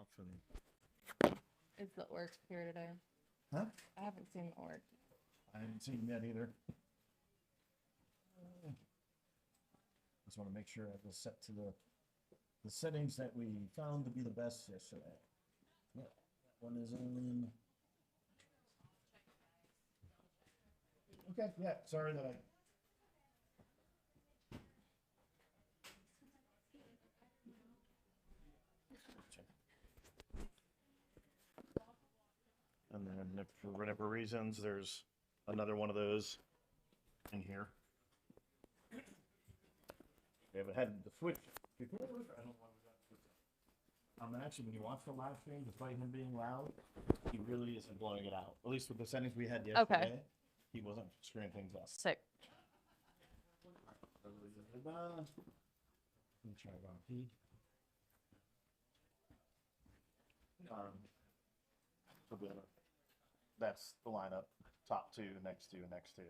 off and. Is the orc here today? Huh? I haven't seen the orc. I haven't seen him yet either. Just want to make sure I was set to the settings that we found to be the best yesterday. Yep, that one is in. Okay, yeah, sorry that I. And then if for whatever reasons there's another one of those in here. We haven't had the switch before. I don't know why we got switch. Actually, when you watch the live stream, despite him being loud, he really isn't blowing it out. At least with the settings we had yesterday, he wasn't screwing things up. Sick. Let me try RP. That's the lineup. Top two, next two, next two.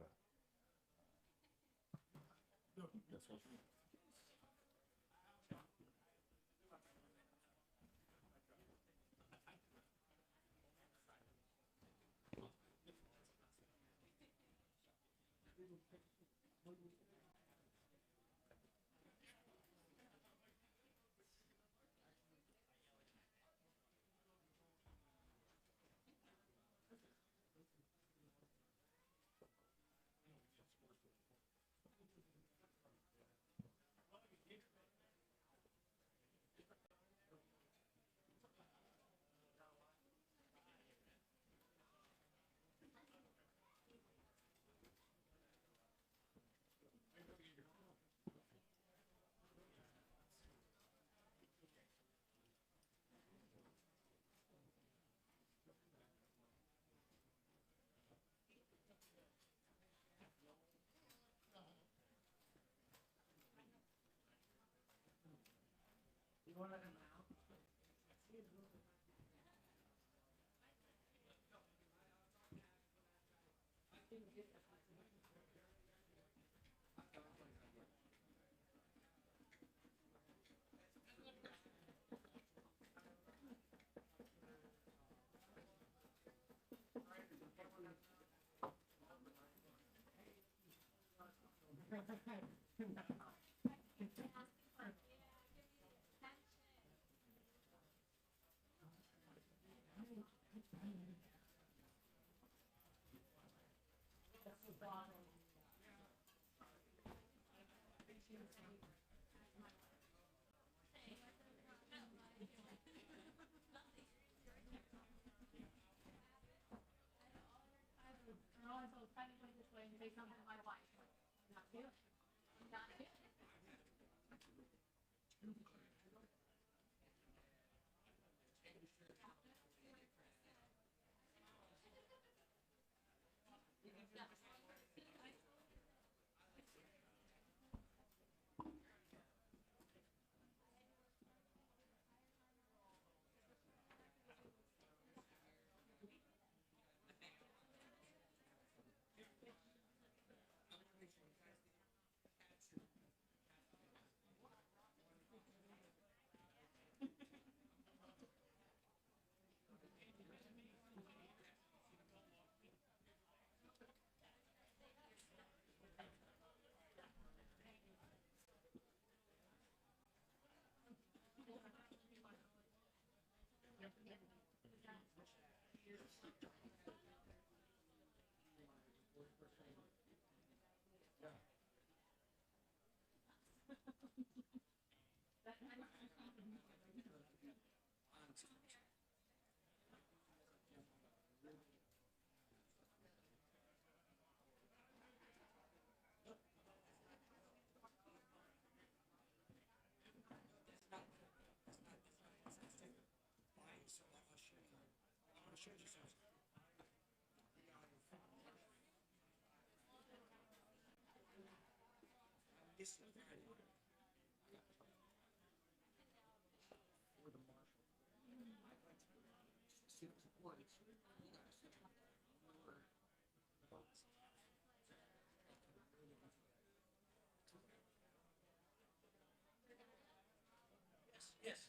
Yes.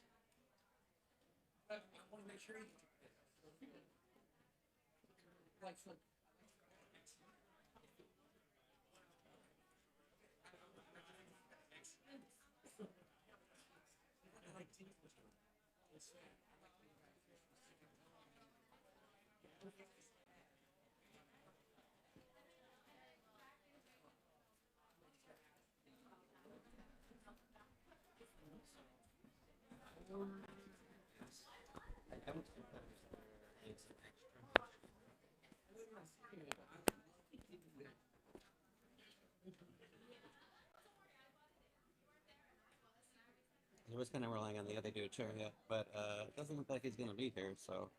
He was kind of relying on the other dude chariot, but it doesn't look like he's going to be here, so.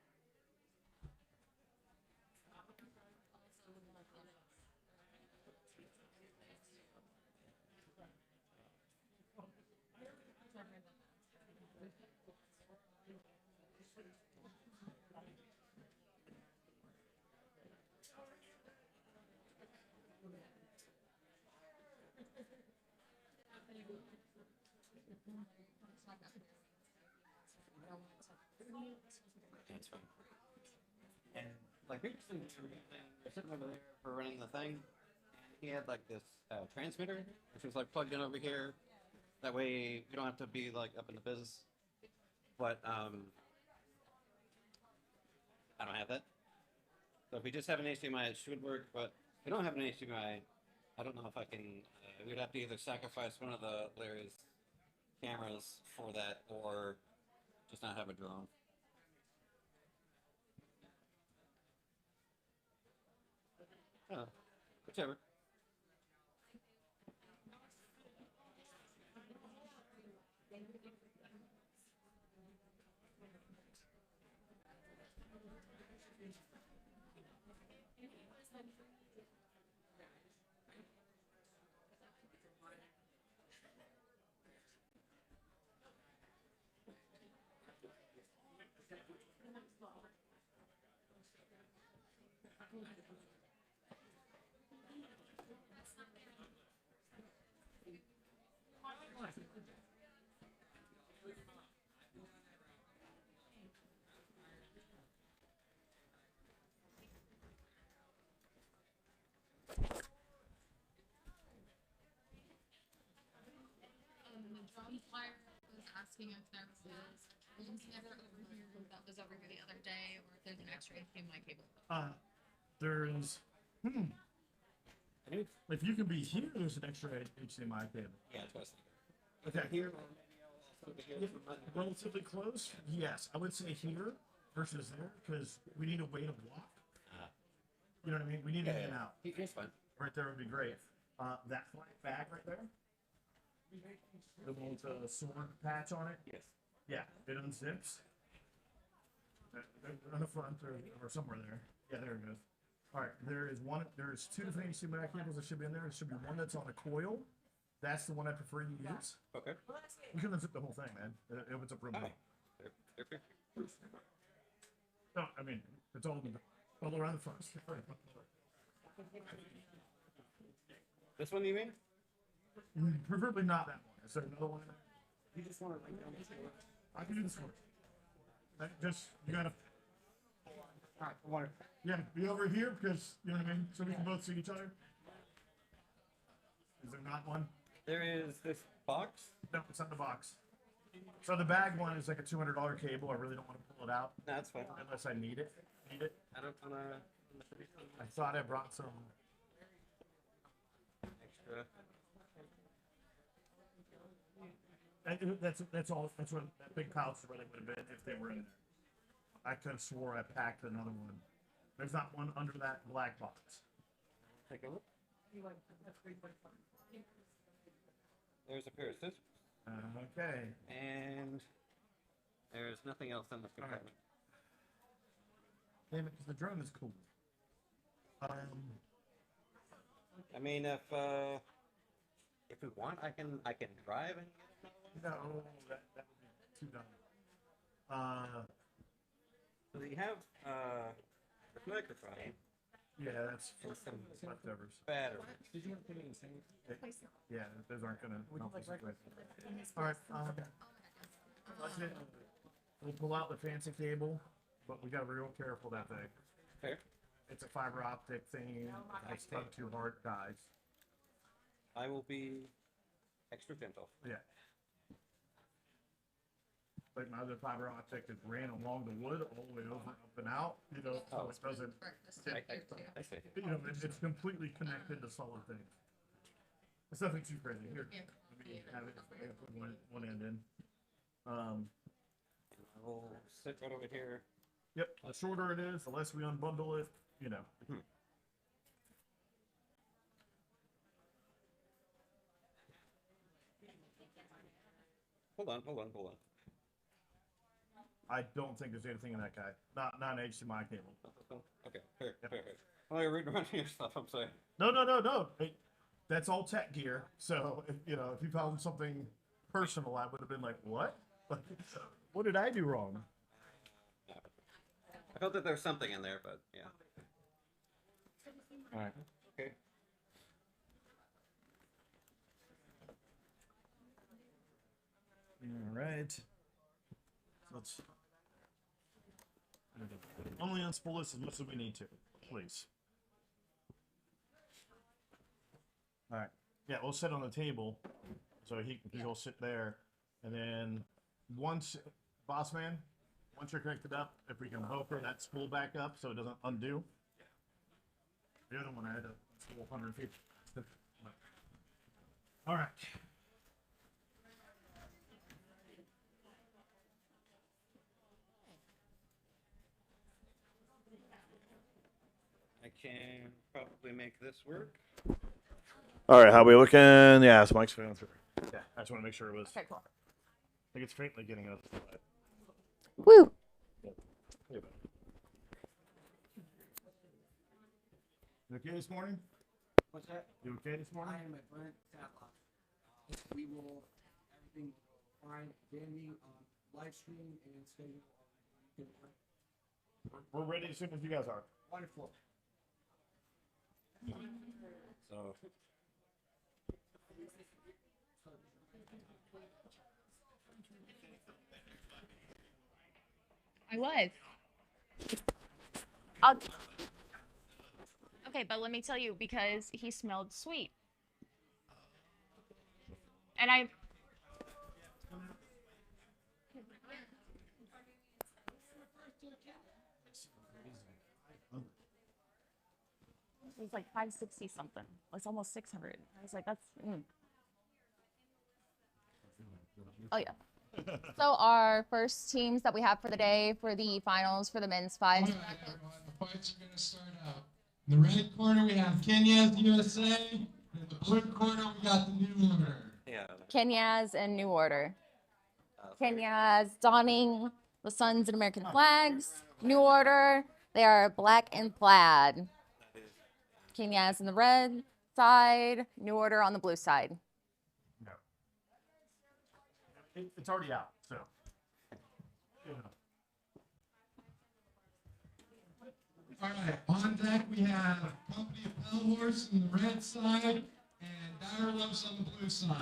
That's fine. And like previously, we were sitting over there for running the thing, and he had like this transmitter, which was like plugged in over here. That way, you don't have to be like up in the business. But I don't have that. So if we just have an HDMI, it should work. But if we don't have an HDMI, I don't know if I can. We'd have to either sacrifice one of the Larry's cameras for that, or just not have a drone. Whichever. John Flyer was asking if there was never over here that was over here the other day, or if there's an extra HDMI cable. There is. If you can be here, there's an extra HDMI cable. Yeah, it's what Okay. here. Relatively close. Yes, I would say here versus there because we need a way to walk. You know what I mean? We need to in and out. Here's fine. Right there would be great. That black bag right there. The one with the sword patch on it. Yes. Yeah, it unzips. On the front or somewhere there. Yeah, there it goes. All right, there's two different HDMI cables that should be in there. There should be one that's on a coil. That's the one I prefer you use. Okay. You can unzip the whole thing, man. It opens up room. No, I mean, it's all around the front. This one, you mean? Preferably not that one. Is there another one? You just want to lay down this one. I can do this one. You gotta. Yeah, be over here because you know what I mean. So we can both see each other. Is there not one? There is this box. No, it's not the box. So the bag one is like a $200 cable. I really don't want to pull it out No, that's fine. unless I need it. I don't want to. I thought I brought some. Extra. That's all. That's what that big pouch really would have been if they were in there. I could have swore I packed another one. There's not one under that black box. Take a look. There's a pair of scissors. Okay. And there's nothing else in this compartment. Damn it, because the drone is cool. I mean, if we want, I can drive and get it. No, that would be too dumb. So you have the microphone. Yeah, that's And some leftovers. batteries. Did you want to put it in the same? Yeah, those aren't gonna. Would you like All right. That's it. We'll pull out the fancy cable, but we got to be real careful that thing. Fair. It's a fiber optic thing. If it's stuck too hard, it dies. I will be extra gentle. Yeah. Like my other fiber optic is ran along the wood all the way over, up and out. You know, so it doesn't. I see. You know, it's completely connected to solid things. It's nothing too crazy. Here, let me have it. Put one end in. I will sit right over here. Yep. The shorter it is, the less we unbundle it. You know. Hold on. I don't think there's anything in that guy. Not an HDMI cable. Okay, fair. Well, you're reading around your stuff, I'm saying. No. That's all tech gear. So, if you found something personal, I would have been like, what? Like, what did I do wrong? I felt that there was something in there, but yeah. All right. Okay. All right. Let's only unspool this as much as we need to, please. All right. Yeah, we'll sit on the table, so he'll sit there, and then once boss man, once you're connected up, if we can hover that spool back up so it doesn't undo. The other one I had to spool 100 feet. All right. I can probably make this work. All right, how we looking? Yeah, so Mike's going through. Yeah, I just want to make sure it was. Okay, cool. I think it's faintly getting us. Woo! You okay this morning? What's that? You okay this morning? I am at Brent Tatlock. We will, everything fine, dandy, live stream and schedule. We're ready as soon as you guys are. Wonderful. So I was. Okay, but let me tell you, because he smelled sweet. And I. It was like 560 something. It's almost 600. I was like, that's. Oh, yeah. So our first teams that we have for the day for the finals for the men's fives. All right, everyone, the fights are going to start out. In the red corner, we have Kenya's USA. In the blue corner, we got the New Order. yeah. Kenyas and New Order. Kenyas donning the Suns and American flags. New Order, they are black and plaid. Kenyas in the red side, New Order on the blue side. No. It's already out, so. All right, on deck, we have Company of Pale Horse on the red side and Direwolves on the blue side.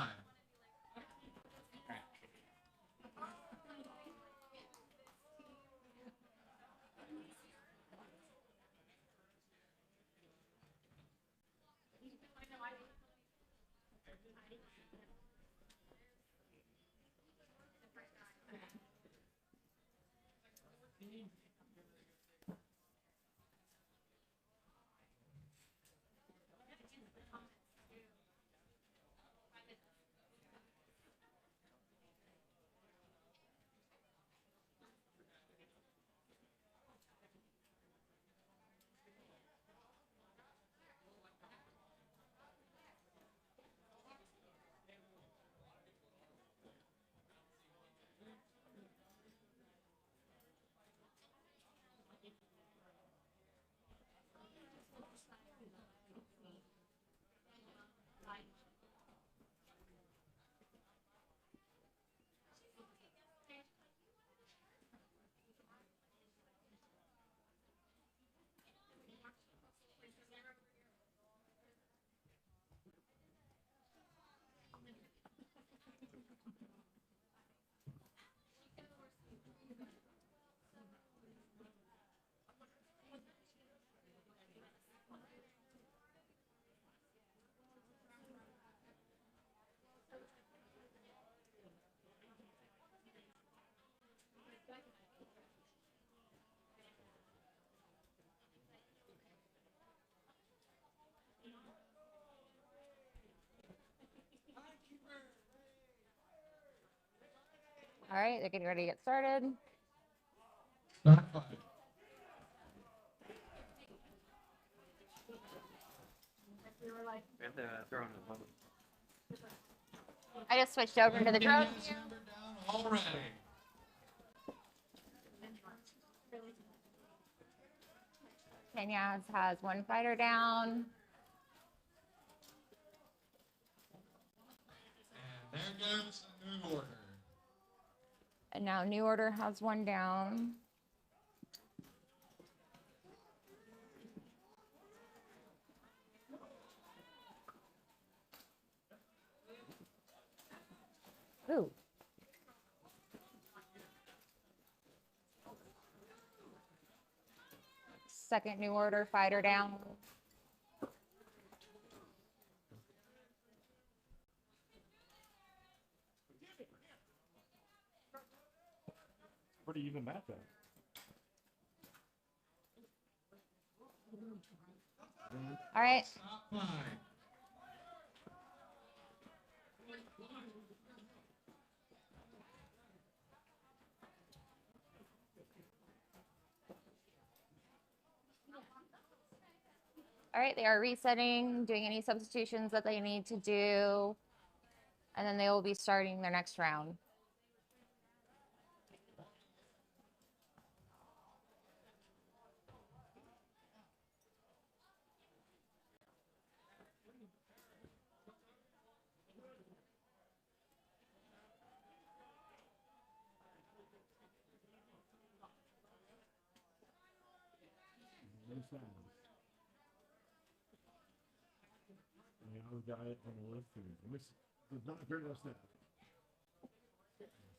All right, they're getting ready to get started. Start five. We have to throw in a moment. I just switched over to the drone Kenya's view. number down already. Kenya has one fighter down. And there goes the new order. And now New Order has one down. Ooh. Second New Order fighter down. Pretty even match there. All right. Stop five. All right, they are resetting, doing any substitutions that they need to do, and then they will be starting their next round. Guy on the left field. It's not very well set.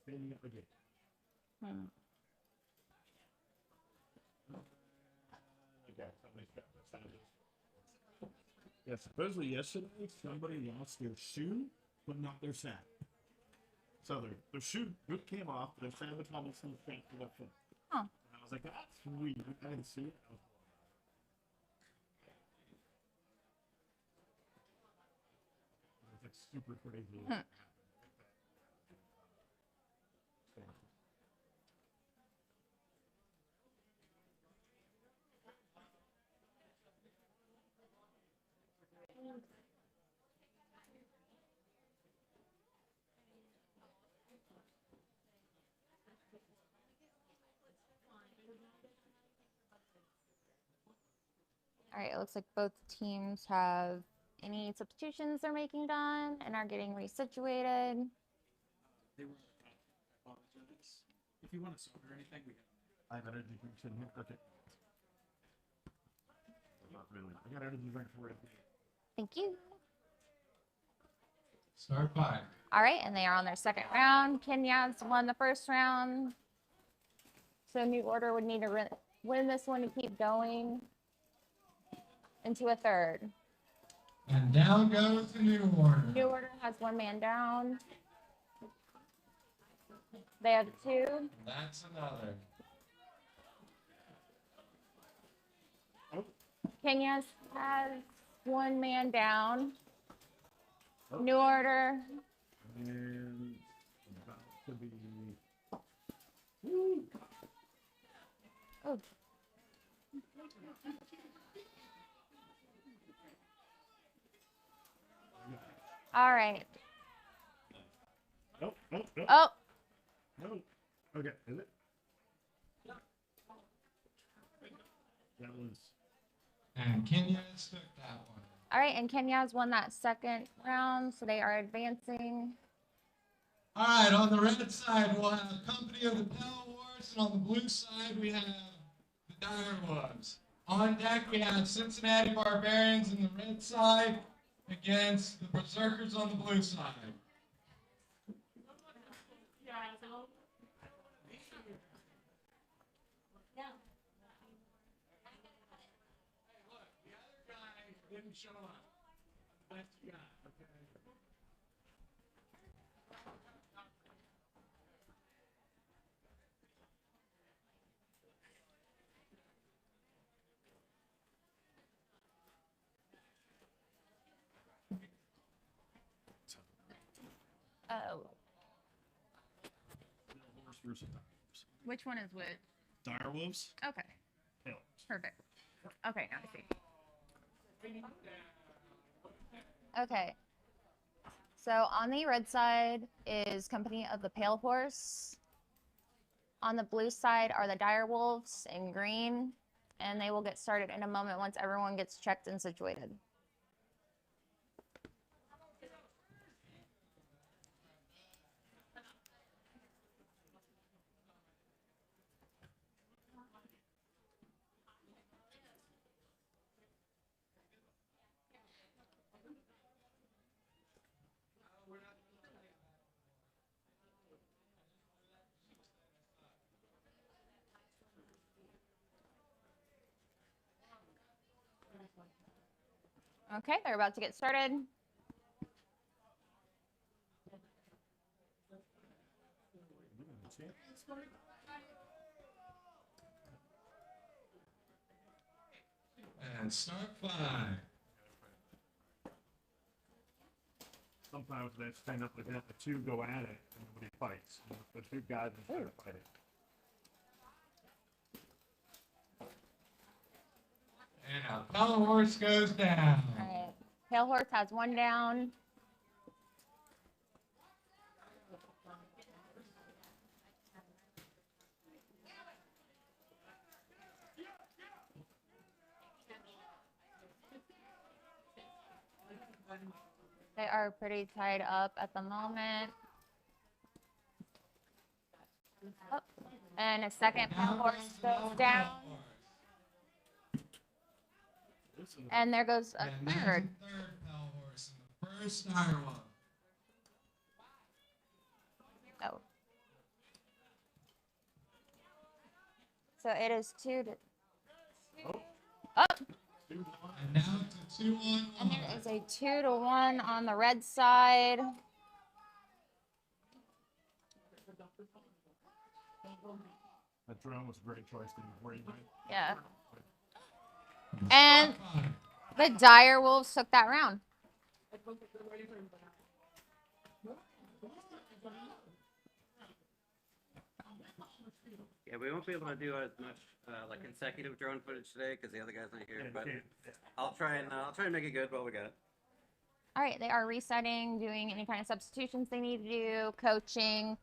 Standing up again. Okay, somebody's got this. Yeah, supposedly yesterday somebody lost their shoe, but not their sack. So their shoe came off, but their saddle probably some strapped to their foot. Huh. And I was like, that's weird. I didn't see it. It's like super crazy. All right, it looks like both teams have any substitutions they're making done and are getting resituated. They were apologize. If you want to solve or anything, we got. I have energy drinks in here. Okay. Not really. I got energy drink for it. Thank you. Start five. All right, and they are on their second round. Kenya's won the first round. So New Order would need to win this one to keep going into a third. And down goes the new order. New Order has one man down. They have two. That's another. Kenya's has one man down. New Order. And about to be. Oh. All right. Nope, nope, nope. Oh, No. Okay, is it? That was. And Kenya's took that one. all right. And Kenya's won that second round, so they are advancing. All right, on the red side, we'll have Company of the Pale Horse, and on the blue side, we have the Direwolves. On deck, we have Cincinnati Barbarians in the red side against the Berserkers on the blue side. Didn't show up. That's you got, okay? Oh. versus direwolves. Which one is which? Direwolves. Okay. Pale. Perfect. Okay, now I see. Okay. So on the red side is Company of the Pale Horse. On the blue side are the Direwolves in green, and they will get started in a moment once everyone gets checked and situated. Okay, they're about to get started. And start 5. Sometimes they stand up like that, the two go at it, and nobody fights. And the two guys instead of fighting. And a Pale Horse goes down. All right. Pale Horse has one down. They are pretty tied up at the moment. Oh, and a second Pale Horse goes down. And there goes a And there's third. a third Pale Horse in the first direwolf. Oh. So it is 2 to. Oh. And now it's a 2-on-1. And there is a 2 to 1 on the red side. That drone was a great choice to bring. Yeah. And the Direwolves took that round. Yeah, we won't be able to do as much like consecutive drone footage today because the other guy's not here. But I'll try and make it good while we got it. All right, they are resetting, doing any kind of substitutions they need to do, coaching,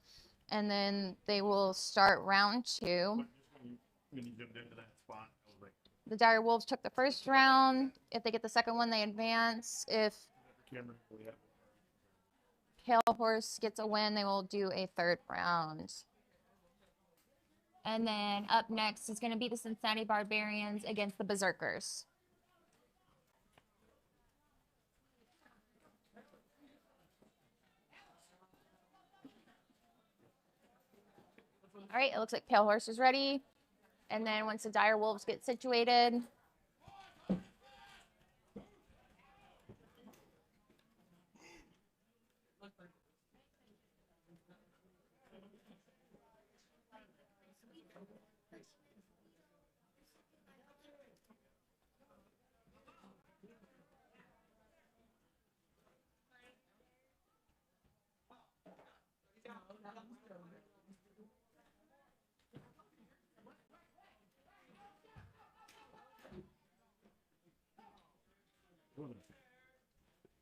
and then they will start round 2. When you jumped into that spot, I was like, The Direwolves took the first round. If they get the second one, they advance. If camera, yeah. Pale Horse gets a win, they will do a third round. And then up next is going to be the Cincinnati Barbarians against the Berserkers. All right, it looks like Pale Horse is ready. And then once the Direwolves get situated,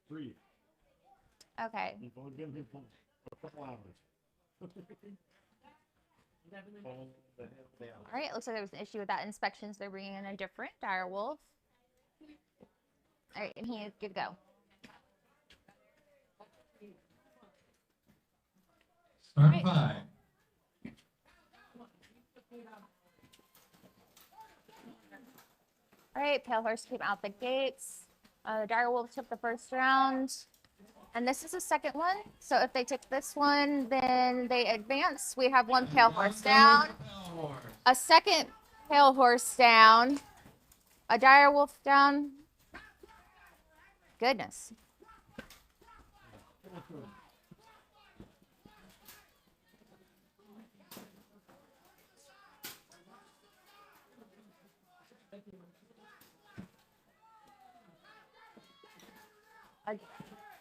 Three. okay. You've only been here for a couple hours. All right, it looks like there was an issue with that inspection, so they're bringing in a different Direwolf. All right, and he is good to go. Start Right. 5. All right, Pale Horse came out the gates. The Direwolves took the first round. And this is the second one. So if they take this one, then they advance. We have one Pale Horse down, Pale Horse. a second Pale Horse down, a Direwolf down. Goodness. A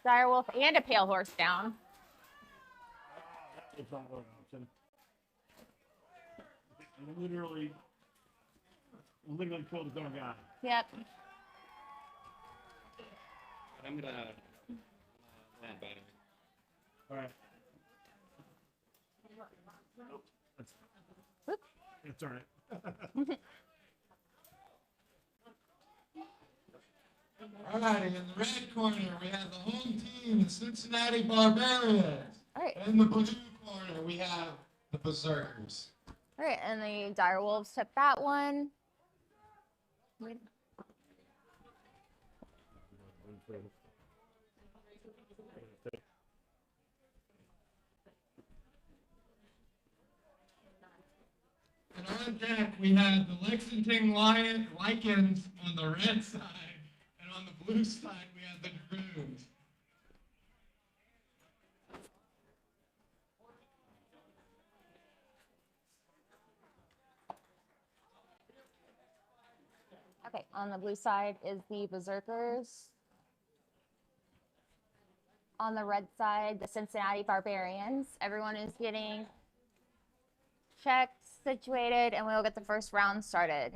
Direwolf and a Pale Horse down. It's not an option. literally killed his own guy. Yep. I'm gonna land battery. All right. Whoop. It's all right. All right, in the red corner, we have the home team, the Cincinnati Barbarians. All right. In the blue corner, we have the Berserkers. All right, and the Direwolves took that one. And on deck, we have the Lexington Lycans on the red side, and on the blue side, we have the Dragoons. Okay, on the blue side is the Berserkers. On the red side, the Cincinnati Barbarians. Everyone is getting checked, situated, and we'll get the first round started.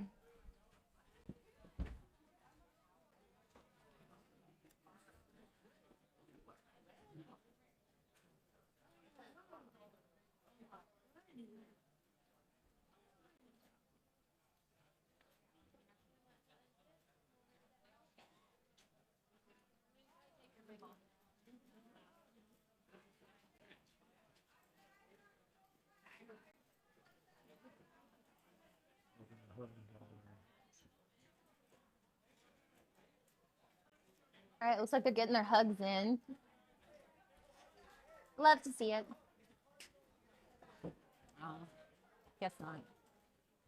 All right, looks like they're getting their hugs in. Love to see it. Oh, guess not.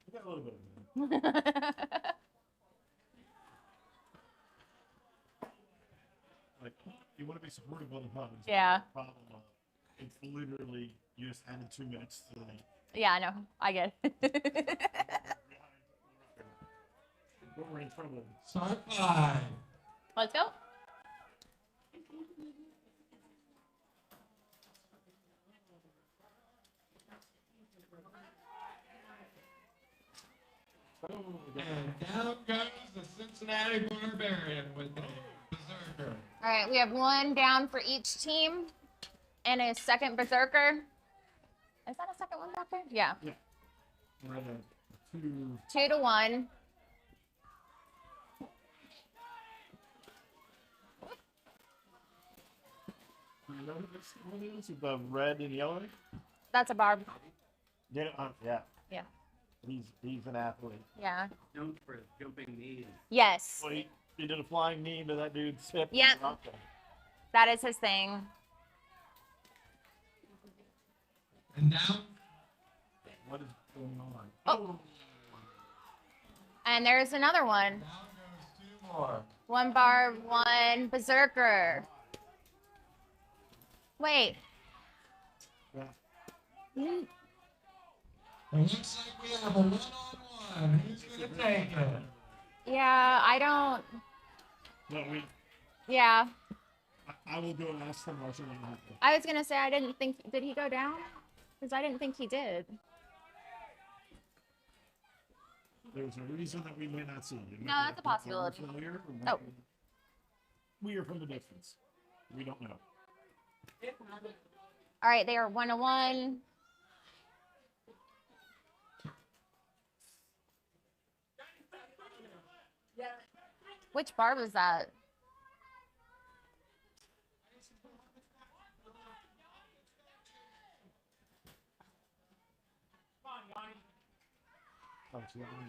I got a little bit of it. Like, you want to be supportive of the hugs. Yeah. Problem of it's literally you just added 2 minutes to the night. Yeah, I know. I get it. We're in trouble. Start 5. Let's go. And down goes the Cincinnati Barbarian with the Berserker. All right, we have one down for each team and a second Berserker. Is that a second one back there? Yeah. Yeah. We're at a 2. 2 to 1. You know what it is with the red and yellow? That's a barb. Yeah. Yeah. Yeah. He's an athlete. Yeah. Known for his jumping knees. Yes. Well, he did a flying knee to that dude's hip. Yep. and dropped him. That is his thing. And now, What is going on? Oh. And there's another one. down goes 2 more. One barb, one Berserker. Wait. Yeah. It looks like we have a one-on-one. Who's going to take it? Yeah, I don't. No, Yeah. I will go and ask him. Or something like that. I was going to say, I didn't think. Did he go down? Because I didn't think he did. There's a reason that we may not see you. No, that's a possibility. Oh. We are from the distance. We don't know. All right, they are 1 to 1. Which barb was that? Oh, it's not me.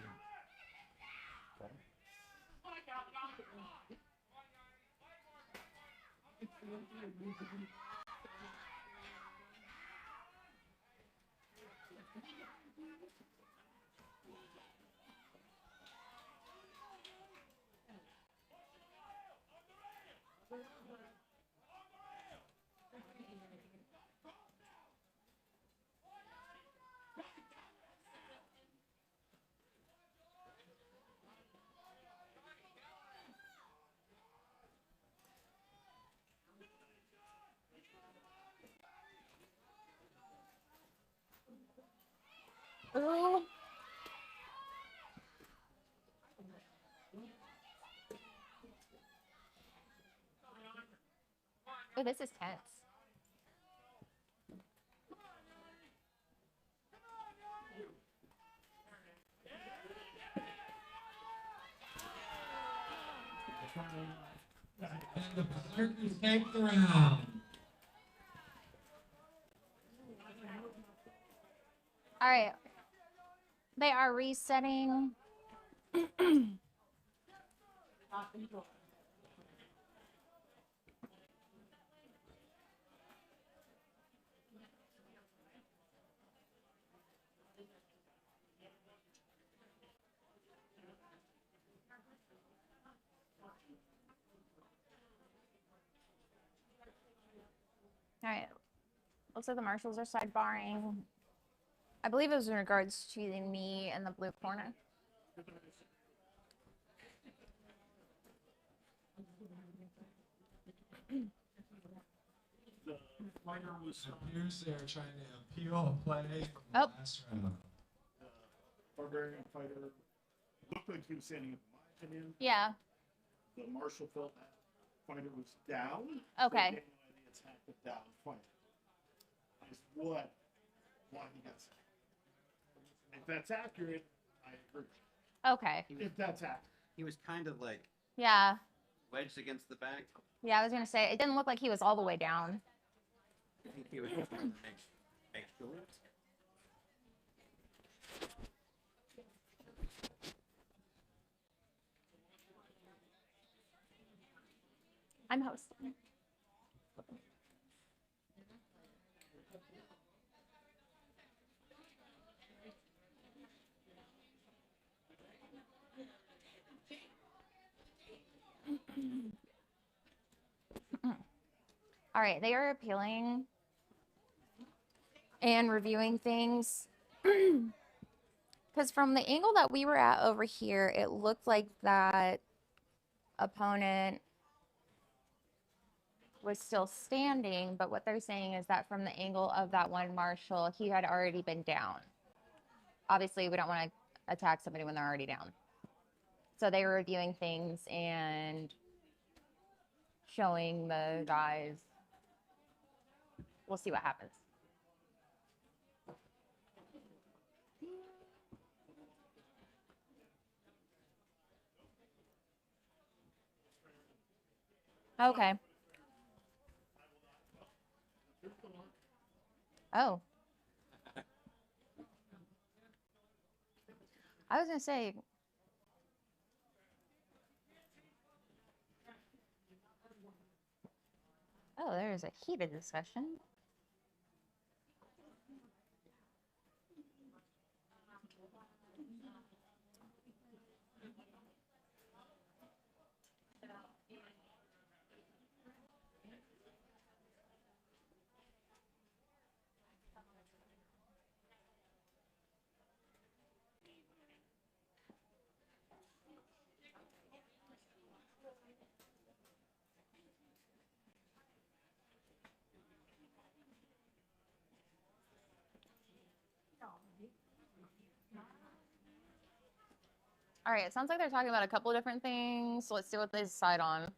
Okay. Ooh. Oh, this is tense. And the Berserkers take the round. All right. They are resetting. All right. Looks like the marshals are sidebarring. I believe it was in regards to the knee in the blue corner. The fighter was It appears they're trying to appeal a play from the Oh. last round. the barbarian fighter. Looked like he was standing up, in my opinion. Yeah. The marshal felt that fighter was down. Okay. So they the attack the down fighter. Is why he got sacked. If that's accurate, I agree. Okay. If that's accurate. He was kind of like Yeah. wedged against the back. Yeah, I was going to say, it didn't look like he was all the way down. I think he was just trying to make sure. I'm hosting. All right, they are appealing and reviewing things. Because from the angle that we were at over here, it looked like that opponent was still standing, but what they're saying is that from the angle of that one marshal, he had already been down. Obviously, we don't want to attack somebody when they're already down. So they were reviewing things and showing the guys. We'll see what happens. Okay. Oh. I was gonna say. Oh, there's a heated discussion. All right, it sounds like they're talking about a couple of different things. So let's see what they decide on.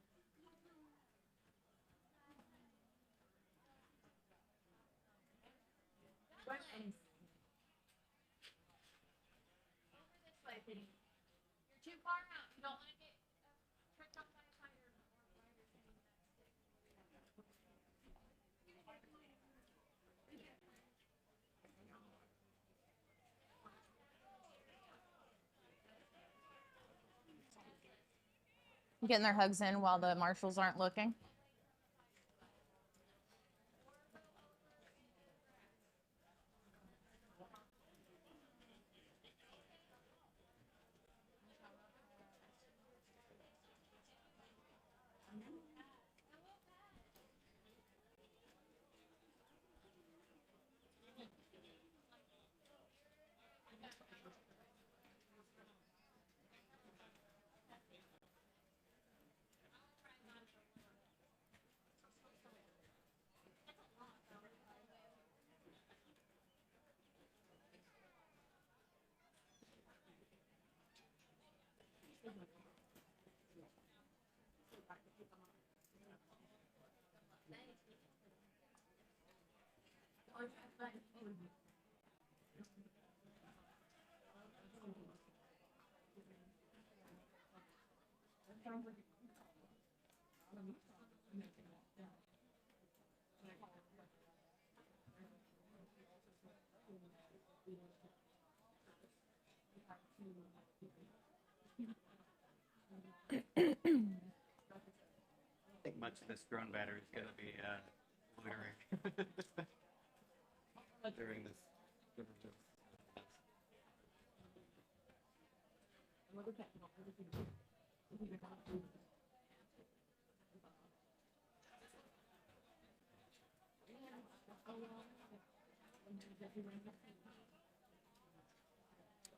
Getting their hugs in while the marshals aren't looking. I think much of this drone battery is going to be loitering during this.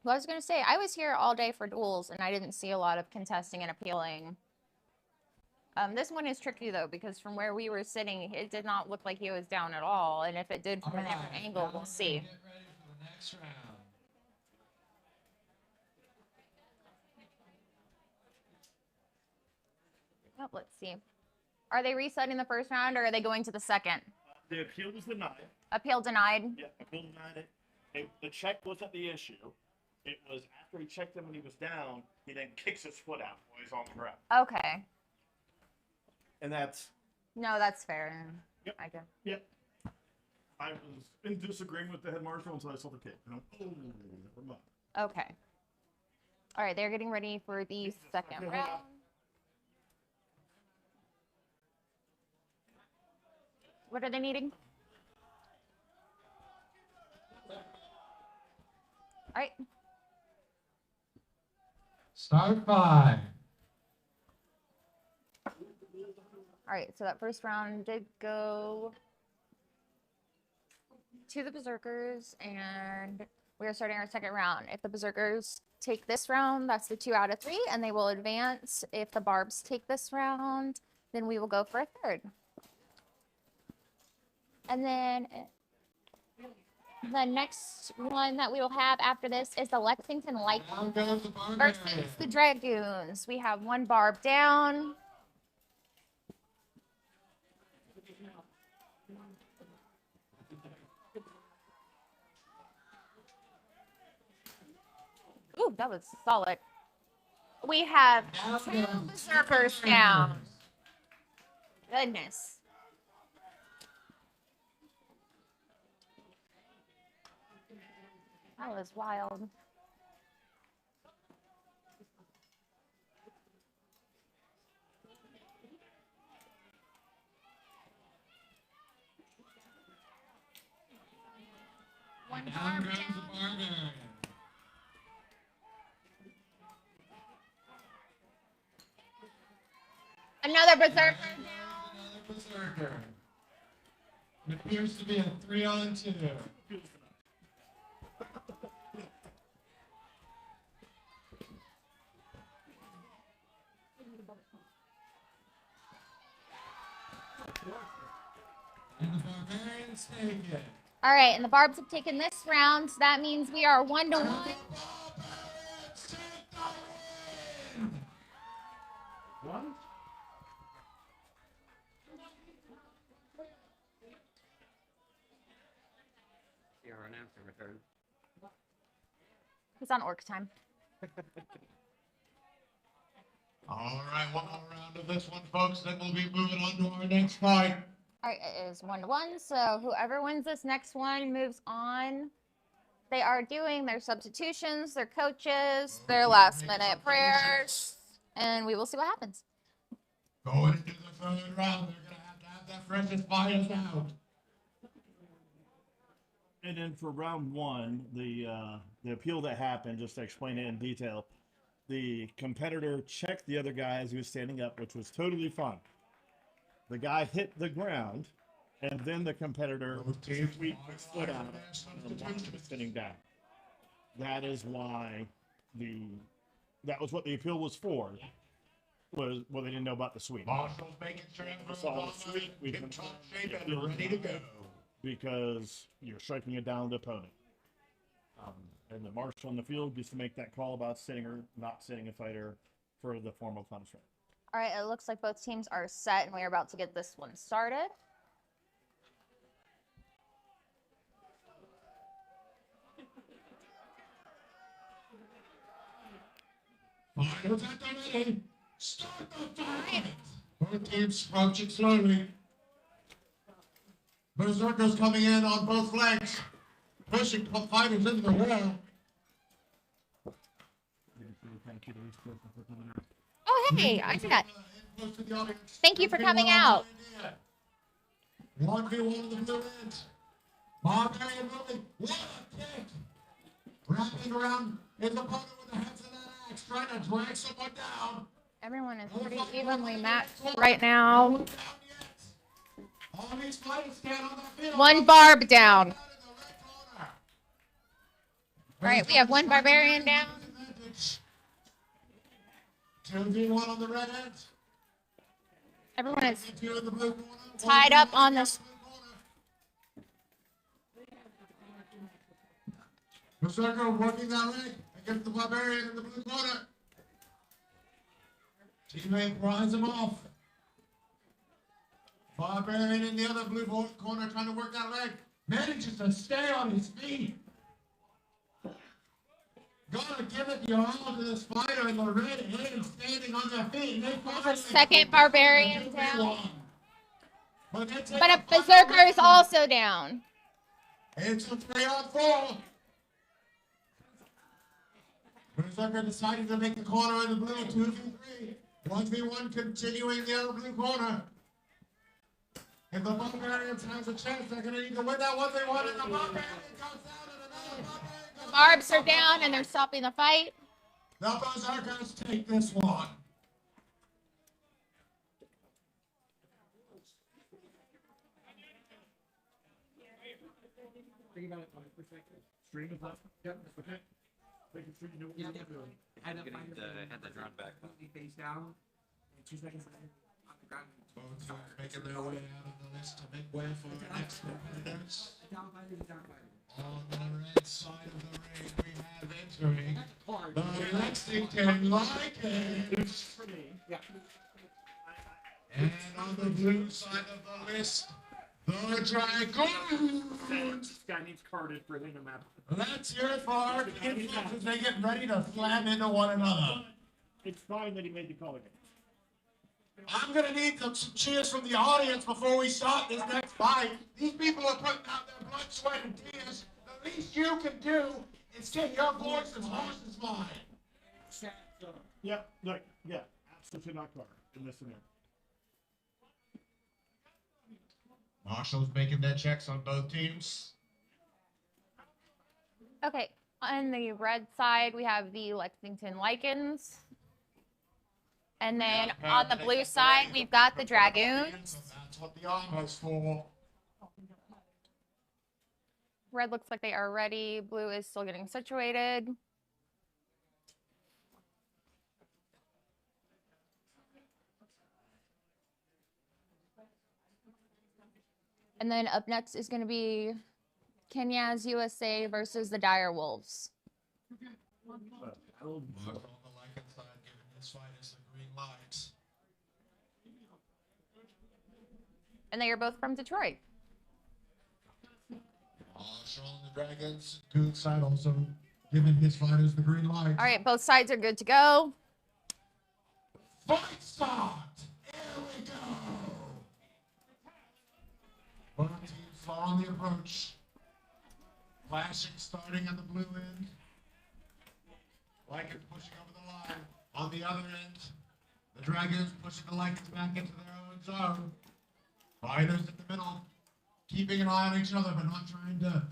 Well, I was going to say, I was here all day for duels, and I didn't see a lot of contesting and appealing. This one is tricky, though, because from where we were sitting, it did not look like he was down at all. And if it did from a different angle, we'll see. Get ready for the next round. Oh, let's see. Are they resetting the first round, or are they going to the second? The appeal was denied. Appeal denied? Yeah, appeal denied it. The check wasn't the issue. It was after he checked him when he was down, he then kicks his foot out while he's on the ground. Okay. And that's... No, that's fair. Yep. I guess. Yep. I was in disagreement with the head marshal until I saw the kick. And I'm, oh, never mind. Okay. All right, they're getting ready for the second round. What are they needing? All right. Start 5. All right, so that first round did go to the Berserkers, and we are starting our second round. If the Berserkers take this round, that's the 2 out of 3, and they will advance. If the Barbs take this round, then we will go for a third. And then the next one that we will have after this is the Lexington Lightning versus the Dragoons. We have 1 Barb down. Ooh, that was solid. We have 2 Berserkers down. Goodness. That was wild. One Down Barb goes the down. Barbarian. Another Berserker down. Another Berserker. It appears to be a 3-on-2. And the Barbarians take it. All right, and the Barbs have taken this round, so that means we are 1-1. And the Barbarians take the win. What? Your announcer return. He's on orc time. All right, one more round of this one, folks. Then we'll be moving on to our next fight. All right, it is 1-1, so whoever wins this next one moves on. They are doing their substitutions, their coaches, their last-minute prayers, and we will see what happens. Going into the third round, they're going to have that freshest fighters out. And then for round 1, the appeal that happened, just to explain it in detail, the competitor checked the other guy as he was standing up, which was totally fine. The guy hit the ground, and then the competitor sweeped his foot out and the watch was sitting down. That is why that was what the appeal was for. Well, they didn't know about the sweep. Marshall's making sure everyone's Saw the sweep, we in top shape confirmed and ready to go. because you're striking a downed opponent. And the marshal in the field gets to make that call about sitting or not sitting a fighter for the formal punishment. All right, it looks like both teams are set, and we are about to get this one started. Fighters at the ready. Start the fight. Both teams approaching slowly. Berserkers coming in on both flanks, pushing fighters into the wall. Oh, hey, I forgot. Thank you for coming out. 1v1 in the blue end. Barbarian moving. What a kick. Wrapping around his opponent with the heads of that axe, trying to drag someone down. Everyone is pretty evenly matched right now. All these fighters stand on their feet. One barb down. All right, we have one barbarian down. 2v1 on the red end. Everyone is 2 in the blue corner. tied up on this. Berserker working that leg against the barbarian in the blue corner. Teammate grinds him off. Barbarian in the other blue corner trying to work that leg. Manages to stay on his feet. Gotta give it your all to this fighter in the red end standing on their feet. There's a second barbarian down. But a berserker is also down. It's a 3-on-4. Berserker decided to make the corner in the blue 2v3. 1v1 continuing the other blue corner. If the Barbarians has a chance, they're going to need to win that 1v1, and the Barbarian comes down, and another Barbarian goes Barbs are down, and they're stopping the fight. The Berserkers take this one. Think about it from a perspective. Stream is up. Yep. Okay. Making sure you know what Yeah, you're doing. Had that Getting fighter had that drawn back. completely face down, and 2 seconds later, on the ground. Both sides making their way out of the list to make way for the next competitors. A down fighter is a down fighter. On the red side of the ring, we have entering Hard. the Lexington Vikings. For me. Yeah. And on the blue side of the list, the Dragoons. This guy needs carded for hitting a map. Let's hear it for our kids as they get ready to slam into one another. It's fine that he made the call again. I'm going to need some cheers from the audience before we start this next fight. These people are putting out their blood, sweat, and tears. The least you can do is get your voice as hoarse as mine. Yeah, look, yeah, absolutely not card in this scenario. Marshall's making their checks on both teams. Okay, on the red side, we have the Lexington Lycans. And then on the blue side, we've got the Dragoons. That's what the armor's for. Red looks like they are ready. Blue is still getting situated. And then up next is going to be Kenya's USA versus the Direwolves. Marshall on the Lycan side giving his fighters the green light. And they are both from Detroit. Marshall on the Dragons, Goon side also giving his fighters the green light. All right, both sides are good to go. Fight start! Here we go! Both teams following the approach. Flashing starting at the blue end. Lycans pushing over the line. On the other end, the Dragons pushing the Lycans back into their own zone. Fighters in the middle, keeping an eye on each other, but not trying to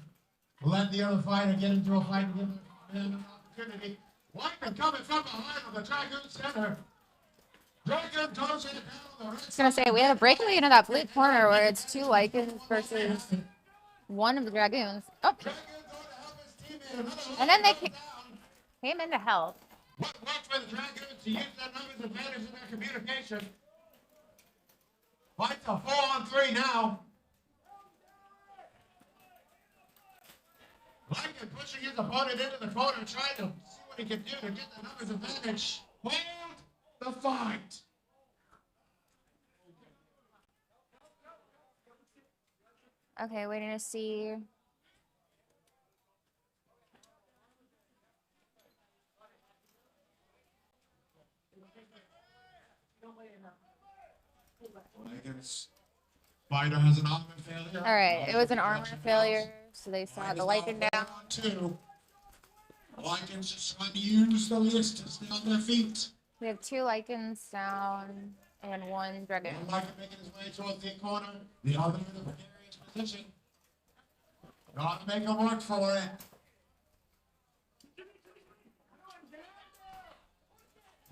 let the other fighter get into a fight and give them an opportunity. Lycan coming from behind on the Dragoon center. Dragoon goes in down on the right. I was gonna say we have a breakaway into that blue corner where it's 2 Lycans versus 1 of the Dragoons. Oh, Dragoon going to help his teammate. Another and then they Lycan came in to help. Watch for the Dragoons to use their numbers advantage in their communication. Fight's a 4-on-3 now. Lycan pushing his opponent into the corner, trying to see what he can do to get the numbers advantage. Hold the fight. Okay, waiting to see. Fighter has an armor failure. All right, it was an armor failure, so they saw the Lycan down. Two. Lycans just trying to use the list to stay on their feet. We have 2 Lycans down and 1 Dragoon. One Lycan making his way towards the corner. The other in a precarious position. Gotta make him work for it.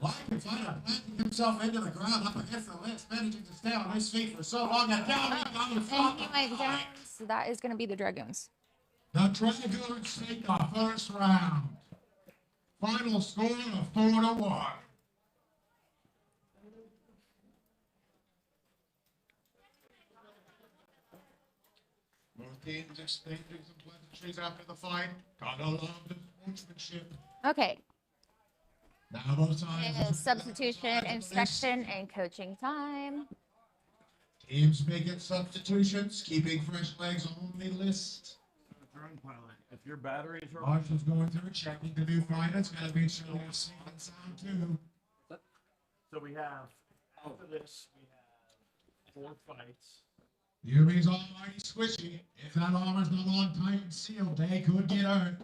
Lycan fighter planting himself into the ground up against the list, managing to stay on his feet for so long and down he goes. He went down, so that is going to be the Dragoons. The Dragoons take the first round. Final score of 4-1. Both teams exchanging some pleasantries after the fight. Gotta love the sportsmanship. Okay, Now both sides. it is substitution, inspection, and coaching time. Teams making substitutions, keeping fresh legs on the list. Drone pilot. If your batteries are Marshall's going through checking the new fighters. Gotta make sure they're safe and sound too. so we have after this we have 4 fights. Yumi's almighty squishy. If that armor's not on tight and sealed, they could get hurt.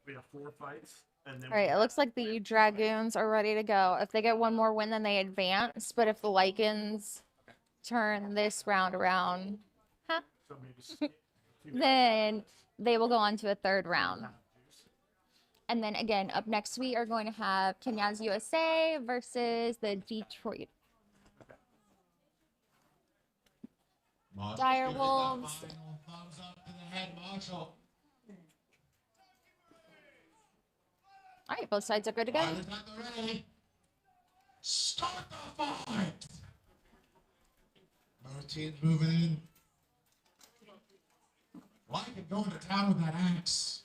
We have 4 fights, and then All right, it looks like the Dragoons are ready to go. If they get one more win, then they advance. But if the Lycans turn this round around, so maybe then they will go on to a 3rd round. And then again, up next we are going to have Kenya's USA versus the Detroit Marshall's Direwolves. giving the final thumbs up to the head marshal. All right, both sides are good to go. Fighters at the ready. Start the fight. Both teams moving in. Lycan going to town with that axe.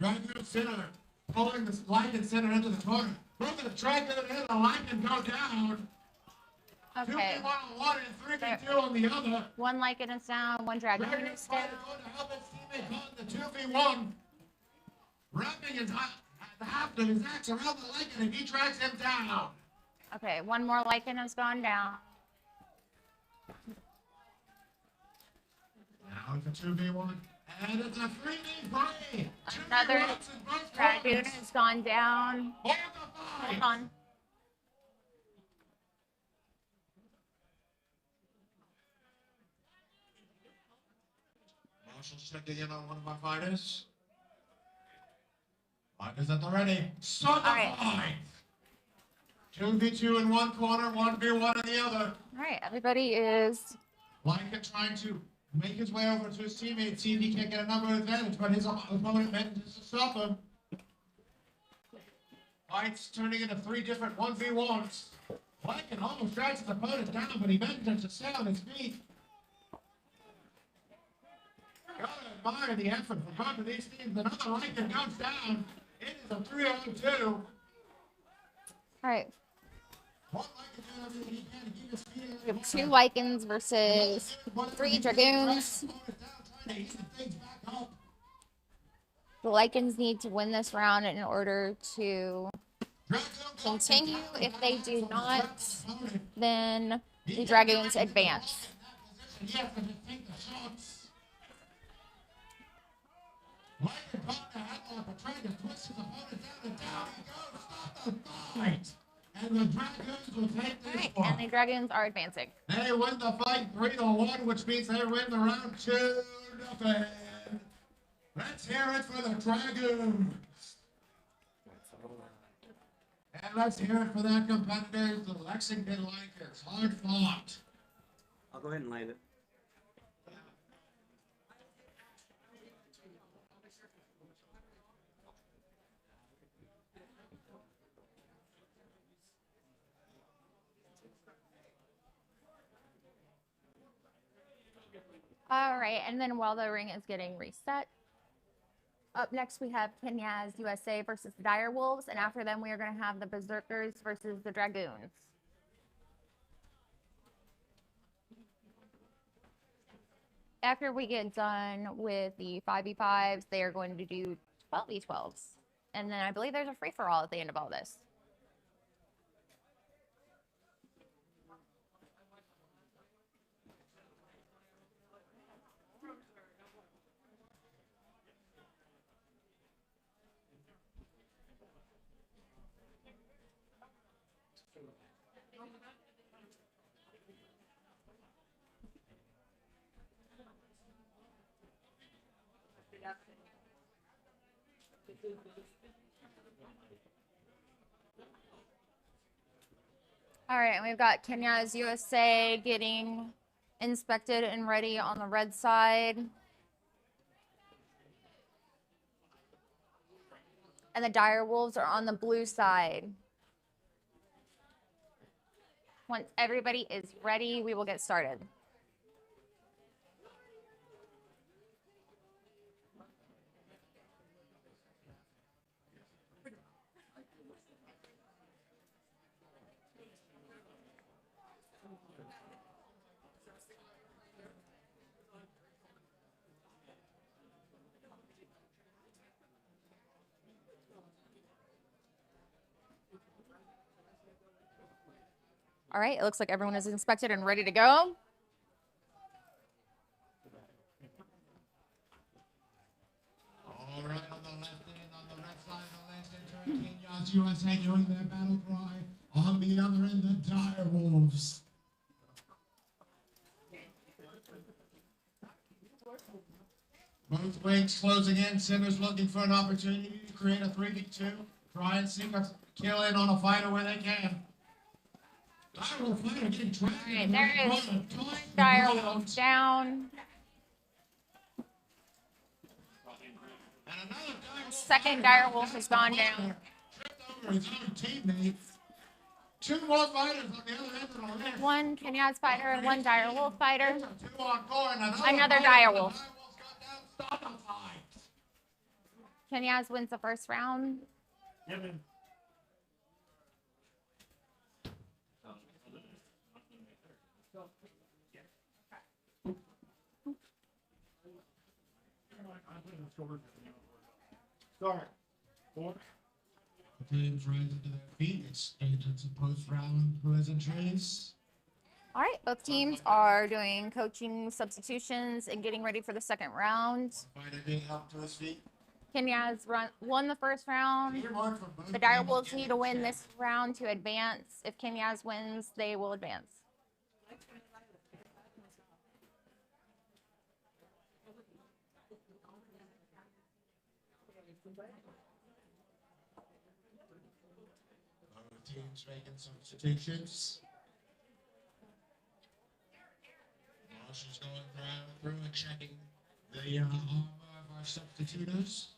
Dragoon center, pulling the Lycan center into the corner. Moving the Dragoon in, the Lycan go down. Okay. 2v1 on one and 3v2 on the other. 1 Lycan is down, 1 Dragoon Dragoon is down. fighter going to help his teammate on the 2v1. Wrapping his the haft of his axe around the Lycan and he drags him down. Okay, 1 more Lycan has gone down. Now it's a 2v1. And it's a 3v3. Another 2v1s in both Dragoon corners. has gone down. Hold the fight. Hold on. Marshall's checking in on one of my fighters. Fighters at the ready. Start the All right. fight. 2v2 in one corner, 1v1 in the other. All right, everybody is. Lycan trying to make his way over to his teammate, see if he can get a number advantage, but his opponent manages to stop him. Fights turning into 3 different 1v1s. Lycan almost drags his opponent down, but he manages to stay on his feet. Gotta admire the effort from both of these teams. Another Lycan goes down. It is a 3-on-2. All right, One Lycan doing everything he can to keep his feet. we have 2 Lycans versus 3 Dragoons. The Lycans need to win this round in order to continue. If they do not, then the Dragoons advance. He has to take the shots. Lycan caught the headlock, but tried to twist his opponent down, and down he goes. Stop the fight. And the Dragoons will take All this right, one. and the Dragoons are advancing. They win the fight 3-1, which means they win the round 2-0. Let's hear it for the Dragoons. And let's hear it for their competitors, the Lexington Lakers. Hard fought. I'll go ahead and land it. All right, and then while the ring is getting reset, up next we have Kenya's USA versus the Direwolves, and after them we are going to have the Berserkers versus the Dragoons. After we get done with the 5v5s, they are going to do 12v12s. And then I believe there's a free-for-all at the end of all this. All right, and we've got Kenya's USA getting inspected and ready on the red side. And the Direwolves are on the blue side. Once everybody is ready, we will get started. All right, it looks like everyone is inspected and ready to go. All right, on the left end, on the left side of the Lexington, Kenya's USA doing their battle cry. On the other end, the Direwolves. Both wings closing in. Center's looking for an opportunity to create a 3v2. Try and seek a kill in on a fighter where they can. Direwolf fighter getting trapped. All right, there is Direwolf down. And another Direwolf Second Direwolf has gone down. Tripped over his own teammate. Two more fighters on the other end of the list. One Kenya's fighter and one Direwolf fighter. Two on core and Another fighter. Direwolf. The Direwolves got down, stop the fight. Kenya's wins the first round. Yeah, man. Start. Four. The teams rising to their feet. It's agents of post-round pleasantries. All right, both teams are doing coaching substitutions and getting ready for the second round. Fighter being helped to his feet. Kenya's won the first round. Teamwork for both The teams Direwolves getting need to win checked. this round to advance. If Kenya's wins, they will advance. Both teams making substitutions. Marshall's going through and checking the armor of our substitutors.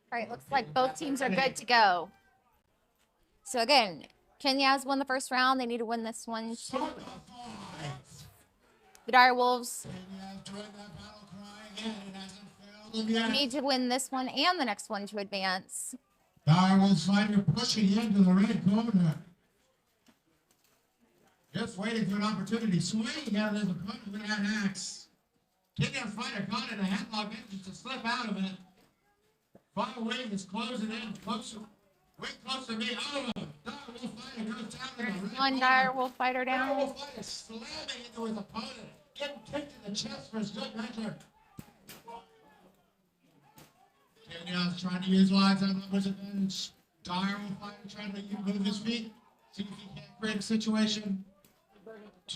All right, looks like both teams are good to go. So again, Kenya's won the first round. They need to win this one too. The Direwolves need to win this one and the next one to advance. Direwolves fighter pushing into the red corner. Just waiting for an opportunity. Swinging at his opponent with that axe. Kenya's fighter caught in a headlock, manages to slip out of it. Fire wing is closing in, closer. Way closer to me. Oh, Direwolf fighter goes down in the red One corner. Direwolf fighter down. Direwolf fighter slamming into his opponent. Getting kicked in the chest for his good measure. Kenya's trying to utilize that numbers advantage. Direwolf fighter trying to move his feet. See if he can't create a situation.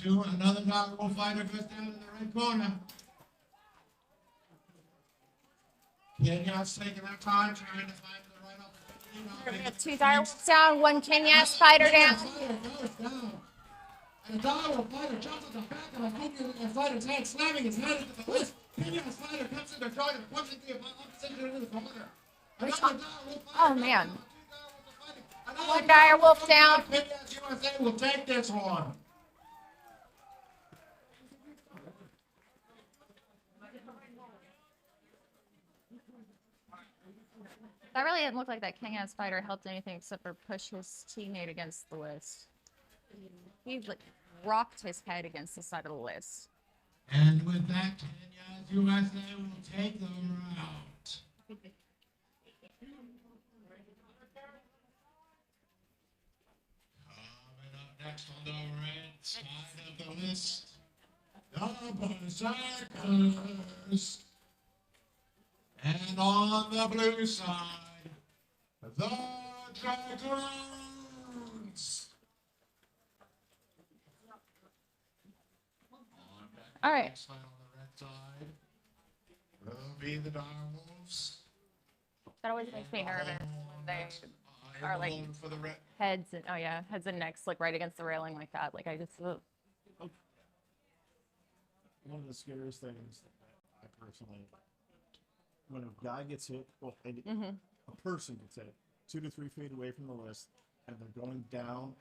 Another Direwolf fighter goes down in the red corner. Kenya's taking their time trying to find the right opportunity. We have two Direwolves down, one Kenya's fighter down. And the Direwolf fighter jumps at the back of the Kenya's fighter's head, slamming his head into the list. Kenya's fighter comes in their guard and pushes the opposition into the corner. Another Direwolf fighter. Oh man. Another One Direwolf down. Kenya's USA will take this one. That really didn't look like that King-ass fighter helped anything except for push his teammate against the list. He like rocked his head against the side of the list. And with that, Kenya's USA will take the round. Coming up next on the red side of the list, the Berserkers. And on the blue side, the Dragoons. All right. Next fight on the red side will be the Direwolves. That always makes me nervous when they are like For the red. heads and heads and necks like right against the railing like that. Like I just One of the scariest things that I personally, when a guy gets hit, well, a person gets hit 2 to 3 feet away from the list, and they're going down,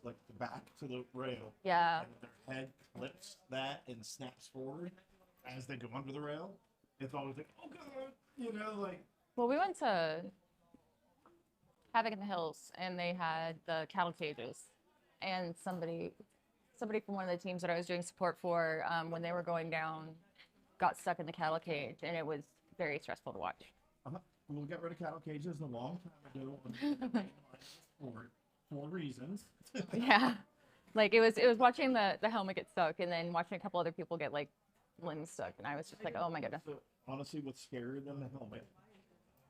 like the back to the rail. yeah. And their head clips that and snaps forward as they go under the rail. It's always like, oh god, you know, like. Well, we went to Havoc in the Hills, and they had the cattle cages, and somebody from one of the teams that I was doing support for, when they were going down, got stuck in the cattle cage, and it was very stressful to watch. We'll get rid of cattle cages a long time ago for reasons. Yeah, like it was watching the helmet get stuck, and then watching a couple other people get like limbs stuck, and I was just like, oh my goodness. So, honestly, what's scarier than the helmet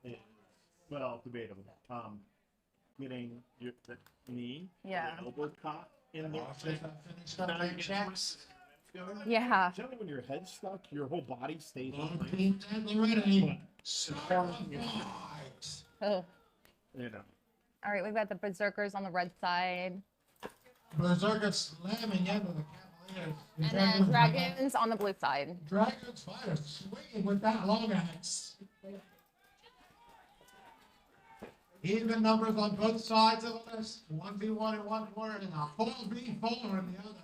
is, well, debatable. Getting the knee, Yeah. the elbow caught in the Checks. Yeah. Generally, when your head's stuck, your whole body stays on. Team deadly ready. Oh. You know. All right, we've got the Berserkers on the red side, Berserkers slamming into the Cavaliers. and then Dragons on the blue side. Dragons fighter swinging with that long axe. Even numbers on both sides of the list. 1v1 in one corner and a 4v4 in the other.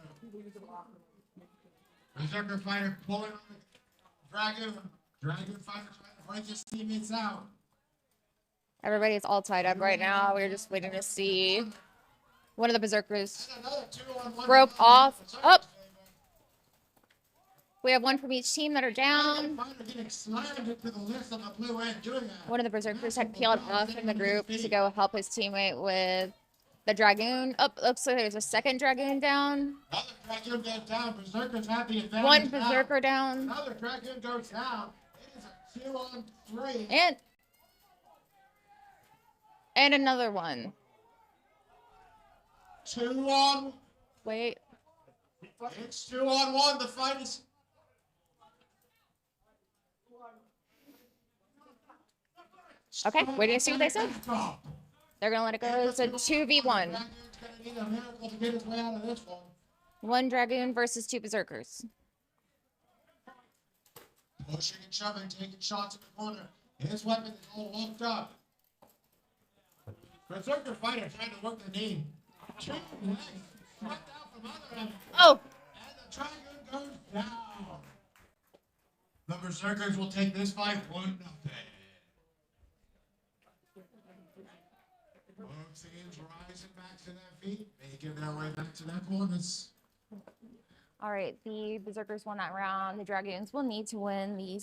Berserker fighter pulling on the dragon. Dragon fighter trying to break his teammates out. Everybody's all tied up right now. We're just waiting to see one of the Berserkers And another 2-on-1 broke fight in off. Berserker's Up. favor. We have one from each team that are down. Fighter getting slammed into the list on the blue end, doing that. One of the Berserkers had peeled off from the group to go help his teammate with the Dragoon. Up, looks like there's a second Dragoon down. Another Dragoon goes down. Berserkers have the advantage. One now. Berserker down. Another Dragoon goes down. It is a 2-on-3. And another one. 2-on. Wait. It's 2-on-1. The fight is. Okay, waiting to see what they said. Stop. They're gonna let it go. It's a 2v1. Dragoon's gonna need a miracle to get his way out of this one. One Dragoon versus 2 Berserkers. Pushing and shoving, taking shots in the corner. His weapon is all locked up. Berserker fighter trying to work the knee. Two legs swept out from under him. Oh, And the Dragoon goes down. The Berserkers will take this fight 1-0. Both teams rising back to their feet, making their way back to their corners. all right. The Berserkers won that round. The Dragoons will need to win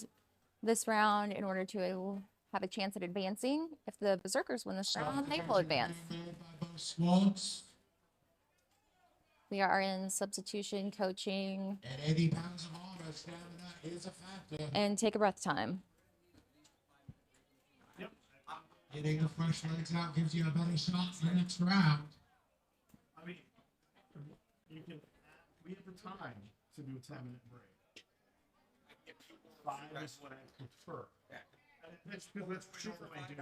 this round in order to have a chance at advancing. If the Berserkers win this round, they will advance. Made by both squads. We are in substitution coaching And 80 pounds of armor, stamina is a factor. and take a breath time. Getting the fresh legs out gives you a better shot for the next round. I mean, we have the time to do a 10-minute break. 5 is what I prefer. That's truthfully do.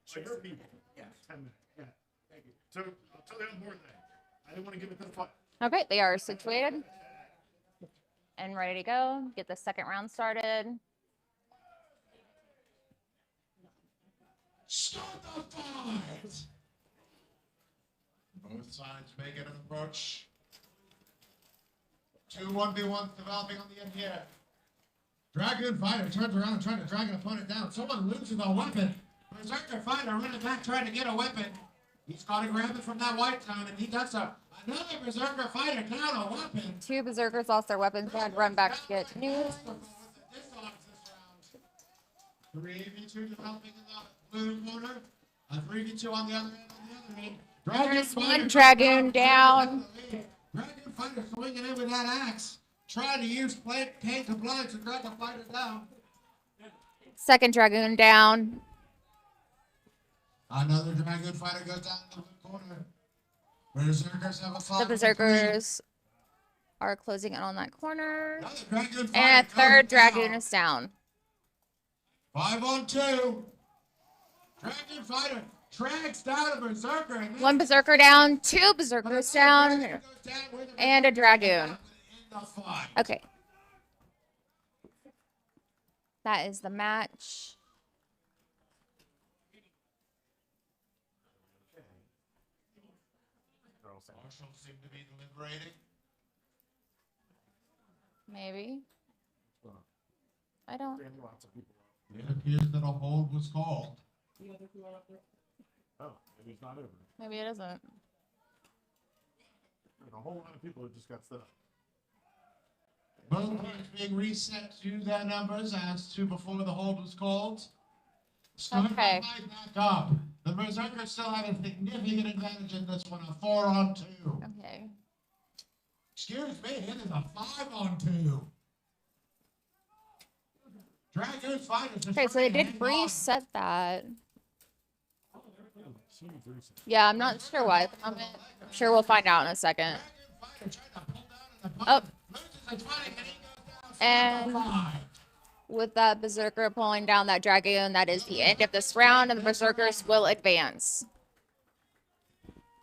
So your people, 10 minutes. Yeah. Thank you. So I'll tell you one more thing. I didn't want to give it to the fight. Okay, they are situated and ready to go. Get the second round started. Start the fight! Both sides make an approach. 2 1v1s developing on the end here. Dragoon fighter turns around trying to drag an opponent down. Someone loses a weapon. Berserker fighter running back trying to get a weapon. He's got to grab it from that white zone, and he does so. Another Berserker fighter down a weapon. 2 Berserkers lost their weapons and had to run back to get new. 3v2 developing in the blue corner. A 3v2 on the other end. There's one Dragoon down. Dragoon fighter swinging in with that axe. Trying to use paint to blind to drag the fighter down. Second Dragoon down. Another Dragoon fighter goes down in the blue corner. Berserkers have a The fight. Berserkers are closing in on that corner. Another Dragoon fighter And a goes third down. Dragoon is down. 5-on-2. Dragoon fighter tracks down a Berserker. And 1 Berserker down, 2 Berserkers down, and a Dragoon. Okay. That is the match. Marshals seem to be deliberating. Maybe. I don't. It appears that a hold was called. Oh, maybe it's not over. Maybe it isn't. There's a whole lot of people that just got stood up. Both teams being reset to their numbers as to before the hold was called. Starting Okay. the fight back up. The Berserkers still have a significant advantage in this one, a 4-on-2. Okay. Excuse me, it is a 5-on-2. Dragoon's fighters. Okay, so they did reset that. Yeah, I'm not sure why. I'm sure we'll find out in a second. Oh. And with that Berserker pulling down that Dragoon, that is the end of this round, and the Berserkers will advance.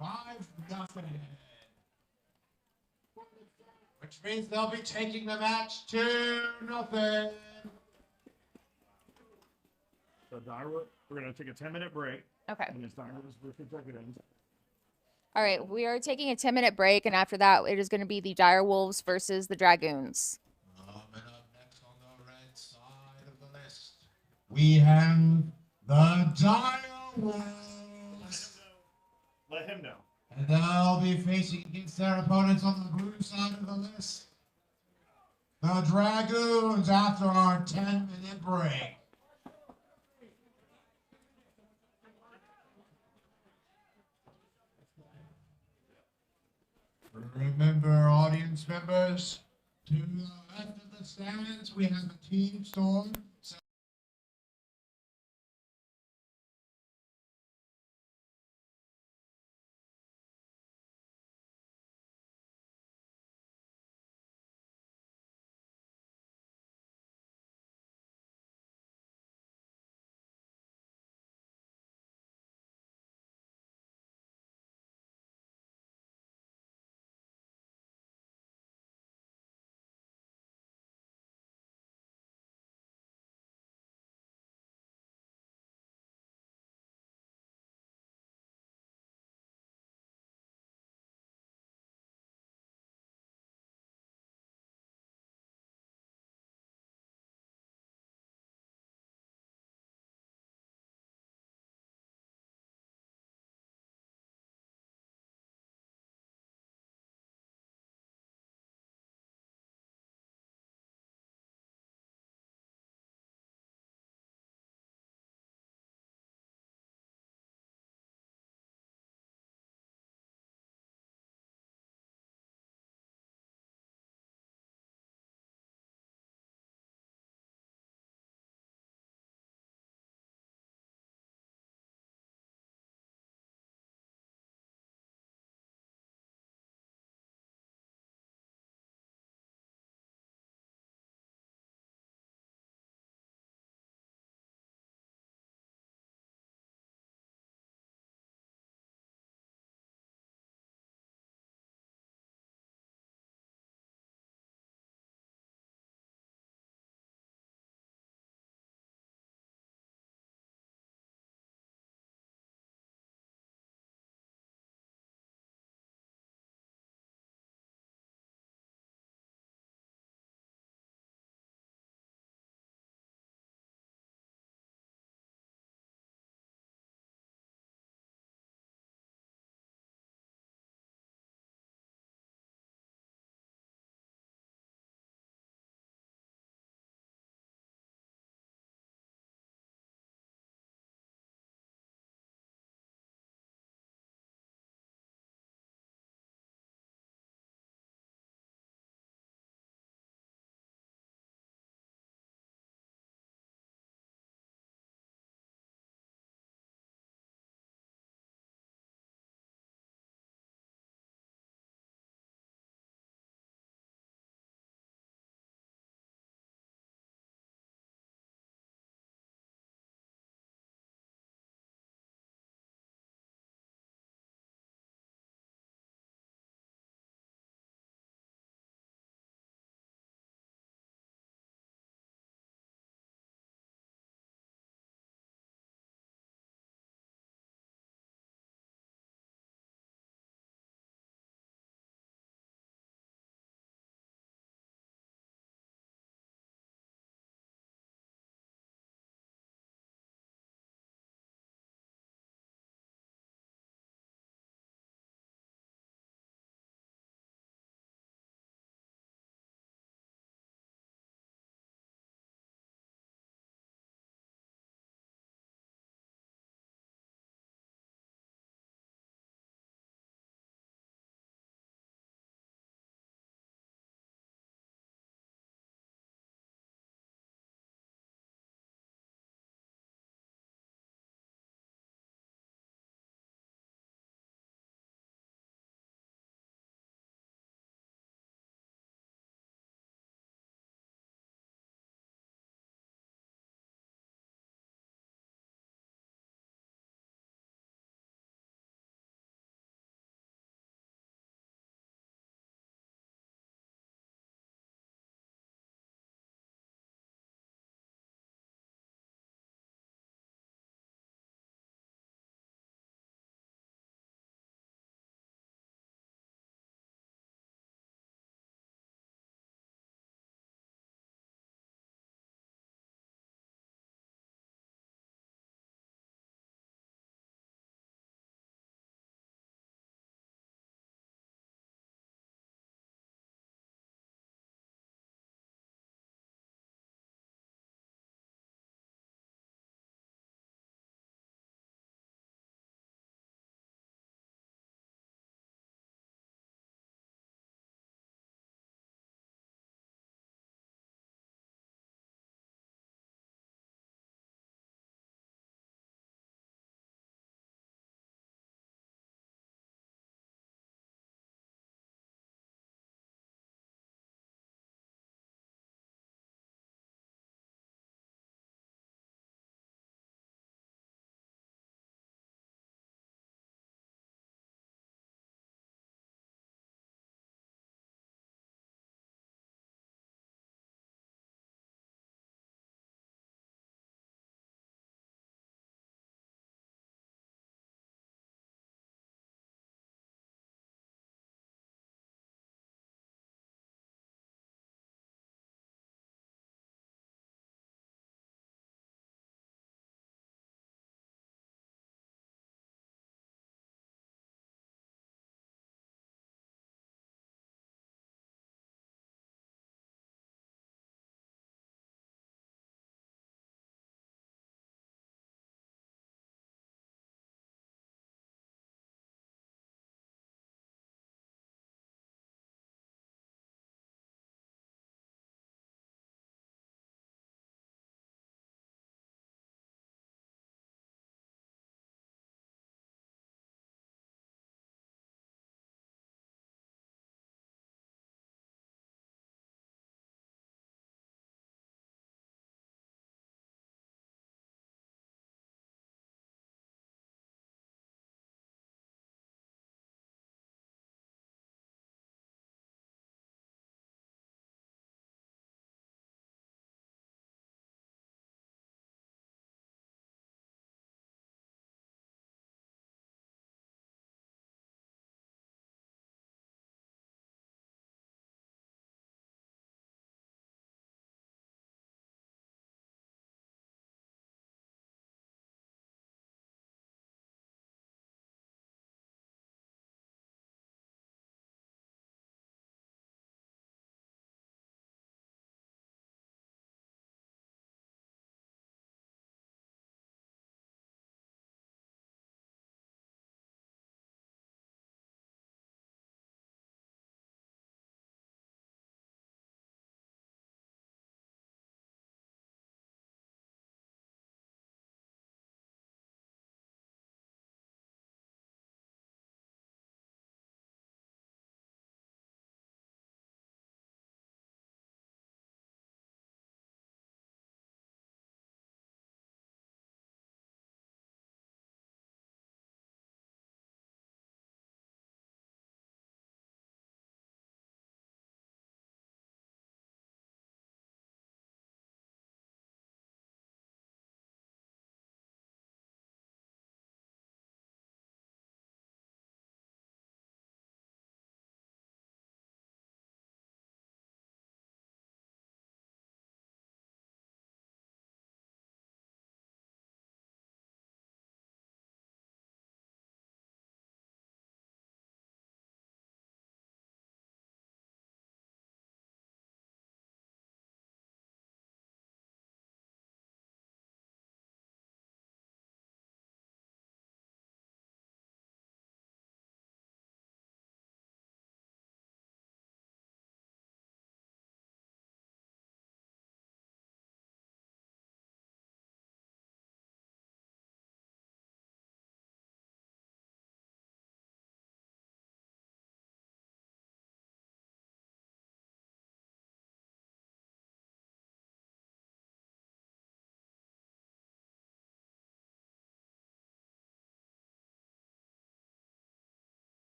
5-0. Which means they'll be taking the match 2-0. So Direwolves, we're gonna take a 10-minute break. Okay. And it's Direwolves versus Dragoons. All right, we are taking a 10-minute break, and after that, it is going to be the Direwolves versus the Dragoons. And up next on the red side of the list, we have the Direwolves. Let him know. And they'll be facing against their opponents on the blue side of the list, the Dragoons, after our 10-minute break. Remember, audience members, to the left of the stands, we have a team storm.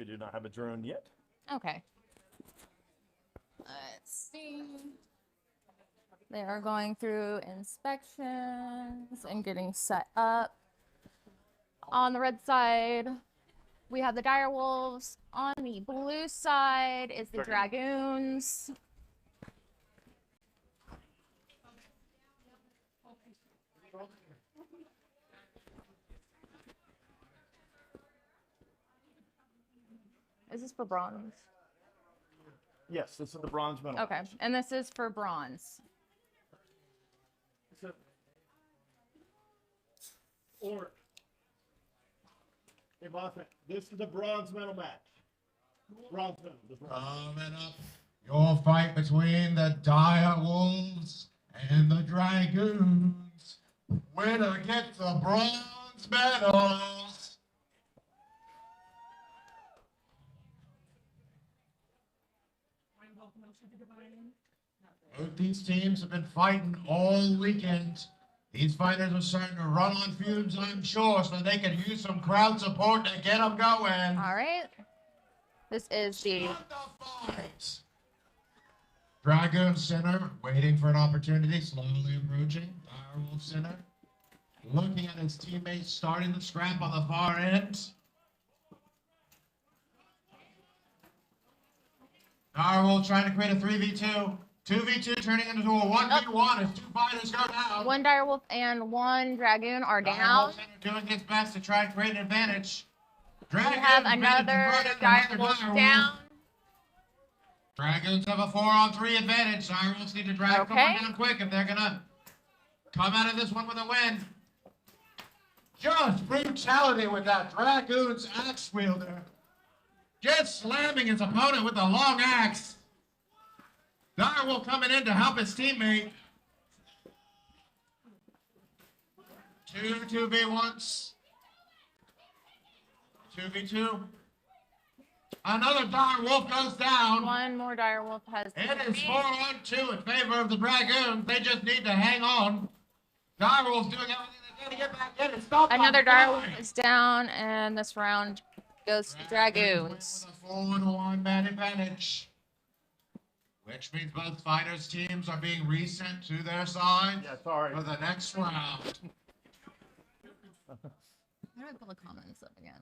We do not have a drone yet. Okay. Let's see. They are going through inspections and getting set up. On the red side, we have the Direwolves. On the blue side is the Dragoons. Is this for bronze? Yes, this is the bronze medal. Okay, and this is for bronze. Or, hey, boss, this is the bronze medal match. Bronze medal. Coming up, your fight between the Direwolves and the Dragoons. Winner gets the bronze medals. Both these teams have been fighting all weekend. These fighters are starting to run on fumes, I'm sure, so they can use some crowd support to get them going. All right. This is the Fight. Dragoon Center, waiting for an opportunity, slowly approaching. Direwolf Center, looking at his teammates, starting the scrap on the far end. Direwolf trying to create a 3v2. 2v2 turning into a 1v1 as two fighters go down. one Direwolf and one Dragoon are down. Direwolf Center doing his best to try to create an advantage. We have another Direwolf down. Dragoons have a 4-on-3 advantage. Direwolves need to drag someone down quick if they're gonna come out of this one with a win. Just brutality with that Dragoon's axe wielder. Just slamming his opponent with a long axe. Direwolf coming in to help his teammate. 2v1s. 2v2. Another Direwolf goes down. One more Direwolf has It is 4-on-2 in favor of the Dragoons. They just need to hang on. Direwolf's doing everything they can to get back in and stop. Another Direwolf is down, and this round goes to the Dragoons. With a 4-1 man advantage. Which means both fighters' teams are being resent to their side for the next round. How do I pull the comments up again?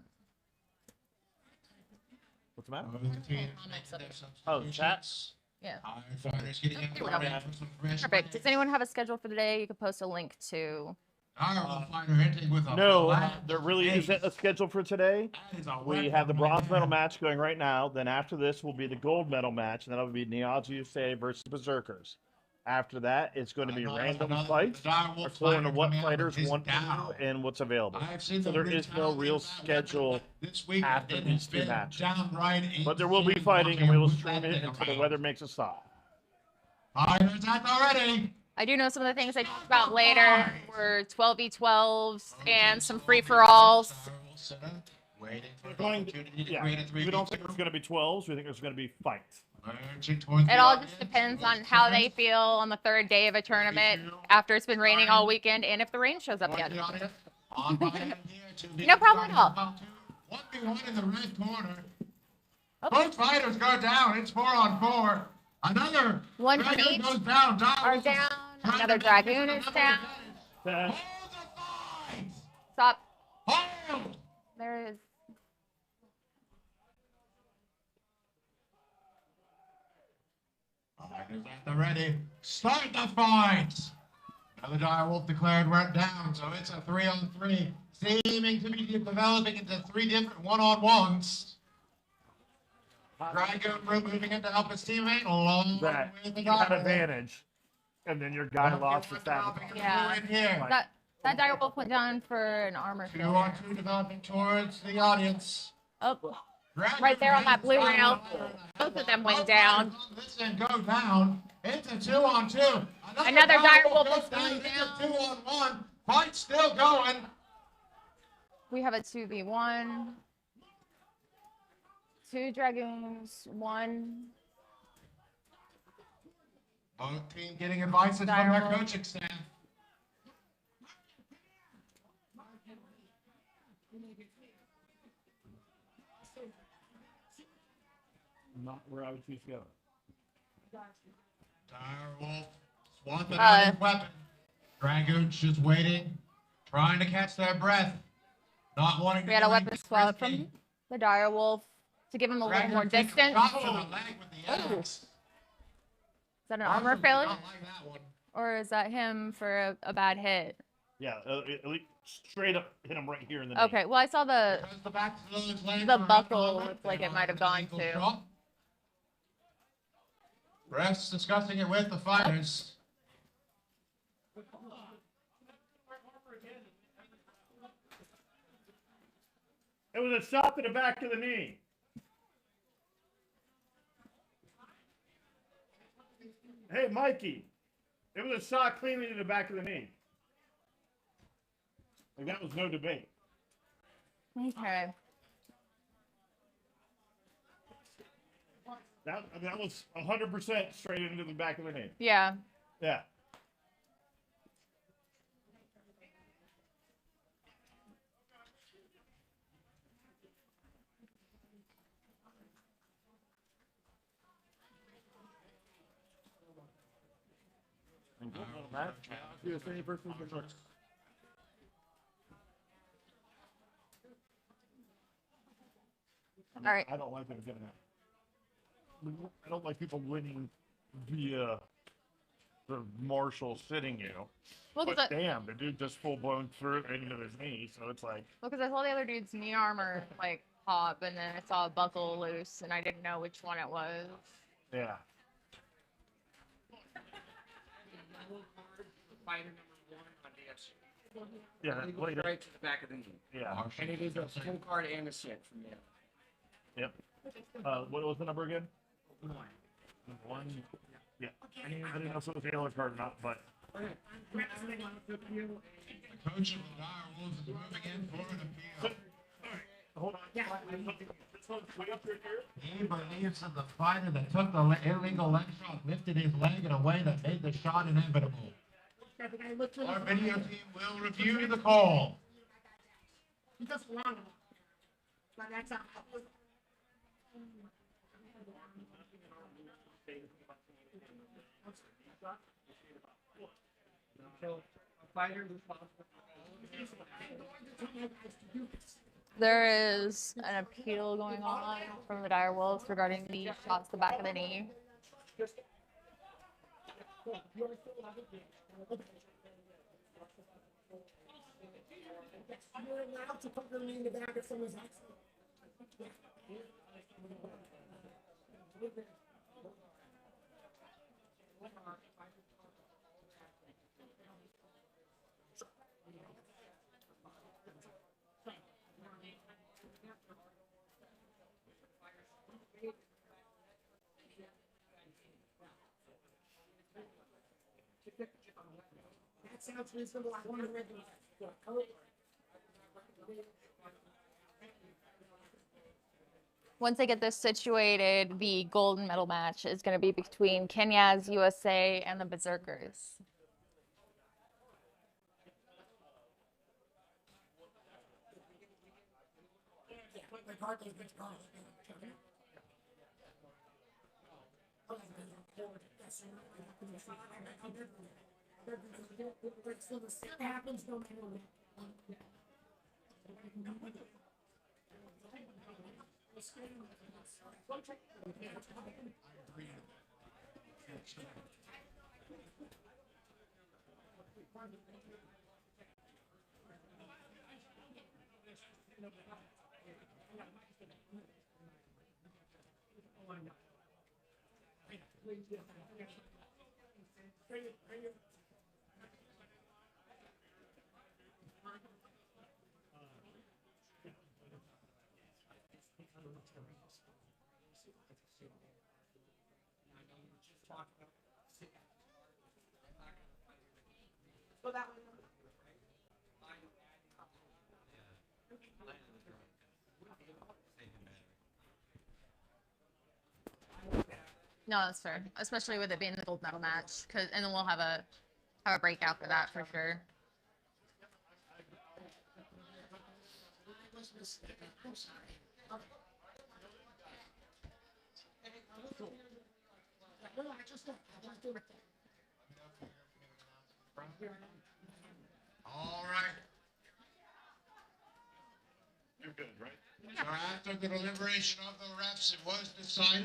What's the matter? Both teams Comments up. Oh, chat? Yeah. Fighters getting in Here we go. for some fresh Perfect. Does anyone have a schedule for the day? You could post a link to. Direwolf fighter hitting with a No, flat there really face. isn't a schedule for today. That is a We weapon have the bronze man. medal match going right now. Then after this will be the gold medal match, and that'll be Niazi USA versus Berserkers. After that, it's going to be random fights according to what fighters want to do and what's available. So there is no real schedule this week after these two matches. downright But there will be fighting, and we will stream it until the weather makes it stop. Fighters at the ready. I do know some of the things I talked about later were 12v12s and some free-for-alls. Waiting for We're the going opportunity to yeah, create a we don't think there's going to be 12s. We think there's going to be fights. It all just depends on how they feel on the third day of a tournament after it's been raining all weekend and if the rain shows up yet. No problem at all. 1v1 in the red corner. Oh. Both fighters go down. It's 4-on-4. Another One from Dragoon each goes down. are down. Another Dragoon is down. Hold the fight. Stop. Hold. There is. Fighters at the ready. Start the fight. Another Direwolf declared went down, so it's a 3-on-3. Seeming to be developing into 3 different 1-on-1s. Dragoon moving in to help his teammate along That with the you had Direwolf. advantage, and then your guy lost his stamina. Yeah. In here. That Direwolf went down for an armor failure. 2-on-2 developing towards the audience. Oh, Dragoon right there on that blue finds rail. fire. Both of them went Both down. fighters on this end go down. It's a 2-on-2. Another Direwolf goes is going down. It's a 2-on-1. Fight still going. We have a 2v1. 2 Dragoons, 1. Both teams getting advices from their Direwolf. coaching staff. not where I would choose to go. Direwolf swapping out his weapon. Dragoons just waiting, trying to catch their breath, not wanting to We had a do weapon anything swap risky. from the Direwolf to give him a little more Dragoon takes a distance. shot to the leg with the axe. Is that an armor failure? Not like that one. Or is that him for a bad hit? Yeah, at least straight up hit him right here in the knee. Okay, well, I saw the Because the backs of those legs the are buckle unarmored, looked like they it might have are gone illegal too. shot. Refs discussing it with the fighters. It was a shot to the back of the knee. Hey, Mikey. It was a shot cleanly to the back of the knee. Like, that was no debate. Okay. That was 100% straight into the back of the knee. Yeah. Yeah. All right. I don't like them getting that. I don't like people winning via the marshal sitting you. Well, But because damn, the dude just full blown threw it into his knee, so it's like, I saw the other dude's knee armor like pop, and then I saw a buckle loose, and I didn't know which one it was. yeah. Fighter number 1 on DFC. Yeah, He goes later. right to the back of the knee. Yeah. And it is a full card and a sit from there. Yep. What was the number again? 1. Yeah. I didn't know if it was the yellow card or not, but The coach of the Direwolves is moving in for an appeal. hold on. He believes that the fighter that took the illegal leg shot lifted his leg in a way that made the shot inevitable. Our video team will review the call. He doesn't want it. But that's not. So, a fighter responsible There is an appeal going on from the Direwolves regarding the shots to the back of the knee. You're allowed to put them in the bag of someone's accident. That sounds reasonable. I want to read the code. Once they get this situated, the golden medal match is going to be between Kenya's USA and the Berserkers. It happens no matter what. So that was No, that's fair, especially with it being the gold medal match, and then we'll have a break after that for sure. No, I just do it. All right. You're good, right? So after the deliberation of the refs, it was decided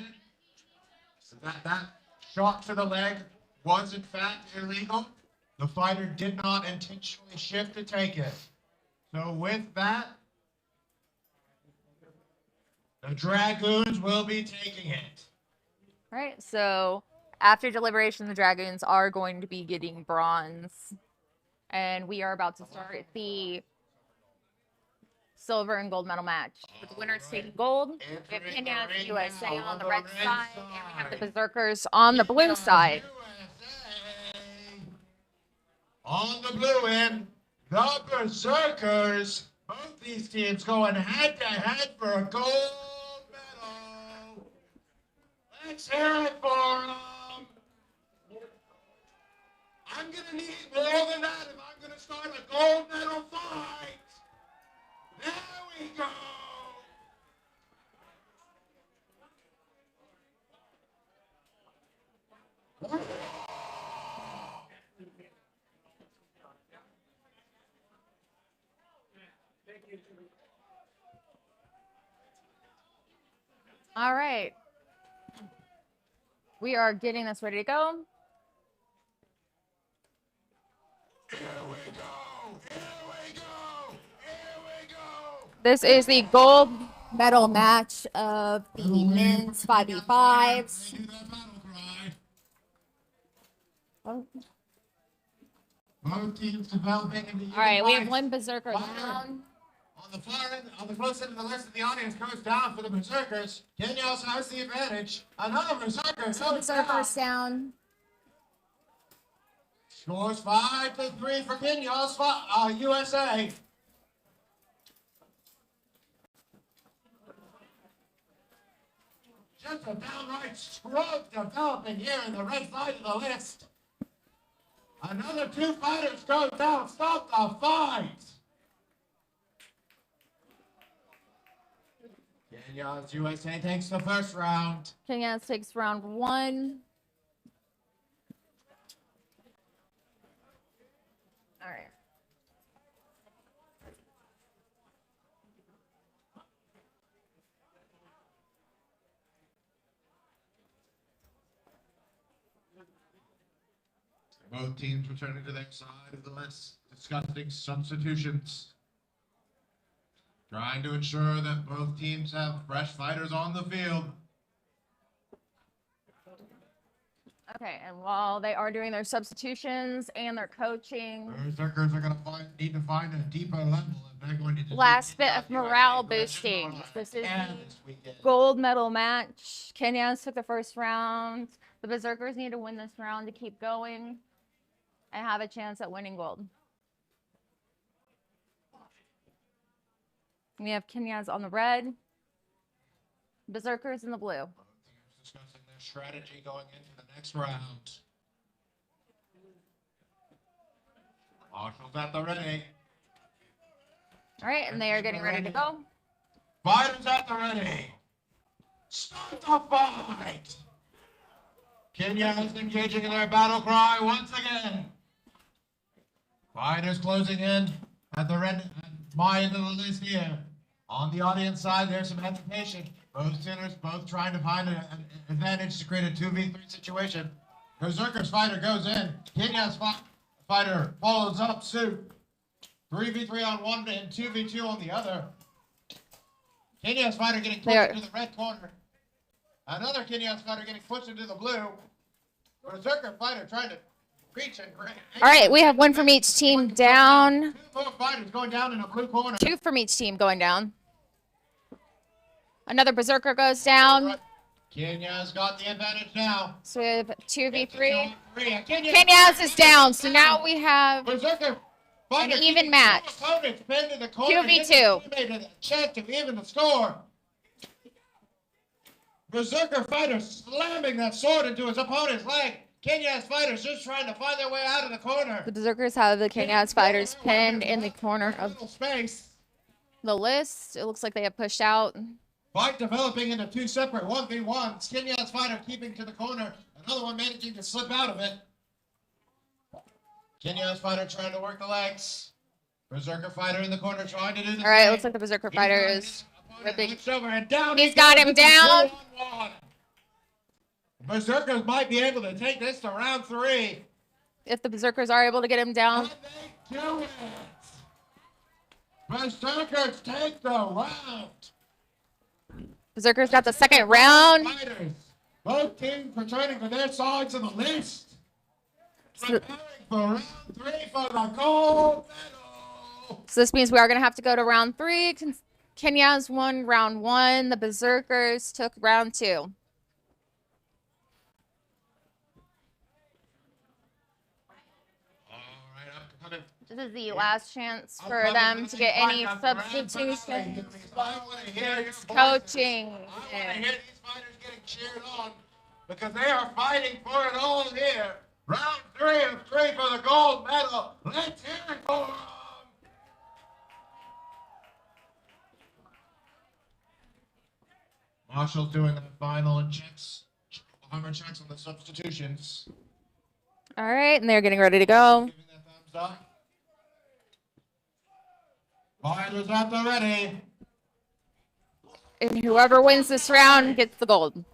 that shot to the leg was in fact illegal. The fighter did not intentionally shift to take it. So with that, the Dragoons will be taking it. All right, so after deliberation, the Dragoons are going to be getting bronze. And we are about to start the silver and gold medal match. With the winners taking gold, we have Kenya and USA on the red side, and we have the Berserkers on the blue side. On the blue end, the Berserkers. Both these teams going head to head for a gold medal. Let's hear it for them. I'm going to need more than that if I'm going to start a gold medal fight. There we go. All right. We are getting this ready to go. Here we go. Here we go. Here we go. This is the gold medal match of the men's 5v5s. They do that battle cry. Oh. Both teams developing in the All right, we have fights. one Berserker down. On the far end, on the close end of the list of the audience goes down for the Berserkers. Kenya also has the advantage. Another Berserker goes down. Berserkers down. Scores 5-3 for Kenya, USA. Just a downright stroke developing here in the red side of the list. Another two fighters go down. Stop the fight. Kenya's USA takes the first round. Kenya takes round 1. All right. Both teams returning to their side of the list, discussing substitutions. Trying to ensure that both teams have fresh fighters on the field. Okay, and while they are doing their substitutions and their coaching, Berserkers are going to need to find a deeper level if they're going to last bit of morale boosting. This is the gold medal match. Kenya took the first round. The Berserkers need to win this round to keep going and have a chance at winning gold. We have Kenya's on the red, Berserkers in the blue. Both teams discussing their strategy going into the next round. Marshall's at the ready. All right, and they are getting ready to go. Fighters at the ready. Start the fight. Kenya is engaging in their battle cry once again. Fighters closing in at the red, my end of the list here. On the audience side, there's some hesitation. Both sinners, both trying to find an advantage to create a 2v3 situation. Berserker's fighter goes in. Kenya's fighter follows up suit. 3v3 on one and 2v2 on the other. Kenya's fighter getting pushed into the red corner. Another Kenya's fighter getting pushed into the blue. Berserker fighter trying to reach and grab. All right, we have one from each team down. 2 more fighters going down in a blue corner. 2 from each team going down. Another Berserker goes down. Kenya's got the advantage now. So we have 2v3. Kenya's Kenya's is down, so now we have Berserker fighter an even keeping match. two opponents pinned in the corner. 2v2. Giving his teammate a chance to even the score. Berserker fighter slamming that sword into his opponent's leg. Kenya's fighters just trying to find their way out of the corner. The Berserkers have the Kenya's fighters pinned in the corner of Little space. the list. It looks like they have pushed out. Fight developing into two separate 1v1s. Kenya's fighter keeping to the corner. Another one managing to slip out of it. Kenya's fighter trying to work the legs. Berserker fighter in the corner trying to do the same. All right, looks like the Berserker fighter is ripping. He's got him down. Berserkers might be able to take this to round 3. If the Berserkers are able to get him down. And they do it. Berserkers take the round. Berserkers got the second round. Fighters. Both teams returning to their sides of the list. Preparing for round 3 for the gold medal. So this means we are going to have to go to round 3. Kenya's won round 1. The Berserkers took round 2. All right, I'm kind of This is the last chance for them to get any substitutions, coaching. I want to hear these fighters getting cheered on because they are fighting for it all here. Round 3 of 3 for the gold medal. Let's hear it for them. Marshall's doing the final and hammer checks on the substitutions. All right, and they're getting ready to go. Giving that thumbs up. Fighters at the ready. And whoever wins this round gets the gold.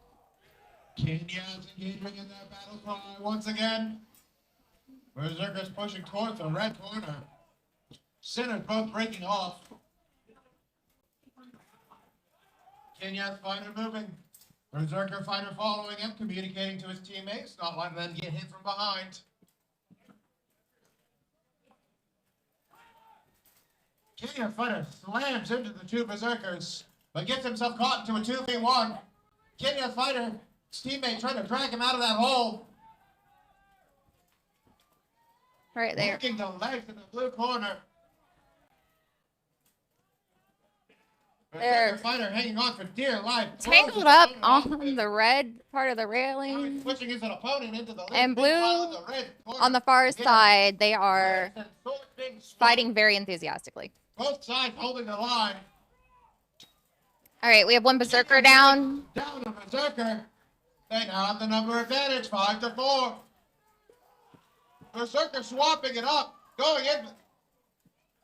Kenya's engaging in their battle cry once again. Berserkers pushing towards the red corner. Sinners both breaking off. Kenya's fighter moving. Berserker fighter following him, communicating to his teammates, not letting them get hit from behind. Kenya fighter slams into the 2 Berserkers, but gets himself caught into a 2v1. Kenya's fighter, his teammate trying to drag him out of that hole. Right there. Working the legs in the blue corner. There. Berserker fighter hanging on for dear life. Tangled up on the red part of the railing. Pushing his opponent into the And blue the red corner. on the far Again, side, they are and sword being swung. fighting very enthusiastically. Both sides holding the line. All right, we have one Berserker down. Down a Berserker. They now have the number advantage, 5-4. Berserker swapping it up, going in.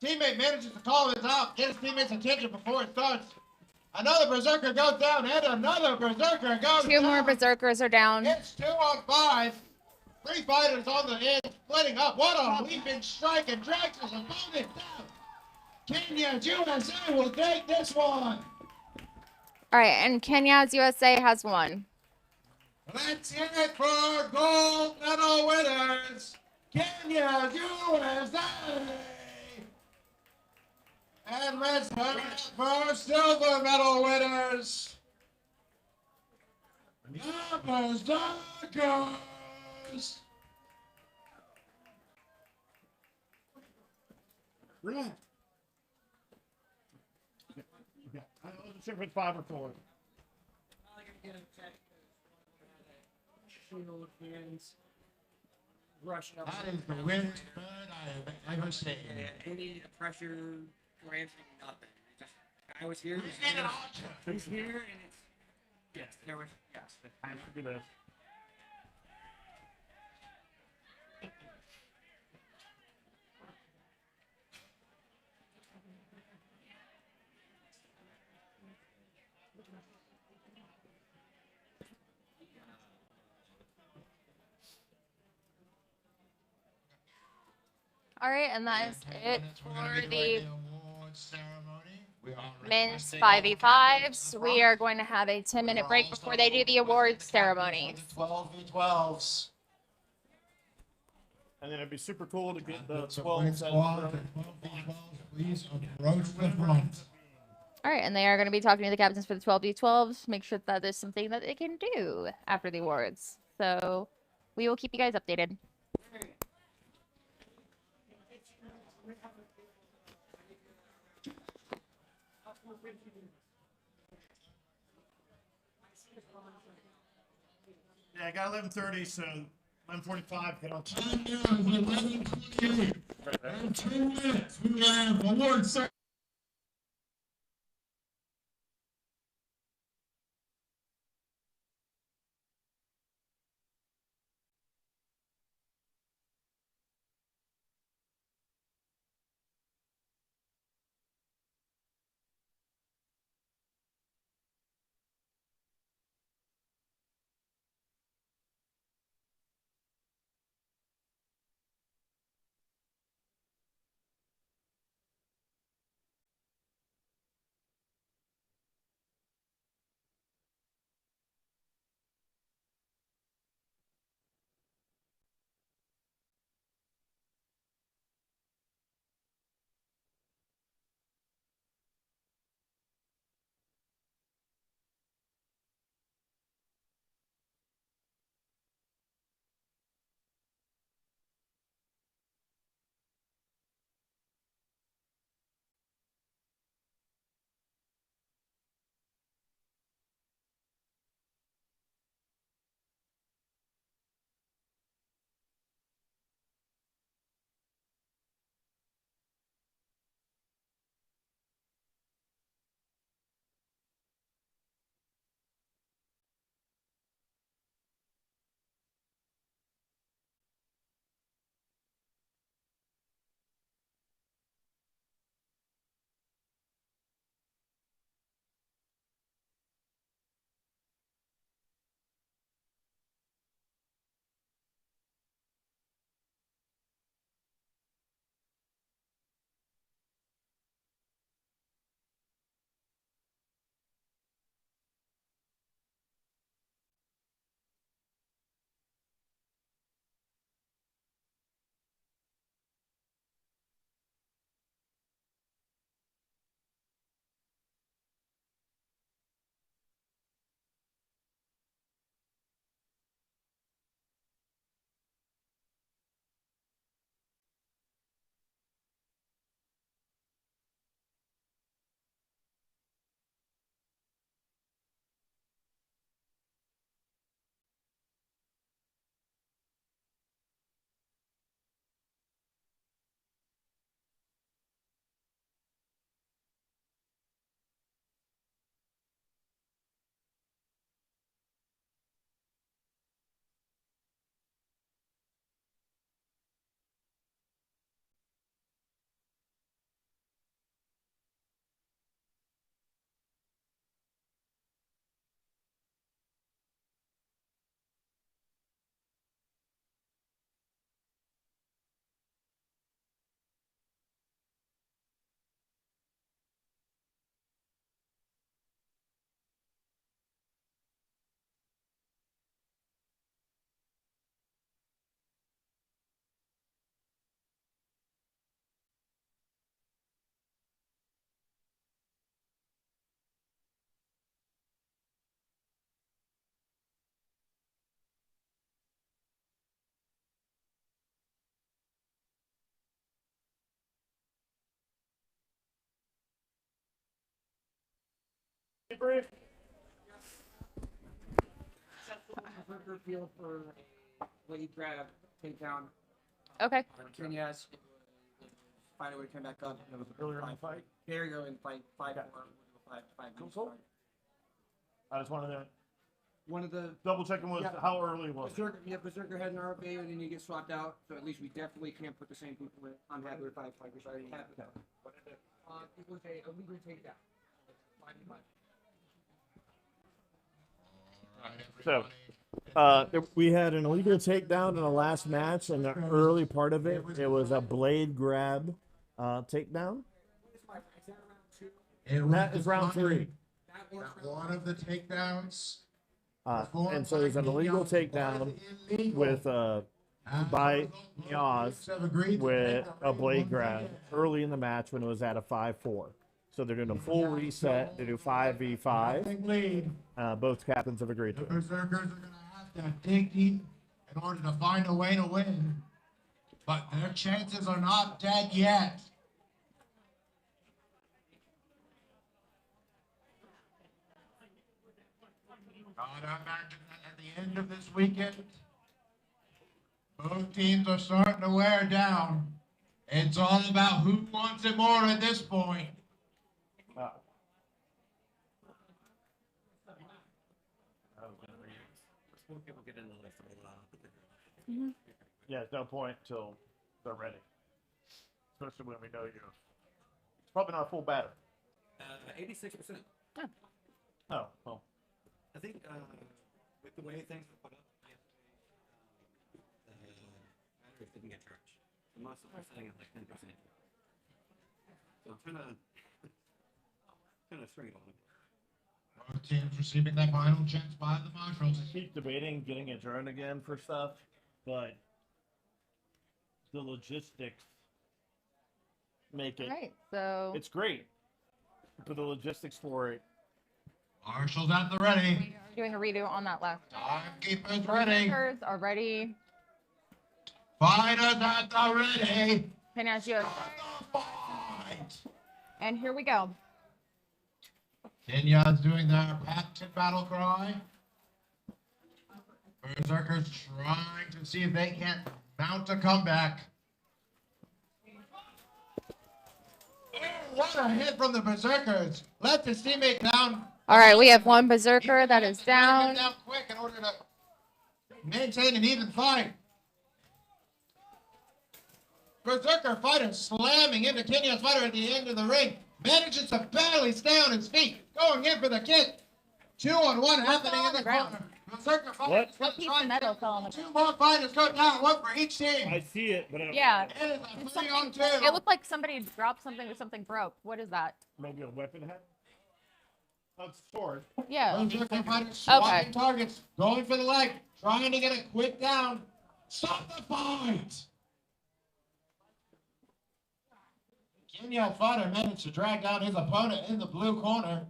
Teammate manages to call this out, get his teammate's attention before it starts. Another Berserker goes down, and another Berserker goes down. 2 more Berserkers are down. It's 2 on 5. 3 fighters on the edge, splitting up. What a leaping strike, and drags his opponent down. Kenya's USA will take this one. All right, and Kenya's USA has won. Let's hear it for our gold medal winners, Kenya's USA. And let's hear it for our silver medal winners, the Berserkers. Yeah. I wasn't sure if it's 5 or 4. Shield hands. Rushing up. That is the weirdest bird I have ever seen. Any pressure, glancing, nothing. Just, I was here. He's in an archer. He's here, and it's yes. There was yes. I have to do this. All right, and that is it We're gonna for be the doing awards ceremony. We are men's requesting 5v5s. We are going to have a 10-minute break before they do the awards ceremony. 12v12s. And then it'd be super cool to get the The 12 red set. squad, the 12v12s, please approach the front. All right, and they are going to be talking to the captains for the 12v12s. Make sure that there's something that they can do after the awards. So we will keep you guys updated. Yeah, I got 11:30, so 11:45. Get on. Time now is 11:28. In 2 minutes, we have awards ceremony. Brief. Berserker field for a blade grab, takedown. Okay. Kenya's fighter would come back up. That was earlier in the fight. There you go, and fight 5-4. Five Cool. I just wanted to One of the double checking was Yeah. how early was it? Berserker had an RFA and then he gets swapped out. So at least we definitely can't put the same people with. I'm happy with 5 fighters. I already have it. It was a illegal takedown. So, we had an illegal takedown in the last match, and the early part of it was a blade grab takedown. And that is round 3. One of the takedowns. And so there's an illegal takedown with by Yaz with a blade grab early in the match when it was at a 5-4. So they're doing a full reset to do 5v5. Both captains have agreed to The it. Berserkers are going to have to dig deep in order to find a way to win. But their chances are not dead yet. God, I imagine that at the end of this weekend, both teams are starting to wear down. It's all about who wants it more at this point. Yeah, it's no point till they're ready. Especially when we know you. It's probably not a full batter. 86%. Oh, well. I think with the way things are put up, batters didn't get charged. So most of them are sitting at like 10%. So I'm trying to string it on them. Both teams receiving that final chance by the marshals. I keep debating getting adjourned again for stuff, but the logistics make it. All right. So It's great, but the logistics for it. Marshals at the ready. we're doing a redo on that left. Timekeepers ready. Berserkers are ready. Fighters at the ready. Panache. Fight. And here we go. Kenya's doing their patented battle cry. Berserkers trying to see if they can't mount a comeback. Oh, what a hit from the Berserkers. Left his teammate down. All right. We have one Berserker that is down. Down quick in order to maintain an even fight. Berserker fighter slamming into Kenya's fighter at the end of the ring. Manages to barely stay on his feet. Going in for the kick. 2-on-1 happening in the corner. Berserker fighter. What piece of metal fell on the 2 more fighters go down. 1 for each team. I see it, but I don't Yeah. It is a It's 3-on-2. It looked like somebody dropped something or something broke. What is that? maybe a weapon head. Oh, it's a sword. Yeah. Berserker fighter swapping targets. Going for the leg. Trying to get a quick down. Stop the fight. Kenya fighter managed to drag down his opponent in the blue corner.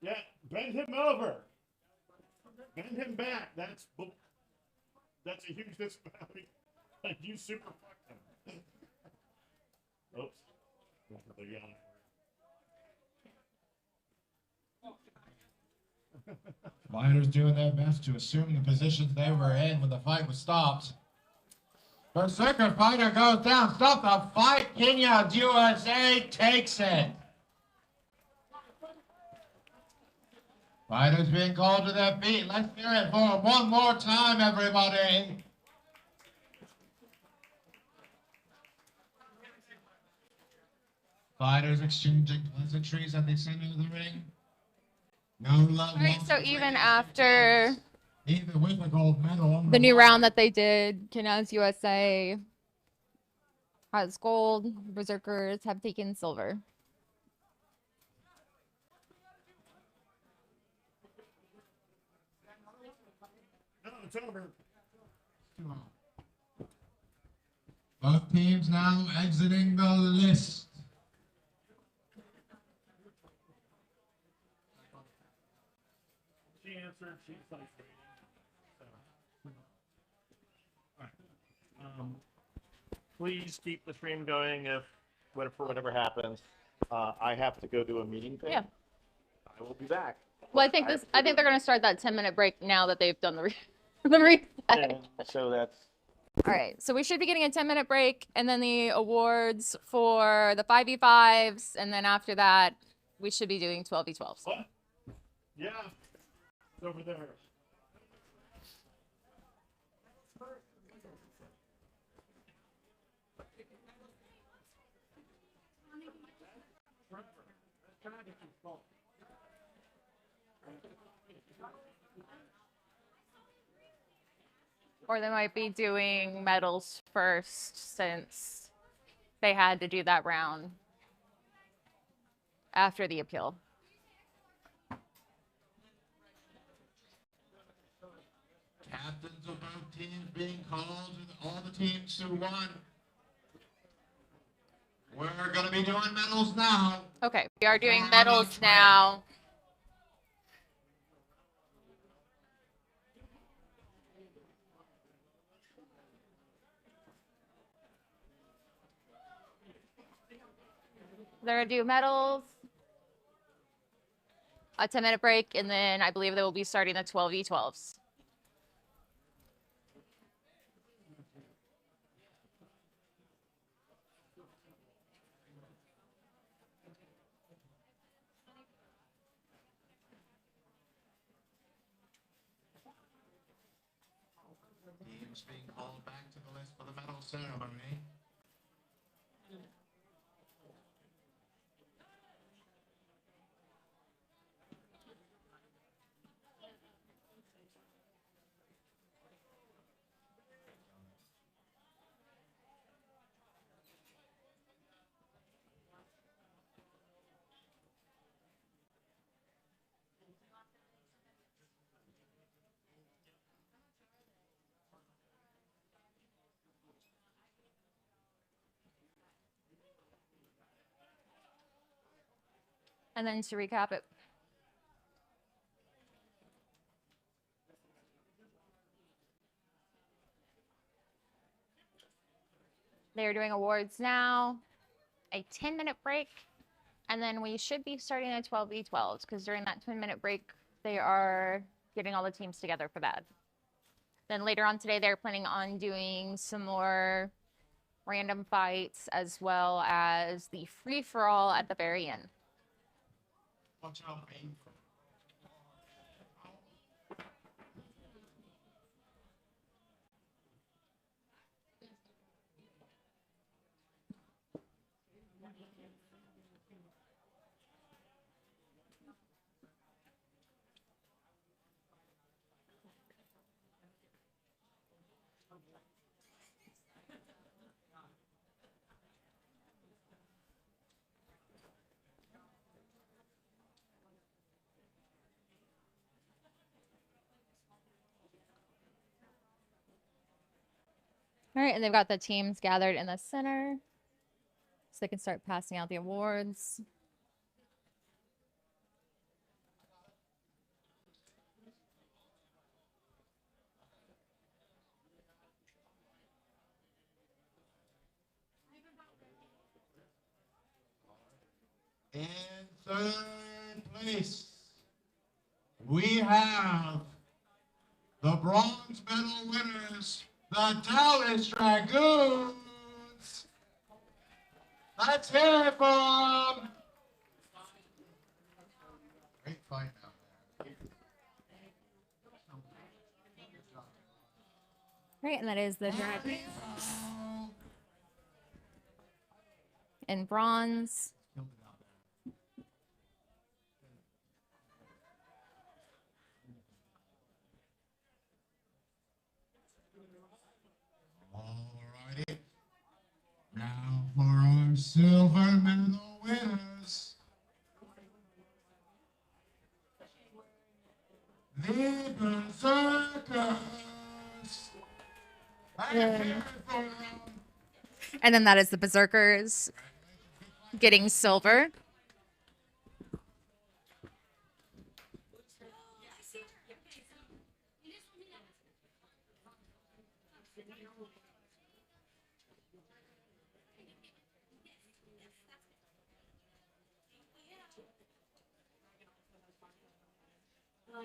Yeah, bend him over. Bend him back. That's a huge disability. Like you super fucked him. Oops. They're yelling. Fighters doing their best to assume the positions they were in when the fight was stopped. Berserker fighter goes down. Stop the fight. Kenya's USA takes it. Fighters being called to their feet. Let's hear it for one more time, everybody. Fighters exchanging pleasantries at the center of the ring. No love. All right. lost So in the even ring. after Even with the gold medal on the new line. round that they did, Kenya's USA has gold. Berserkers have taken silver. No, it's over. Both teams now exiting the list. She answered. She's like waiting. So. All right. Please keep the stream going if for whatever happens. I have to go do a meeting thing. Yeah. I will be back. Well, I think they're gonna start that 10-minute break now that they've done the reset. And so that's All right, so we should be getting a 10-minute break, and then the awards for the 5v5s, and then after that, we should be doing 12v12s. what? Yeah. It's over there. Or they might be doing medals first, since they had to do that round after the appeal. Captains of both teams being called, and all the teams who won. We're going to be doing medals now. Okay, we are doing medals now. They're gonna do medals, a 10-minute break, and then I believe they will be starting the 12v12s. Teams being called back to the list for the medal ceremony. And then to recap it. They are doing awards now, a 10-minute break, and then we should be starting at 12v12s, because during that 10-minute break, they are getting all the teams together for that. Then later on today, they're planning on doing some more random fights, as well as the free-for-all at the very end. Watch out, man. All right, and they've got the teams gathered in the center, so they can start passing out the awards. In third place, we have the bronze medal winners, the Dallas Dragoons. Let's hear it for them. Great fight out there. Right, and that is the Dragons in bronze. Alrighty. Now for our silver medal winners. The Berserkers. And then that is the Berserkers getting silver. And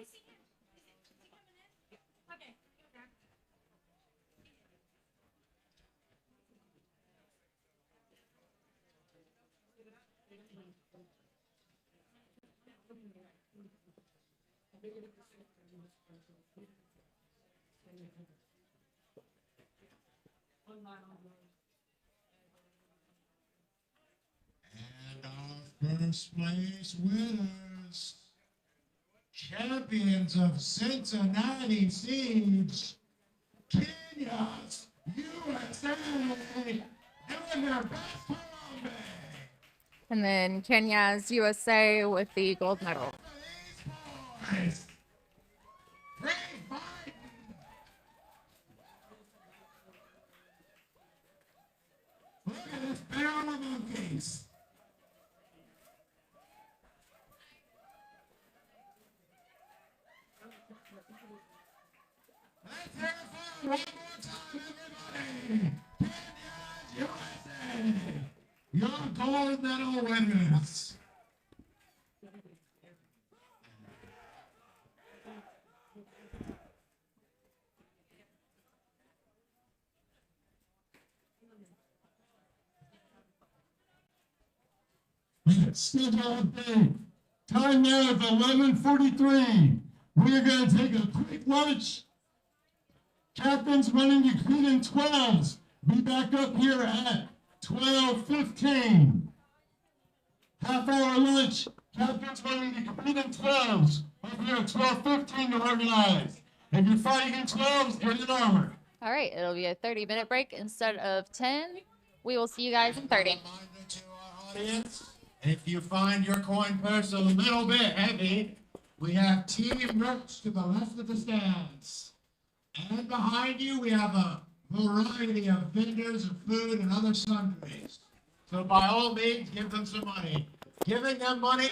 our first place winners, champions of Cincinnati Siege, Kenya's USA, doing their best for Bombay. And then Kenya's USA with the gold medal. Boys, free fighting. Look at this barrel of monkeys. Let's hear it for one more time, everybody. Kenya's USA, your gold medal winners. Schedule update. Time now is 11:43. We are going to take a quick lunch. Captains running recruiting 12s. Be back up here at 12:15. Half hour lunch. Captains running recruiting 12s. Up here at 12:15 to organize. If you're fighting in 12s, get in armor. All right, it'll be a 30-minute break instead of 10. We will see you guys in 30. Reminder to our audience, if you find your coin purse a little bit heavy, we have team merch to the left of the stands. And behind you, we have a variety of vendors of food and other sundries. So by all means, give them some money. Giving them money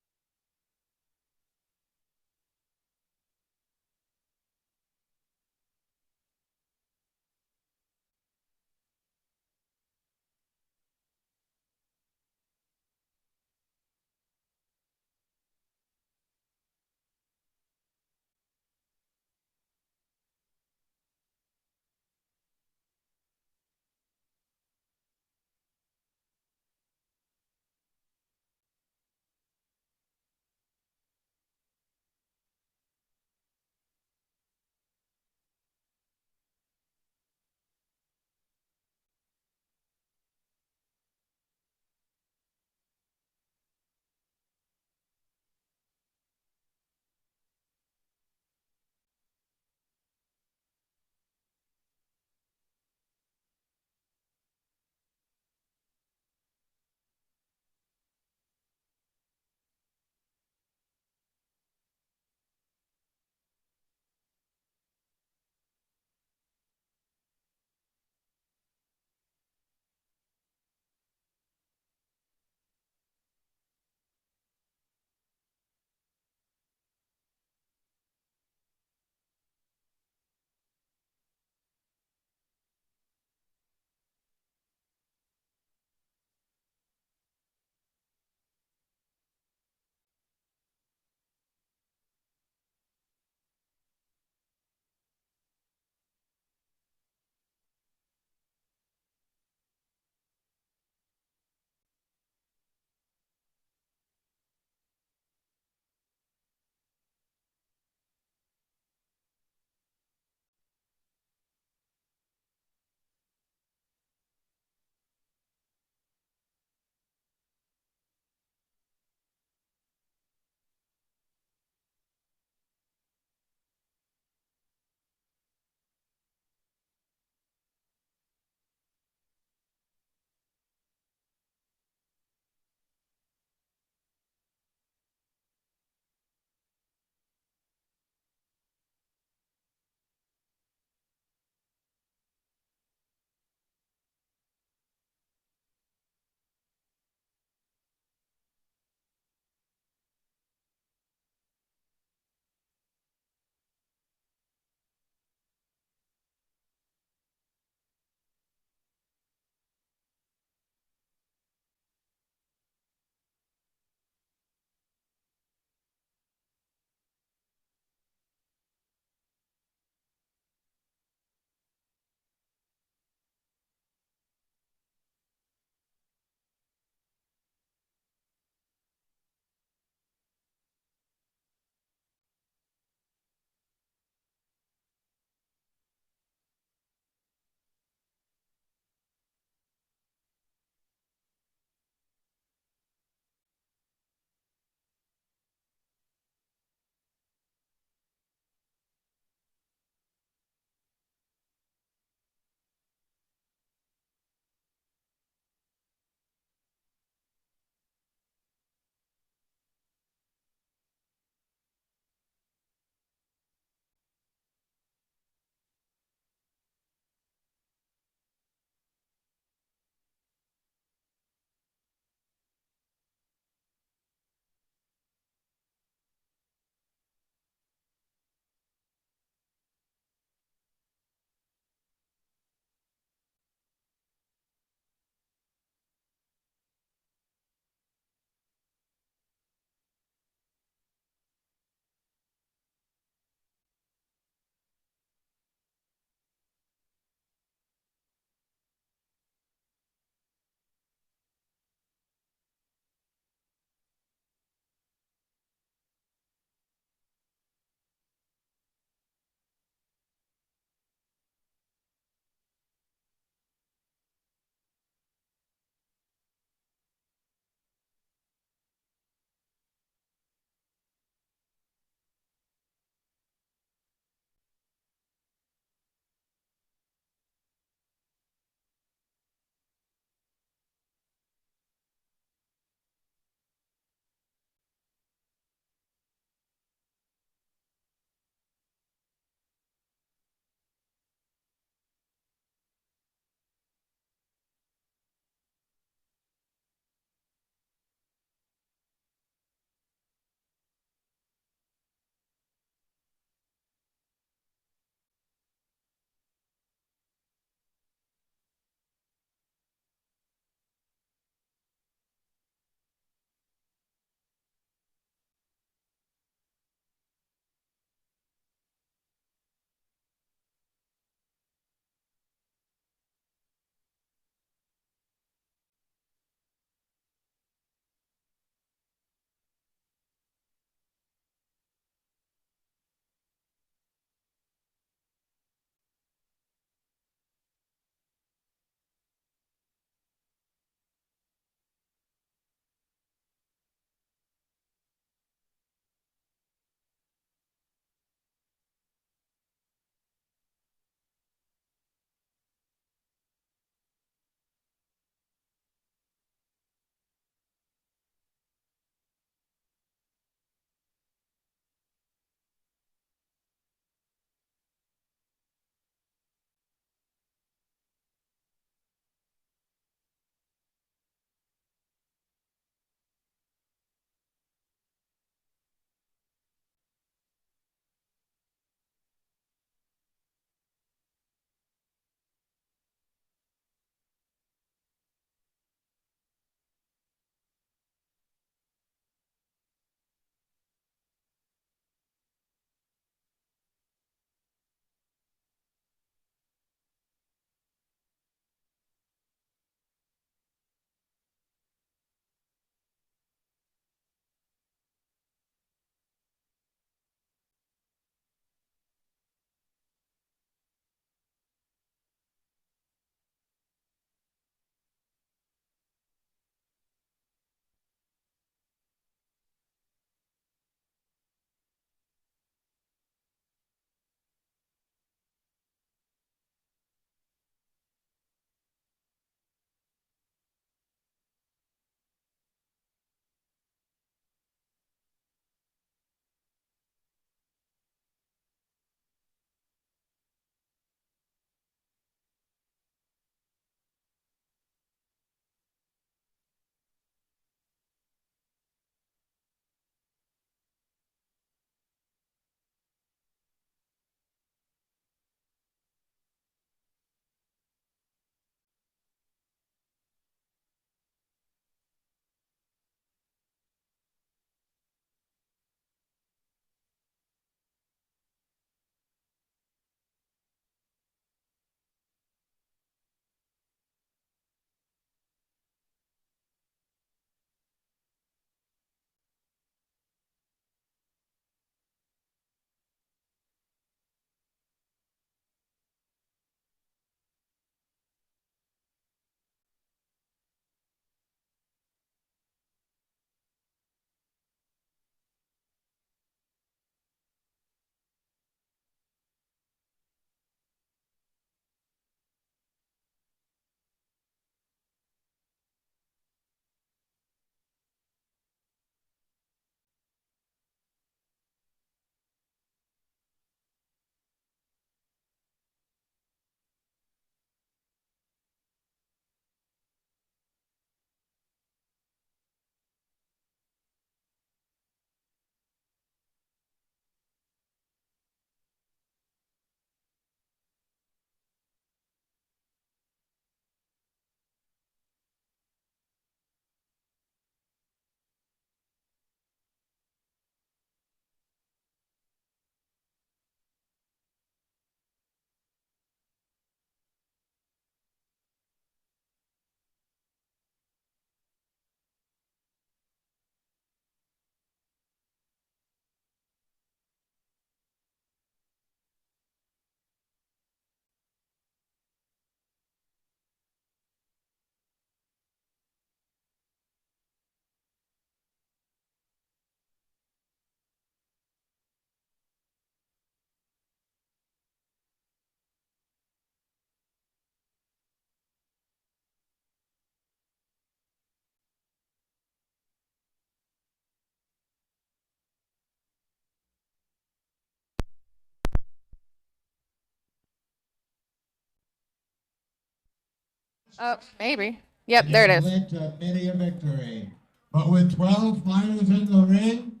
Oh, maybe. Yep, And there it is. inflict many a victory. But with 12 fighters in the ring,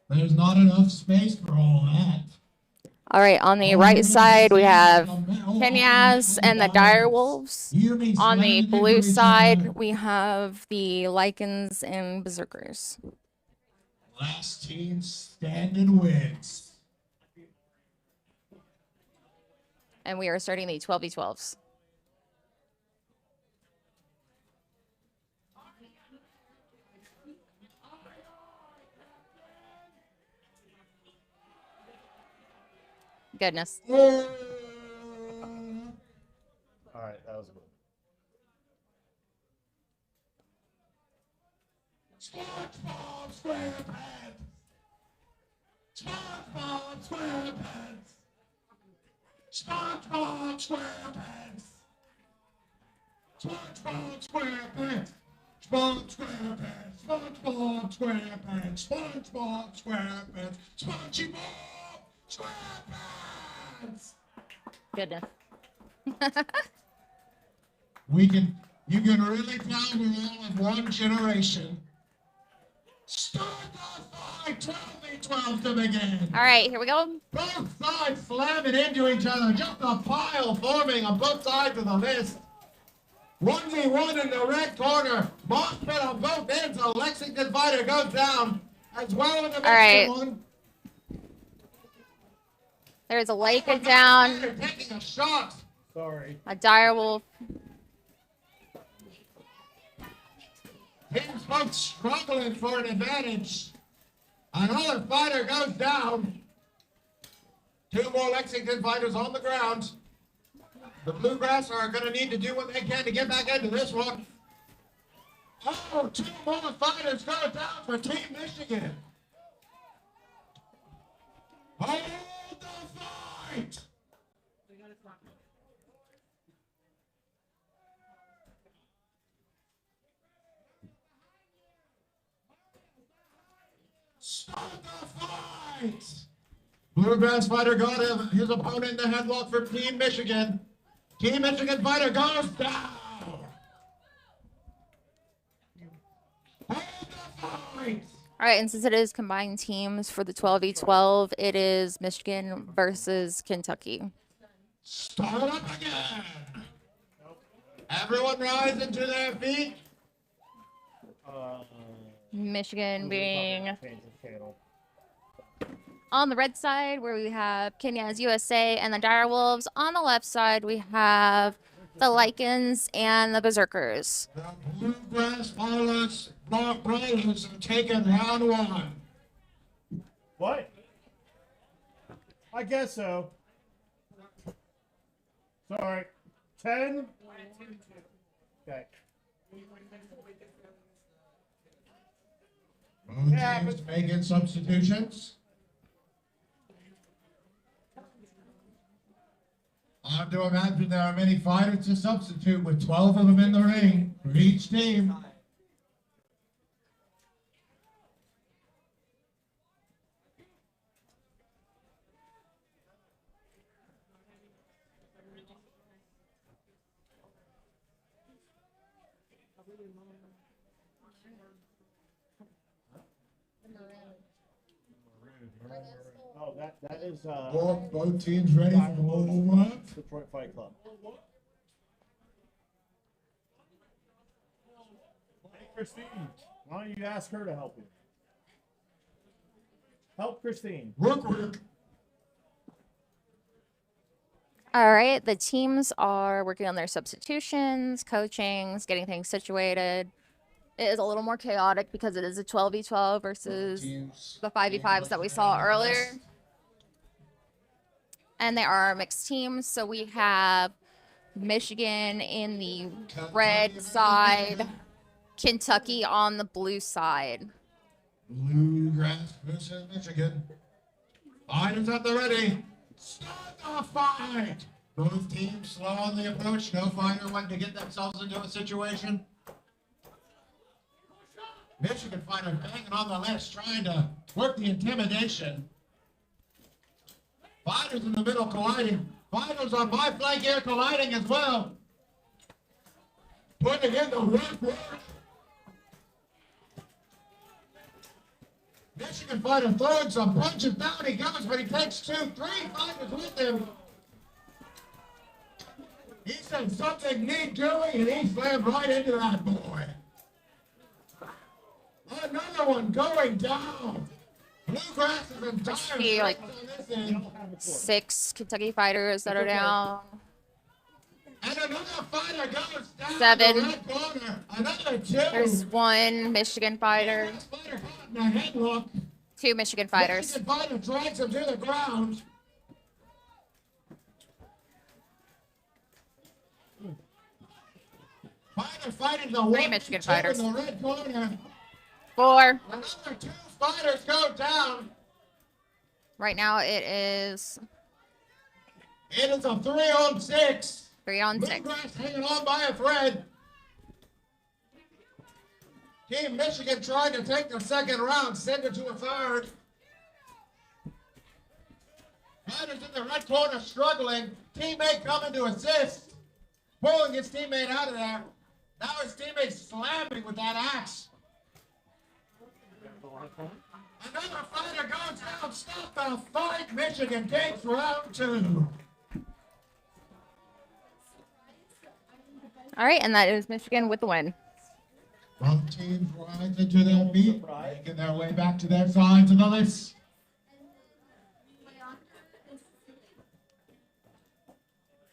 there's not enough space for all that. All right, on the right side, we have Kenyas and the Direwolves. On the blue side, we have the Lycans and Berserkers. Last team standing wins. And we are starting the 12v12s. Goodness. All right, that was good. SpongeBob SquarePants! SpongeBob SquarePants! SpongeBob SquarePants! SpongeBob SquarePants! SpongeBob SquarePants! SpongeBob SquarePants! SpongeBob SquarePants! SpongeBob SquarePants! Goodness. You can really tell we're all of one generation. Start the fight, 12v12 to begin. All right, here we go. Both sides slamming into each other, just a pile forming on both sides of the list. 1v1 in the red corner. Mosh pit on both ends. A Lexington fighter goes down, as well as the right. one. There's a Lycan down, Taking a shot. Sorry. a Direwolf. Teams both struggling for an advantage. Another fighter goes down. Two more Lexington fighters on the ground. The Bluegrass are going to need to do what they can to get back into this one. Oh, two more fighters go down for Team Michigan. Hold the fight! Start the fight! Bluegrass fighter got his opponent in the headlock for Team Michigan. Team Michigan fighter goes down! Hold the fight! All right, and since it is combined teams for the 12v12, it is Michigan versus Kentucky. Start up again! Everyone rising to their feet. Michigan being Change the channel. on the red side, where we have Kenya's USA and the Direwolves. On the left side, we have the Lycans and the Berserkers. The Bluegrass Brawlers are taking round one. What? I guess so. Sorry. 10? Okay. Both teams making substitutions. I have to imagine there are many fighters to substitute with 12 of them in the ring for each team. Oh, that is Both teams ready for warm-up. Detroit Fight Club. Hey, Christine, why don't you ask her to help you? Help Christine. Work. All right, the teams are working on their substitutions, coachings, getting things situated. It is a little more chaotic because it is a 12v12 versus the 5v5s that we saw earlier. And they are mixed teams, so we have Michigan in the red side, Kentucky on the blue side. Bluegrass versus Michigan. Fighters at the ready. Start the fight. Both teams slow on the approach. No fighter wanting to get themselves into a situation. Michigan fighter banging on the list, trying to work the intimidation. Fighters in the middle colliding. Fighters on my flank here colliding as well. putting in the work. Michigan fighter throwing some punches down. He goes, but he takes 2, 3 fighters with him. He said something need doing, and he slammed right into that boy. Another one going down. Bluegrass is entire. See, like 6 Kentucky fighters that are down. And another fighter goes down. 7. In the red corner. Another 2. There's 1 Michigan fighter. Fighter caught in a headlock. 2 Michigan fighters. Michigan fighter drags him to the ground. Fighter fighting the 3 one, Michigan 2 fighters. in the red corner. 4. Another 2 fighters go down. Right now it is It is a 3-on-6. 3 on 6. Bluegrass hanging on by a thread. Team Michigan trying to take the second round, send it to a third. Fighters in the red corner struggling. Teammate coming to assist. Pulling his teammate out of there. Now his teammate slamming with that axe. Another fighter goes down. Stop the fight. Michigan takes round 2. All right, and that is Michigan with the win. Both teams rising to their feet, making their way back to their sides of the list.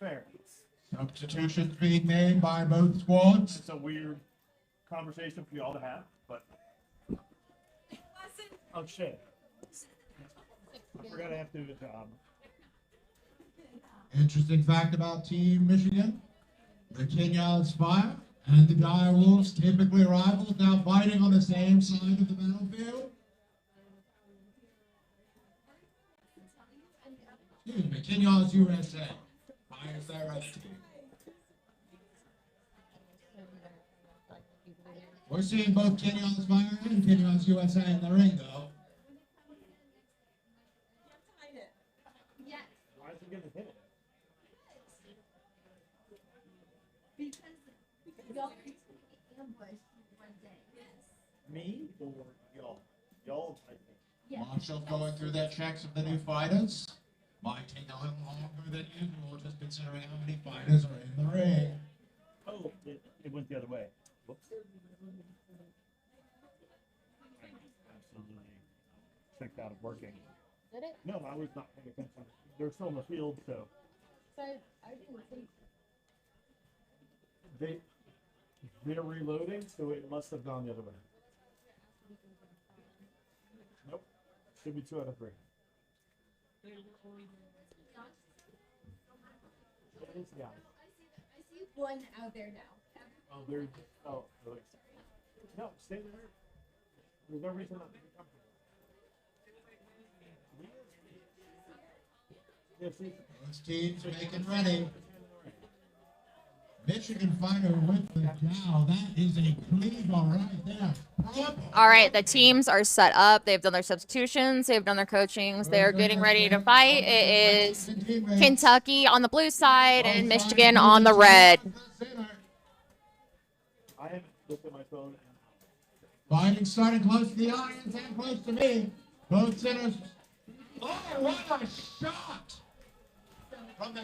Fair. Substitutions being made by both squads. It's a weird conversation for y'all to have, but. Oh shit. I forgot I have to do the job. Interesting fact about Team Michigan. The Kenyans Fire and the Direwolves, typically rivals, now fighting on the same side of the battlefield. Excuse me, Kenyans USA. Fires their red team. We're seeing both Kenyans Fire and Kenyans USA in the ring, though. Why is he gonna hit it? Me or y'all? Y'all, I think. Marshall's going through their checks of the new fighters. Might take a little longer than usual, just considering how many fighters are in the ring. Oh, it went the other way. Whoops. Absolutely checked out of working. Did it? No, I was not paying attention. They're still in the field, so they're reloading, so it must have gone the other way. Nope. Should be 2 out of 3. What is the guy? I see one out there now. Oh, there's. Oh, really? No, stay there. There's no reason not to be comfortable. Yes, Both teams making ready. Michigan fighter with the cow. That is a cleaver right there. All right, the teams are set up. They've done their substitutions. They've done their coachings. They're getting ready to fight. It is Kentucky on the blue side and Michigan on the red. I haven't looked at my phone. Fighting starting close to the audience and close to me. Both centers. Oh, what a shot! From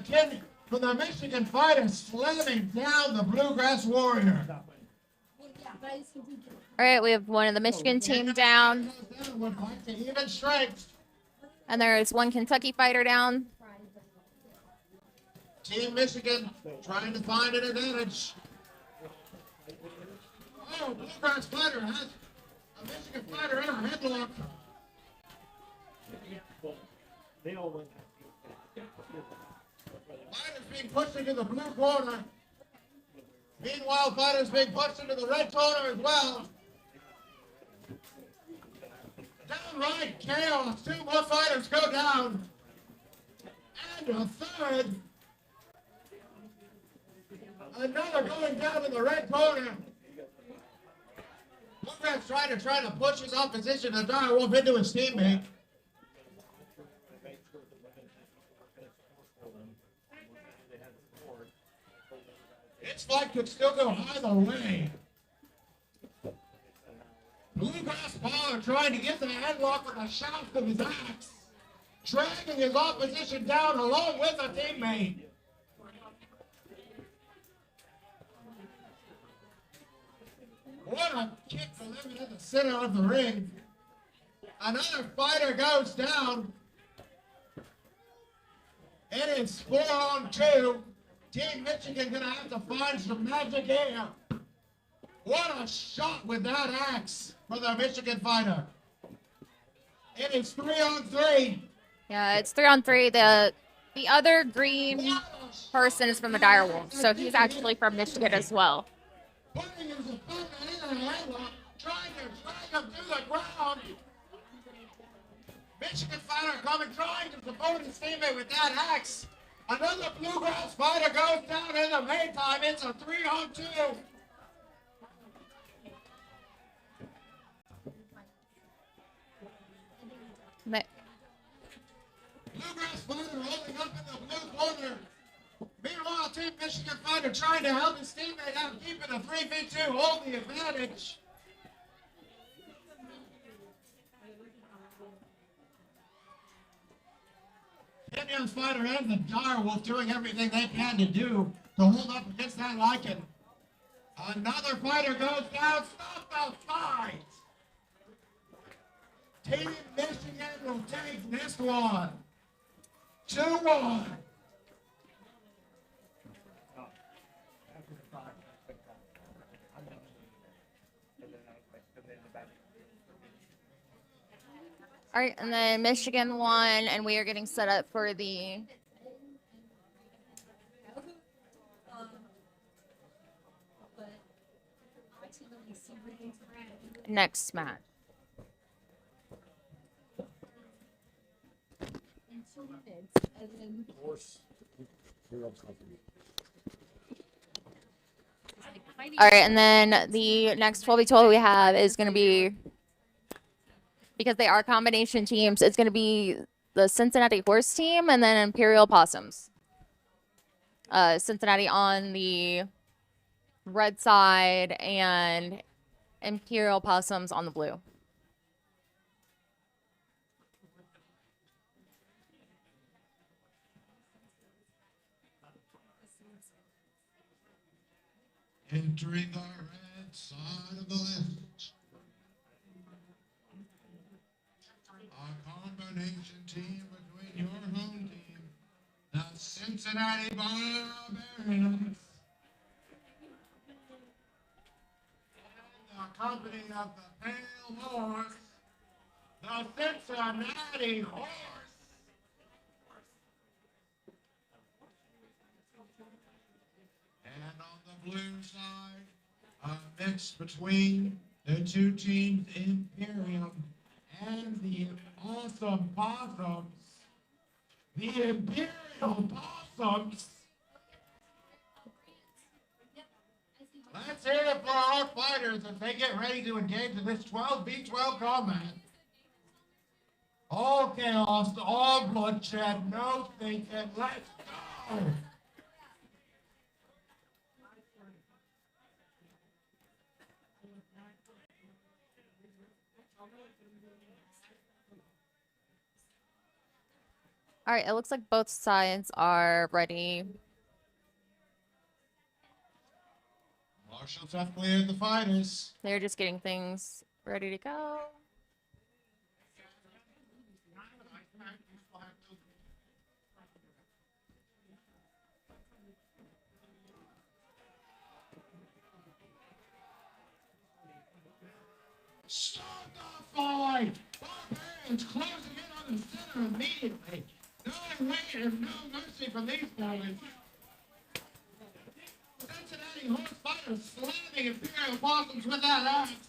the Michigan fighter slamming down the Bluegrass Warrior. All right, we have one of the Michigan team down, Even strength. and there is 1 Kentucky fighter down. Team Michigan trying to find an advantage. Oh, Bluegrass fighter has a Michigan fighter in a headlock. They all went. Fighters being pushed into the blue corner. Meanwhile, fighters being pushed into the red corner as well. Downright chaos. 2 more fighters go down. And a third. Another going down in the red corner. Bluegrass trying to push his opposition, the Direwolf, into his teammate. This fight could still go either way. Bluegrass Father trying to get the headlock with a shaft of his axe, dragging his opposition down along with a teammate. What a kick delivered in the center of the ring. Another fighter goes down. It is 4-on-2. Team Michigan gonna have to find some magic here. What a shot with that axe for the Michigan fighter. It is 3-on-3. Yeah, it's 3-on-3. The other green person is from the Direwolves, so he's actually from Michigan as well. Putting his opponent in a headlock, trying to drag him to the ground. Michigan fighter coming, trying to support his teammate with that axe. Another Bluegrass fighter goes down in the meantime. It's a 3-on-2. Bluegrass fighter holding up in the blue corner. Meanwhile, Team Michigan fighter trying to help his teammate out, keeping a 3v2, hold the advantage. Kenya's fighter and the Direwolves doing everything they can to do to hold up against that Lycan. Another fighter goes down. Stop the fight! Team Michigan will take this one. 2-1. All right, and then Michigan won, and we are getting set up for the next match. All right, and then the next 12v12 we have is going to be, because they are combination teams, it's going to be the Cincinnati Horse team and then Imperial Possums. Cincinnati on the red side and Imperial Possums on the blue. Entering the red side of the list. A combination team between your home team, the Cincinnati Barbarians, and the company of the Pale Horse, the Cincinnati Horse. And on the blue side, a mix between the two teams, Imperium and the awesome Possums. The Imperial Possums. Let's hear it for our fighters as they get ready to engage in this 12v12 combat. All chaos, all bloodshed, no thinking, let's go! All right, it looks like both sides are ready. Marshals have cleared the fighters. They're just getting things ready to go. Start the fight! Barbarians closing in on the center immediately. No wait and no mercy from these boys. Cincinnati Horse fighters slamming Imperial Possums with that axe.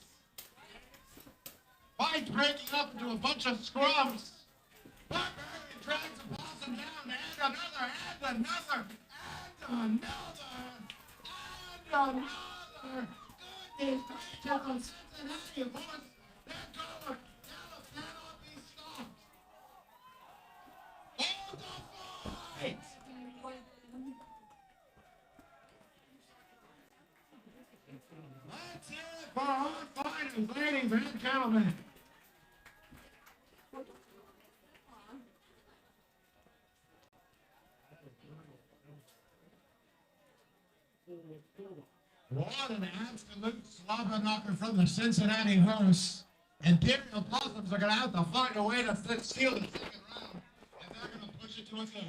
Fight breaking up into a bunch of scrums. Barbarian drags the Possum down and another, and another, and another, and another. Goodness gracious, the Cincinnati Horse, they're going. Cannot be stopped. Hold the fight! ladies and gentlemen. What an absolute slobber knocker from the Cincinnati horse. Imperial Blossoms are going to have to find a way to steal the second round, and they're going to push it to a third.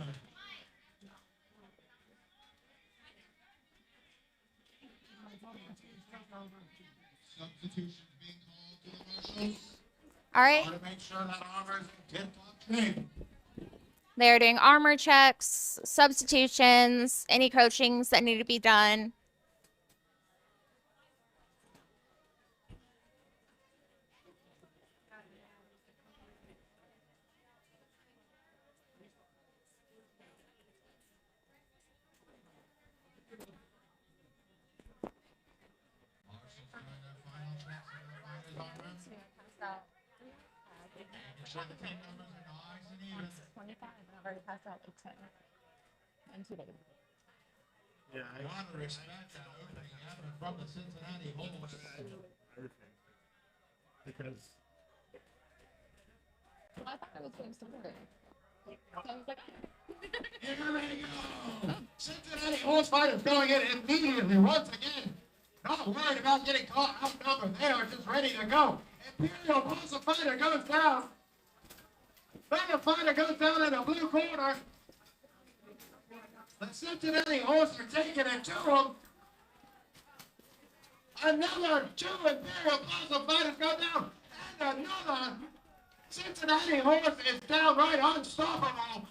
Substitution being called to the marshals. All right. Want to make sure that armor is in tip-top shape. They're doing armor checks, substitutions, any coachings that need to be done. Marshals doing their final checks on their fighters' armor. Making sure the team numbers are nice and even. 25, and I've already passed out like 10 in 2 days. Yeah, I want to respect that opening effort from the Cincinnati Horse. Because I thought I was doing something. So I was like, Here they go! Cincinnati Horse Fighters going in immediately once again. Not worried about getting caught outnumbered. They are just ready to go. Imperial Blossom Fighter goes down. Then fighter goes down in the blue corner. The Cincinnati Horse are taking it to him. Another 2 Imperial Blossom Fighters go down. And another Cincinnati Horse is downright unstoppable.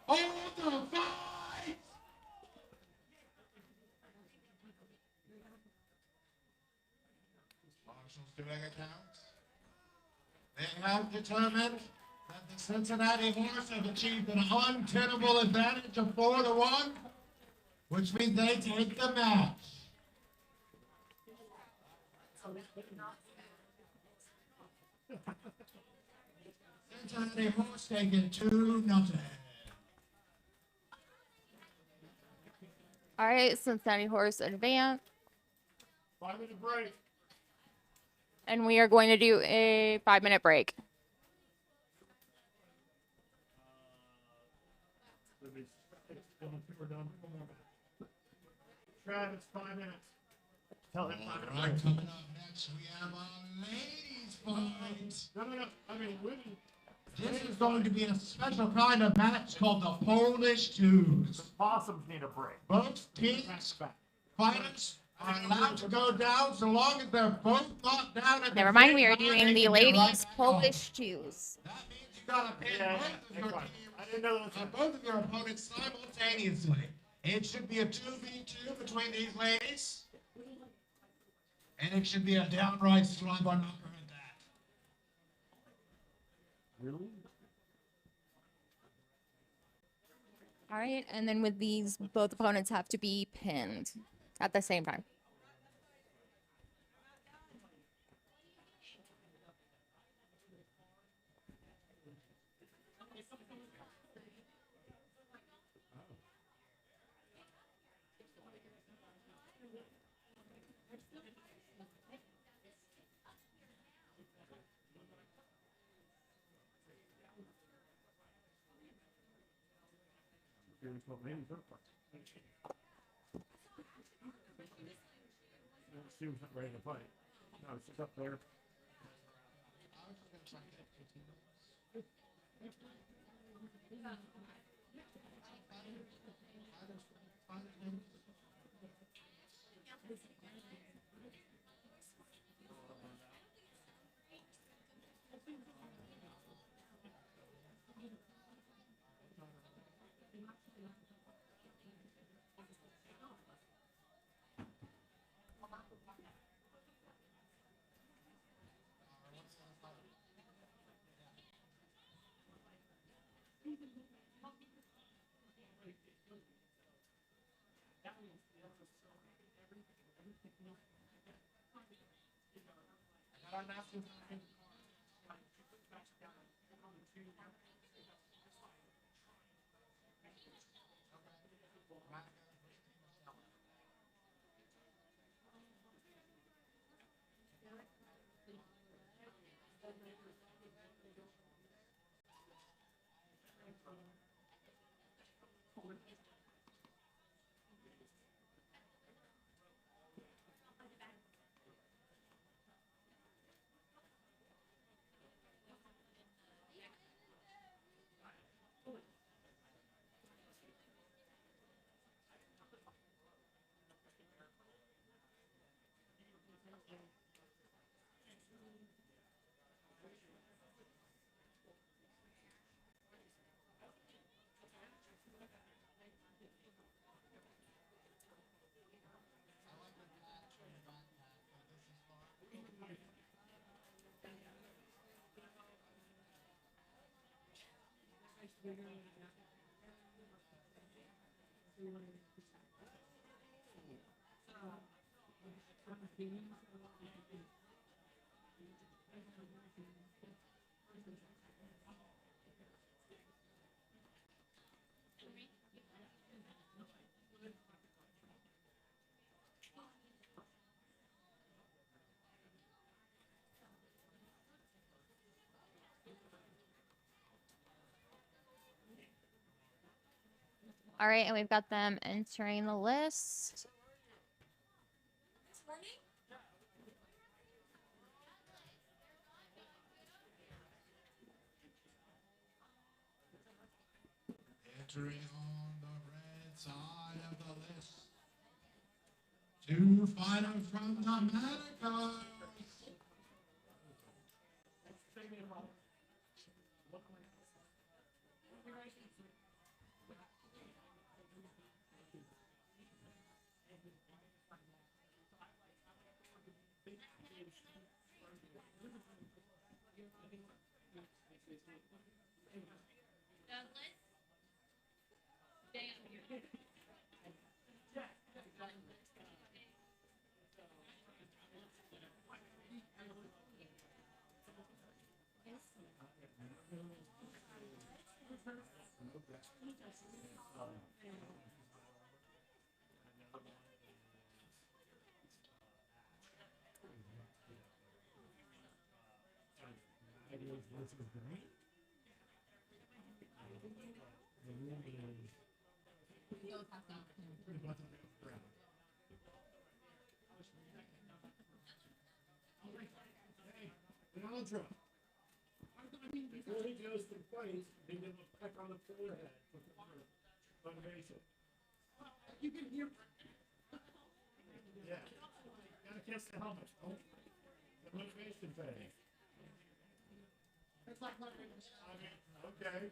Hold the fight! Marshals doing a count. They have determined that the Cincinnati Horse have achieved an untenable advantage of 4-1, which means they take the match. Cincinnati Horse taking 2-0. all right, Cincinnati Horse advance. 5-minute break. And we are going to do a 5-minute break. Travis, 5 minutes. Tell him 5 minutes. Right, coming up next, we have a ladies' fight. No. I mean, women. This is going to be a special kind of match called the Polish Twos. Possums need a break. Both teams, fighters, are allowed to go down so long as they're both knocked down. At Never the mind, same we are time, doing they the can get right ladies back on. Polish Jews. That means you gotta pin Yeah, both of your fine. teams I didn't know that. and both of your opponents simultaneously. It should be a 2v2 between these ladies. And it should be a downright slobber knocker at that. Really? All right, and then with these, both opponents have to be pinned at the same time. She was not ready to fight. No, she's up there. All right, and we've got them entering the list. Entering on the red side of the list. 2 fighters from the Americas. Before he goes to fight, they give him a peck on the forehead with the motivation. You can hear. Yeah. Gotta catch the helmet. Oh. The motivation thing. It's like motivation. Okay.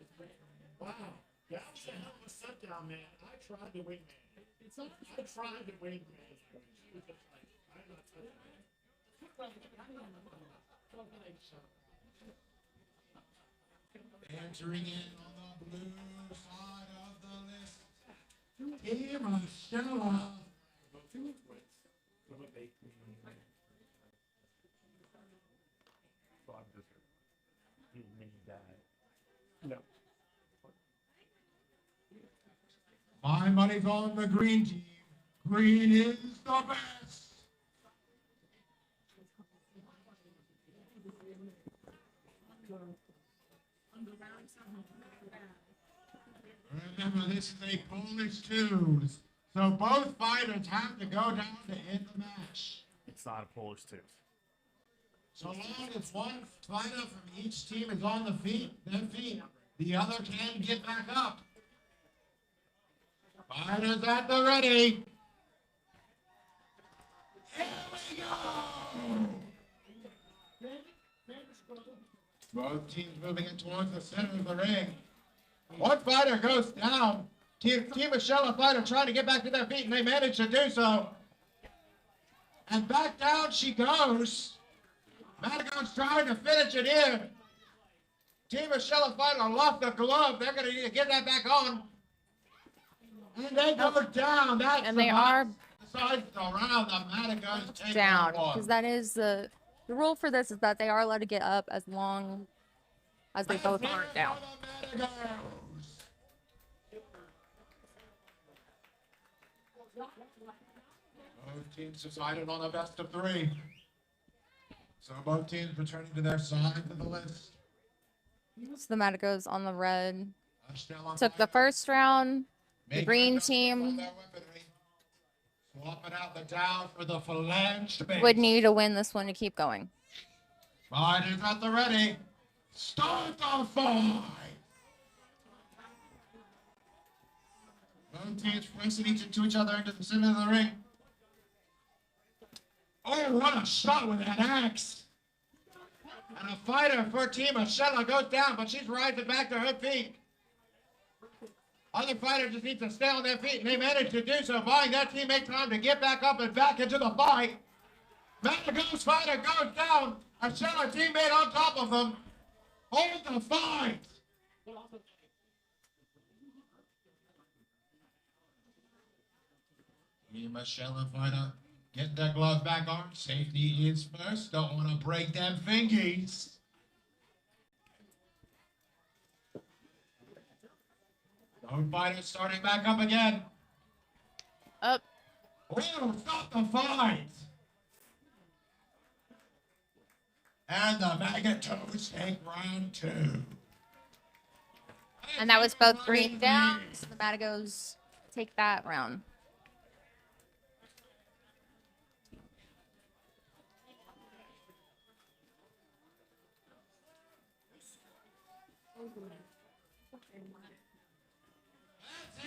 Wow. That was a hell of a set down, man. I tried to wing man. I tried to wing man. She was just like, I'm not touching it. Entering in on the blue side of the list. Marcella. No. My money's on the green team. Green is the best. Remember, this is a Polish twos, so both fighters have to go down to end the match. It's not a Polish tooth. So long as one fighter from each team is on their feet, the other can get back up. Fighters at the ready. Here we go! Both teams moving in towards the center of the ring. One fighter goes down. Team Michelle fighter trying to get back to their feet, and they manage to do so. And back down she goes. Madigan's trying to finish it in. Team Michelle fighter lost the glove. They're going to need to get that back on. And they go down. That's And they are decides to round the Madigan's taking down one. because that is the rule for this is that they are allowed to get up as long as they both aren't down. Both teams decided on a best of 3. So both teams returning to their side of the list. So the Maticos on the red took the first round. The green team Swapping out the down for the phalanged base. would need to win this one to keep going. Fighters at the ready. Start the fight. Both teams pressing each other into the center of the ring. Oh, what a shot with that axe. And a fighter for Team Michelle goes down, but she's rising back to her feet. Other fighters just need to stay on their feet, and they manage to do so, buying their teammate time to get back up and back into the fight. Madigan's fighter goes down. Michelle, teammate on top of them. Hold the fight. Team Michelle fighter, get their glove back on. Safety is first. Don't want to break them fingies. Those fighters starting back up again. Up. We'll stop the fight. And the maggot toes take round 2. And that was both green down. So the Matigos take that round. Let's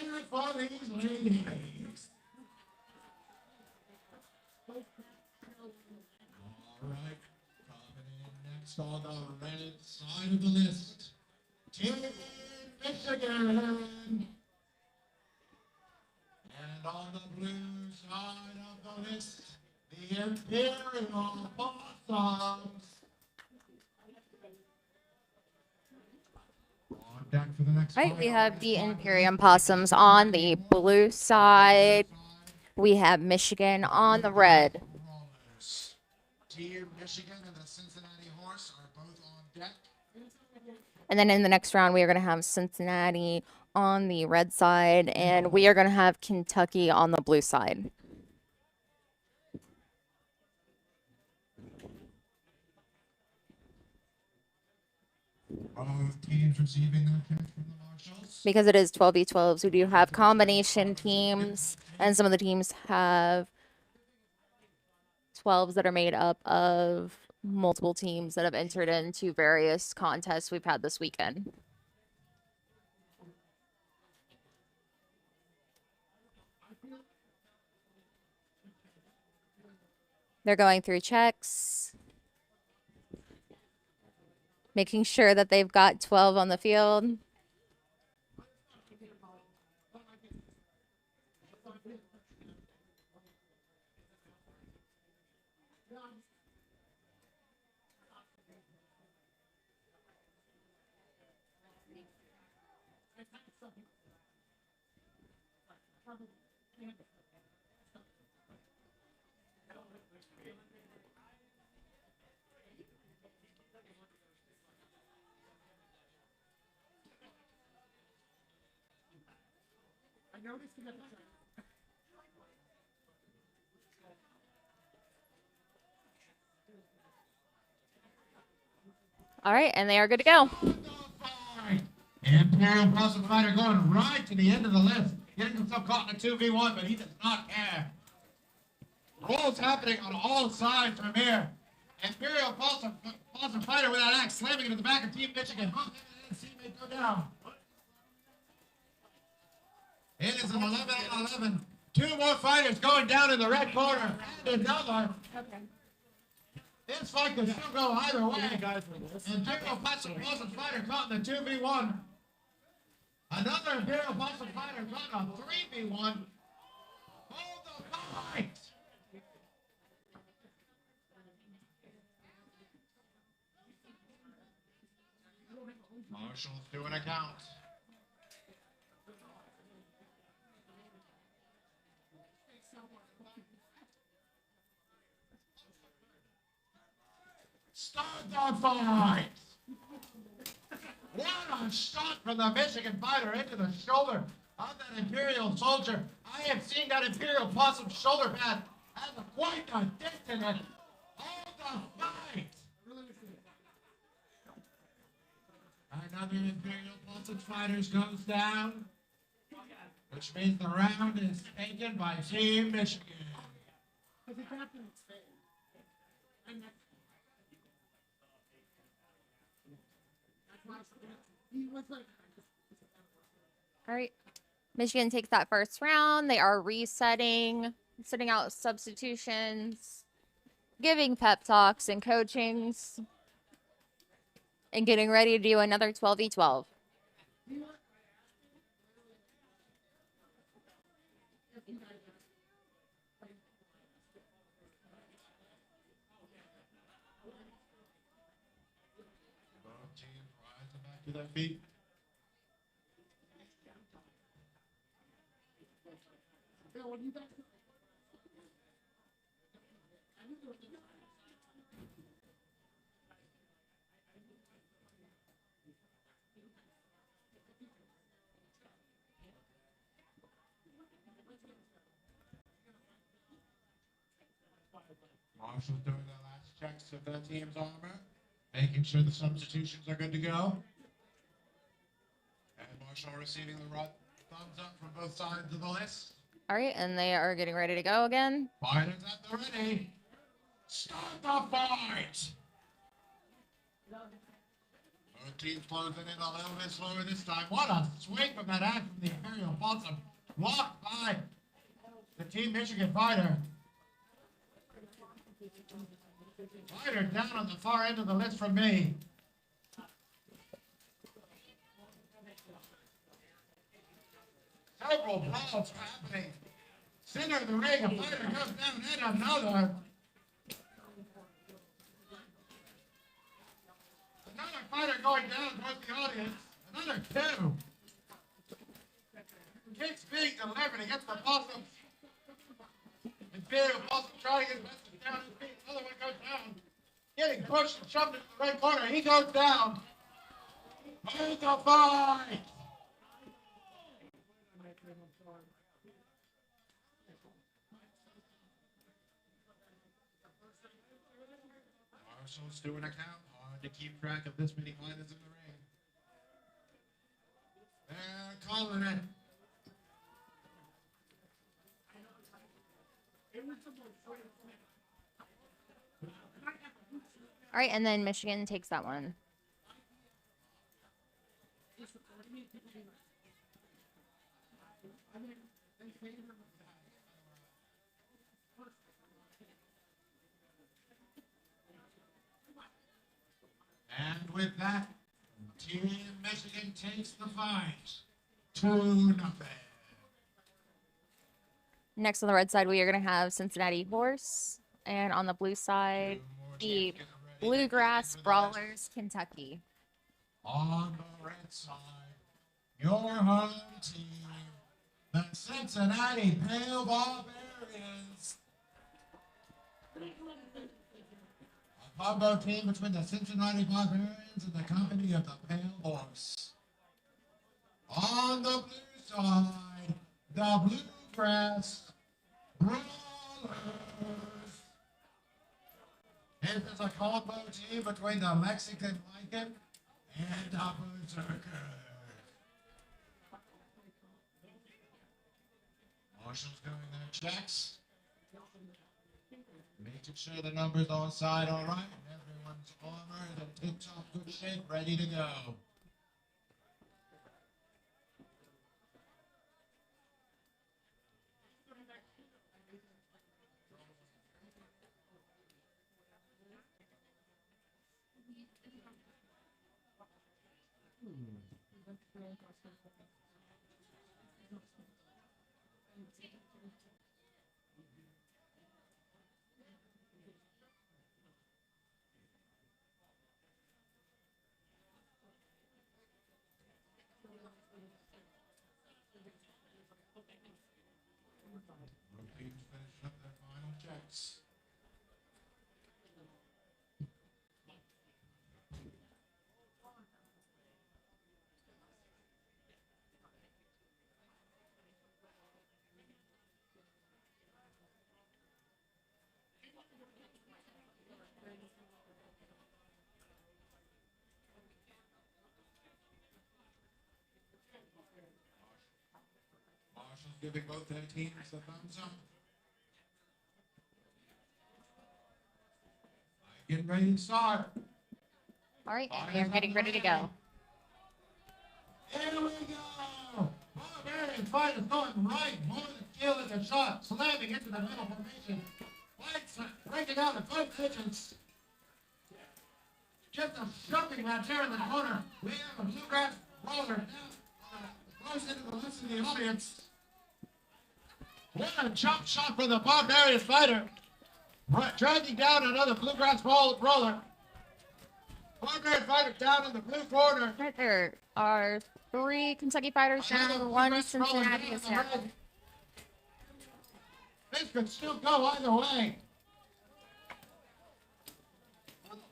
hear it for these ladies. All right, coming in next on the red side of the list, Team Michigan. And on the blue side of the list, the Imperium Possums. On deck for the next Right, fight. we have the Imperium Possums on the blue side. We have Michigan on the red. Team Michigan and the Cincinnati Horse are both on deck. And then in the next round, we are going to have Cincinnati on the red side, and we are going to have Kentucky on the blue side. Both teams receiving their picks from the marshals. Because it is 12v12s, we do have combination teams, and some of the teams have 12s that are made up of multiple teams that have entered into various contests we've had this weekend. They're going through checks, making sure that they've got 12 on the field. All right, and they are good to go. Imperial Possum Fighter going right to the end of the list. Getting himself caught in a 2v1, but he does not care. Rolls happening on all sides from here. Imperial Possum Fighter with that axe slamming into the back of Team Michigan. Teammate go down. It is an 11-on-11. 2 more fighters going down in the red corner. And another. Okay. This fight could still go either way. Imperial Possum Fighter caught in the 2v1. Another Imperial Possum Fighter caught in a 3v1. Hold the fight! Marshall's doing a count. Start the fight! What a shot from the Michigan fighter into the shoulder of that Imperial soldier. I have seen that Imperial Possum shoulder pad has quite a dent in it. Hold the fight! Another Imperial Possum fighter goes down, which means the round is taken by Team Michigan. All right. Michigan takes that first round. They are resetting, sitting out substitutions, giving pep talks and coachings, and getting ready to do another 12v12. To their feet. Marshall's doing the last checks of the team's armor, making sure the substitutions are good to go. And Marshall receiving the thumbs up from both sides of the list. All right, and they are getting ready to go again. Fighters at the ready. Start the fight! Both teams closing in a little bit slower this time. What a swing from that axe from the Imperium. Awesome. Blocked by the Team Michigan fighter. Fighter down on the far end of the list from me. Several bouts happening. Center of the ring, a fighter goes down and another. Another fighter going down towards the audience. Another two. Kicks being delivered against the possum. Imperium possum trying his best to down his feet. Another one goes down. Getting pushed and shoved into the right corner. He goes down. Here's the fight. Marshall's doing a count. Hard to keep track of this many fighters in the ring. They're calling it. All right, and then Michigan takes that one. And with that, Team Michigan takes the fight 2-0. Next on the red side, we are going to have Cincinnati Horse. And on the blue side, the Bluegrass Brawlers, Kentucky. On the red side, your home team, the Cincinnati Pale Barbarians. A combo team between the Cincinnati Barbarians and the company of the Pale Horse. On the blue side, the Bluegrass Brawlers. This is a combo team between the Lexington Lincoln and the Berserkers. Marshall's doing their checks. Making sure the numbers on side all right. And everyone's armor is in tip-top good shape, ready to go. Teams finish up their final checks. Marshall's giving both their teams the thumbs up. Getting ready to start. All right, and we are getting ready to go. Here we go! Barbarian fight is going right. More than skill is a shot. Slamming into the middle formation. Fights breaking out in both pitches. Just a shoving match here in the corner. We have a Bluegrass Brawler now. Close into the list of the audience. What a jump shot for the Barbarian fighter. Dragging down another Bluegrass Brawler. Barbarian fighter down in the blue corner. Right there are 3 Kentucky fighters down, 1 Cincinnati is down. This could still go either way.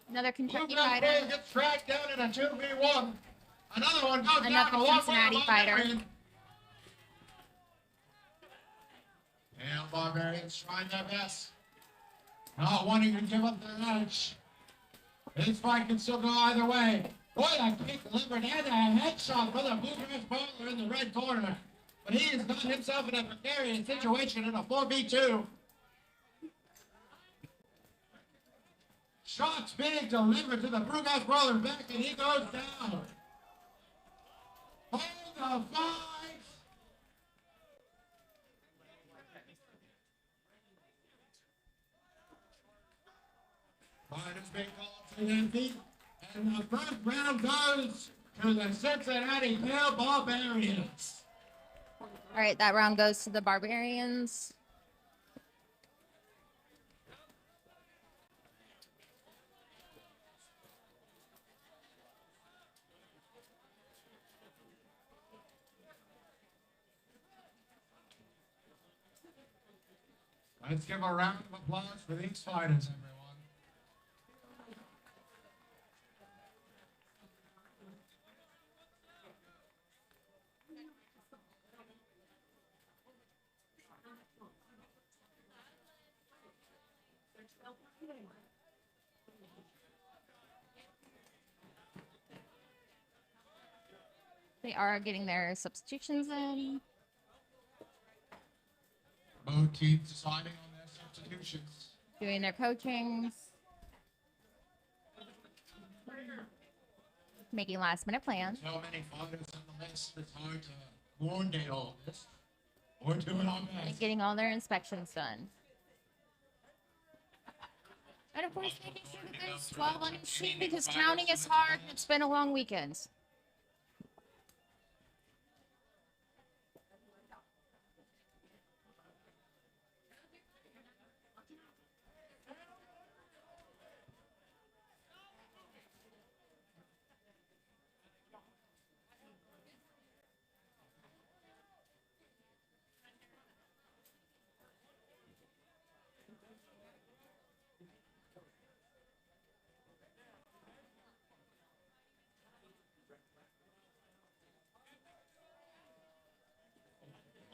Another Kentucky Bluegrass fighter. Ball gets tracked down in a 2v1. Another one goes down Another along with Cincinnati the fighter. Barbarian. And Barbarians trying their best. Not wanting to give up their edge. This fight can still go either way. Boy, that kick delivered and a headshot for the Bluegrass Bowler in the red corner. But he has gotten himself in a precarious situation in a 4v2. Shots being delivered to the Bluegrass Brawler's back, and he goes down. Hold the fight! Fight has been called to their feet, and the first round goes to the Cincinnati Barbarians. All right, that round goes to the Barbarians. Let's give a round of applause for these fighters, everyone. They are getting their substitutions in. Both teams deciding on their substitutions. Doing their coachings. Making last minute plans. So many fighters on the list, it's hard to coordinate all of this. We're doing our And best. getting all their inspections done. And of course, making sure that there's 12 on each team because counting is hard and it's been a long weekend.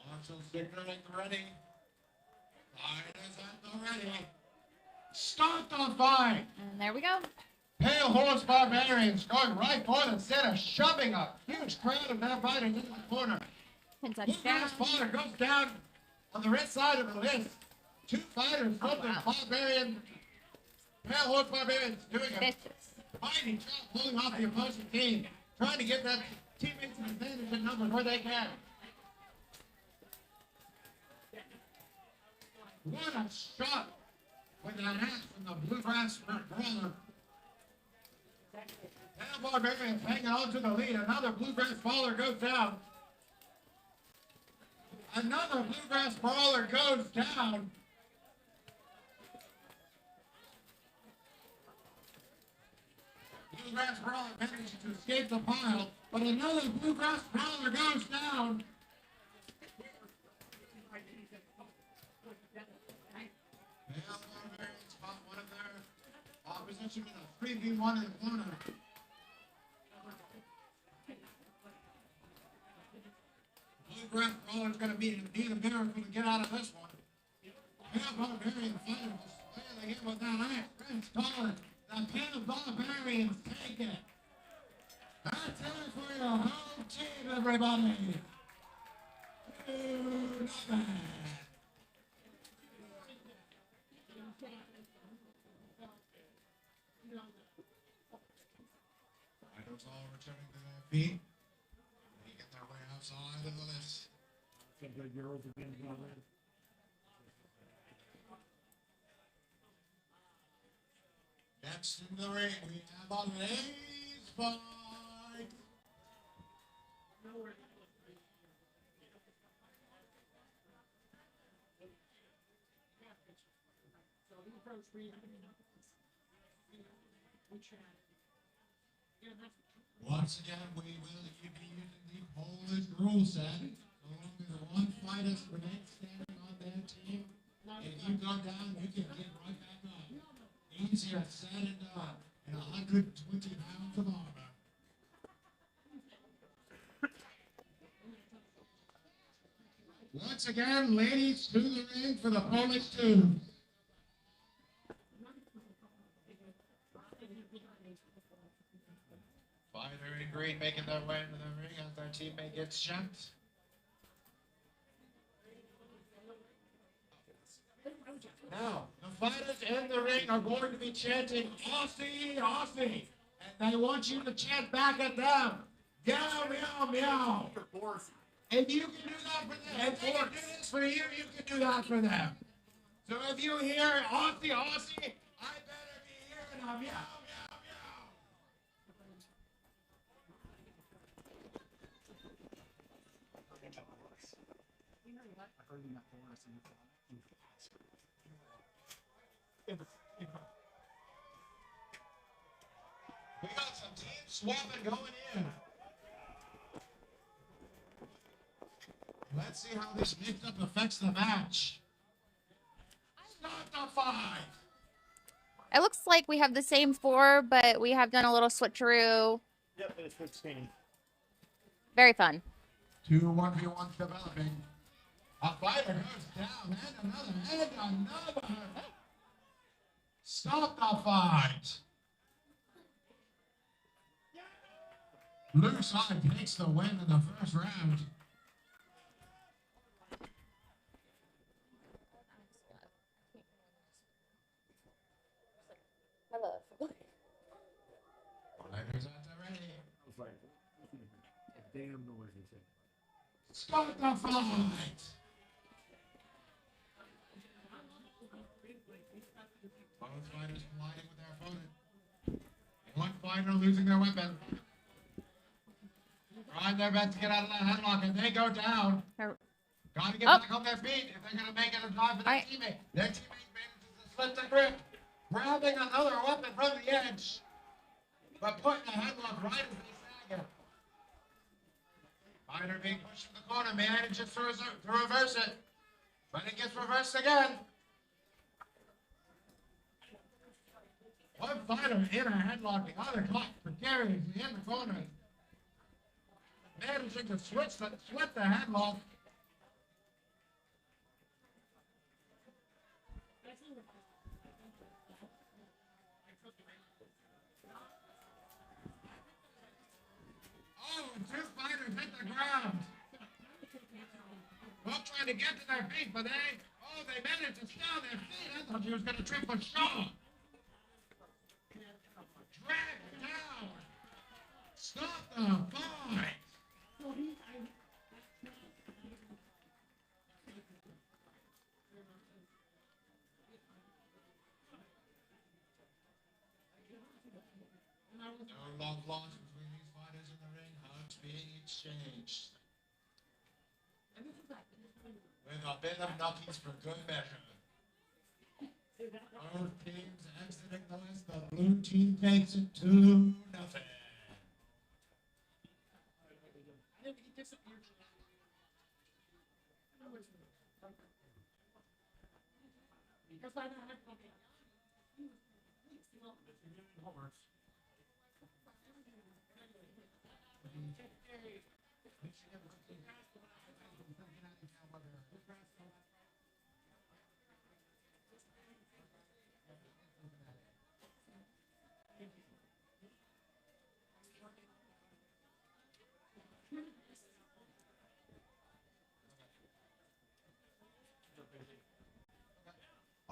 Marshall's signaling ready. Fighters at the ready. Start the fight. And there we go. Pale Horse Barbarians going right for the center, shoving a huge crowd of their fighters into the corner. Kentucky down. Bluegrass Fighter goes down on the red side of the list. Two fighters from the Barbarian. Pale Horse Barbarians doing a Vicious. fighting job, pulling off the opposing team, trying to get that teammates an advantage in numbers where they can. What a shot with that axe from the Bluegrass Brawler. Pale Barbarians hanging on to the lead. Another Bluegrass Brawler goes down. Another Bluegrass Brawler goes down. Bluegrass Brawler manages to escape the pile, but another Bluegrass Brawler goes down. Pale Barbarians fought one of their opposition in a 3v1 in the corner. Bluegrass Brawler's going to need a miracle to get out of this one. Pale Barbarian fighters flailing in with that axe. Vince Collins, the Pale Barbarians take it. That's it for your home team, everybody. Not bad. Fighters all returning to their feet. They get their way outside of the list. Next in the ring, we have a ladies fight. Once again, we will be using the Polish rule set. So long as one fighter remains standing on their team, if you go down, you can get right back up. Easier said and done. 120 pounds of armor. Once again, ladies to the ring for the Polish two. Fighter in green making their way into the ring as their teammate gets shot. Now, the fighters in the ring are going to be chanting, Aussie, Aussie. And they want you to chant back at them. Meow, meow, meow. If you can do that for them, if they can do this for you, you can do that for them. So if you hear Aussie, Aussie, I better be hearing a meow, meow, meow. We got some team swapping going in. Let's see how this mix-up affects the match. Start the fight. It looks like we have the same four, but we have done a little switcheroo. Yep, it's 15. Very fun. 2 1v1s developing. A fighter goes down, and another. Stop the fight. Blue side takes the win in the first round. Fighters at the ready. Damn noise is it. Start the fight. Both fighters colliding with their opponent. One fighter losing their weapon. Trying their best to get out of that headlock, and they go down. Gotta get back on their feet if they're gonna make it in time for their teammate. Their teammate manages to slip the grip, grabbing another weapon from the edge, but putting the headlock right into the snagger. Fighter being pushed in the corner, manages to reverse it, but it gets reversed again. One fighter in a headlock, the other caught precariously in the corner. Managing to switch the headlock. Oh, 2 fighters hit the ground. Both trying to get to their feet, but they managed to stay on their feet. I thought she was going to trip a shaw. Drag down. Stop the fight. No long loss between these fighters in the ring. Hugs being exchanged. With a bit of knuckies for good measure. Both teams exiting the list. The blue team takes it 2-0.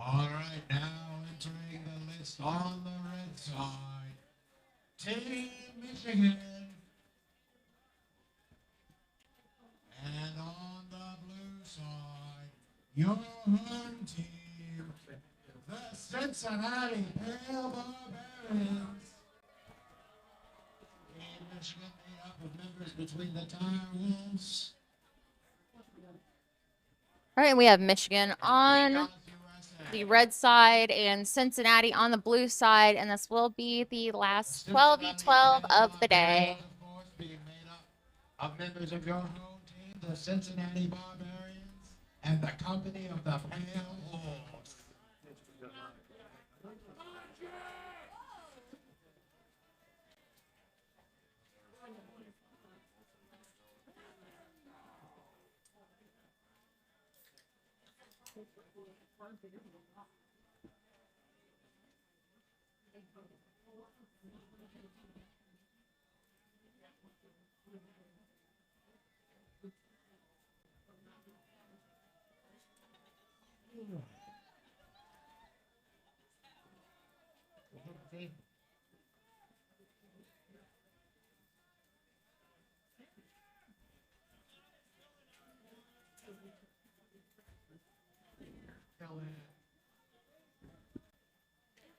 All right, now entering the list on the red side, Team Michigan. And on the blue side, your home team, the Cincinnati Barbarians. Team Michigan made up of members between the Direwolves. All right, we have Michigan on the red side and Cincinnati on the blue side, and this will be the last 12v12 of the day. Being made up of members of your home team, the Cincinnati Barbarians, and the company of the Pale Horse.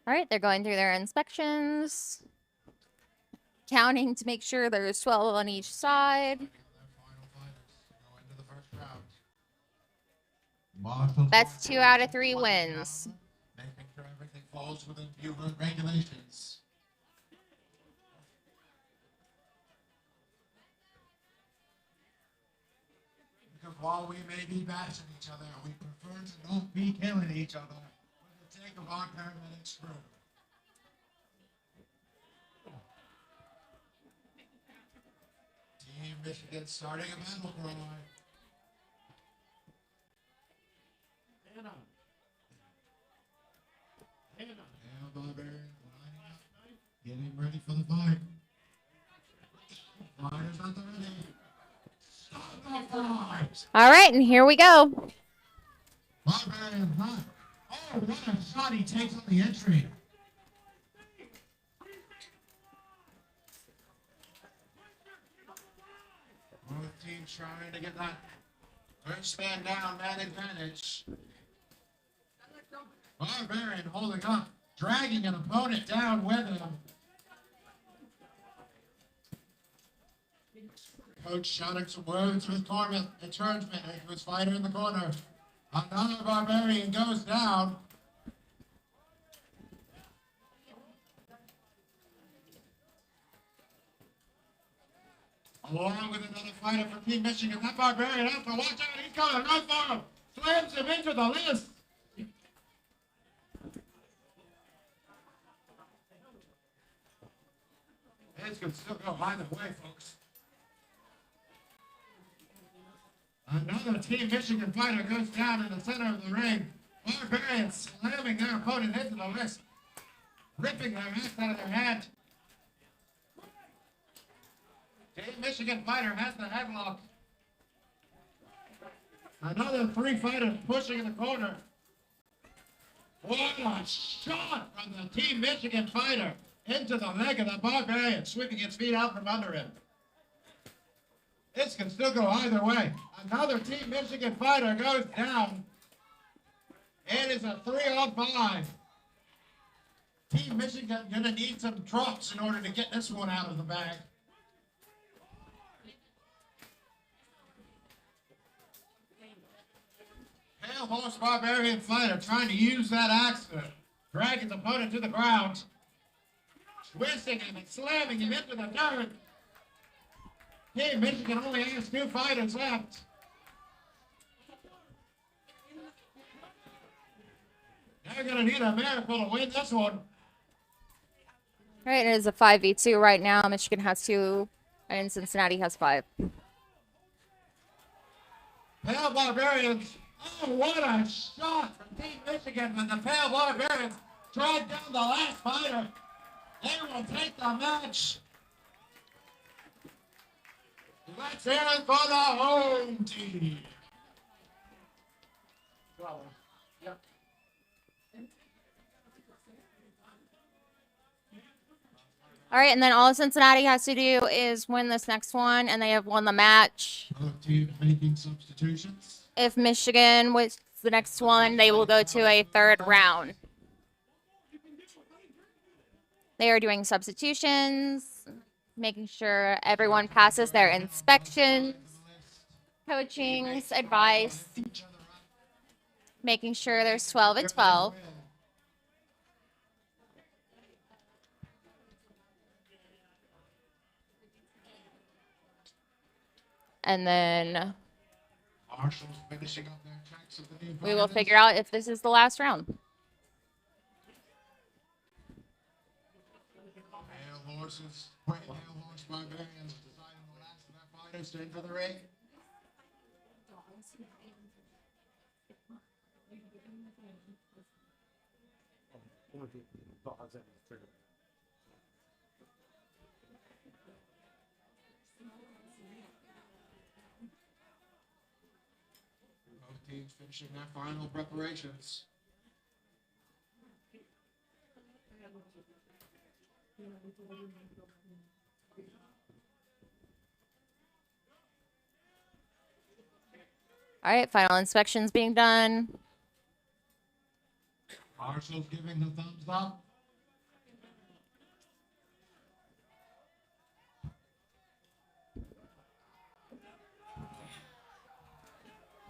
All right, they're going through their inspections, counting to make sure there's 12 on each side. That's 2 out of 3 wins. Making sure everything falls within view of regulations. Because while we may be bashing each other, we prefer to not be killing each other for the sake of our paramedics crew. Team Michigan starting a battle cry. And Barbarians lining up, getting ready for the fight. Fighters at the ready. Start the fight. All right, and here we go. Barbarian hot. Oh, what a shot he takes on the entry. Both teams trying to get that first man down, man advantage. Barbarian holding up, dragging an opponent down with him. Coach shouting some words with encouragement to his fighter in the corner. Another Barbarian goes down. Along with another fighter for Team Michigan, that Barbarian has to watch out. He's coming right for him. Slams him into the list. This can still go either way, folks. Another Team Michigan fighter goes down in the center of the ring. Barbarians slamming their opponent into the wrist, ripping their axe out of their hand. Team Michigan fighter has the headlock. Another 3 fighters pushing in the corner. What a shot from the Team Michigan fighter into the leg of the Barbarian, sweeping his feet out from under him. This can still go either way. Another Team Michigan fighter goes down. It is a 3-on-5. Team Michigan gonna need some drops in order to get this one out of the bag. Pale Horse Barbarian fighter trying to use that axe to drag his opponent to the ground. Twisting him and slamming him into the dirt. Team Michigan only has 2 fighters left. They're going to need a miracle to win this one. All right, it is a 5v2 right now. Michigan has 2, and Cincinnati has 5. Pale Barbarians. Oh, what a shot from Team Michigan. When the Pale Barbarians drag down the last fighter, they will take the match. Let's hear it for the home team. All right, and then all Cincinnati has to do is win this next one, and they have won the match. Both teams making substitutions. If Michigan wins the next one, they will go to a 3rd round. They are doing substitutions, making sure everyone passes their inspections, coachings, advice, making sure there's 12 and 12. And then Marshall's finishing up their checks of the new we will fighters. figure out if this is the last round. Pale Horses, Pale Horse Barbarians deciding the last of their fighters to enter the ring. Both teams finishing their final preparations. All right, final inspections being done. Marshall's giving the thumbs up.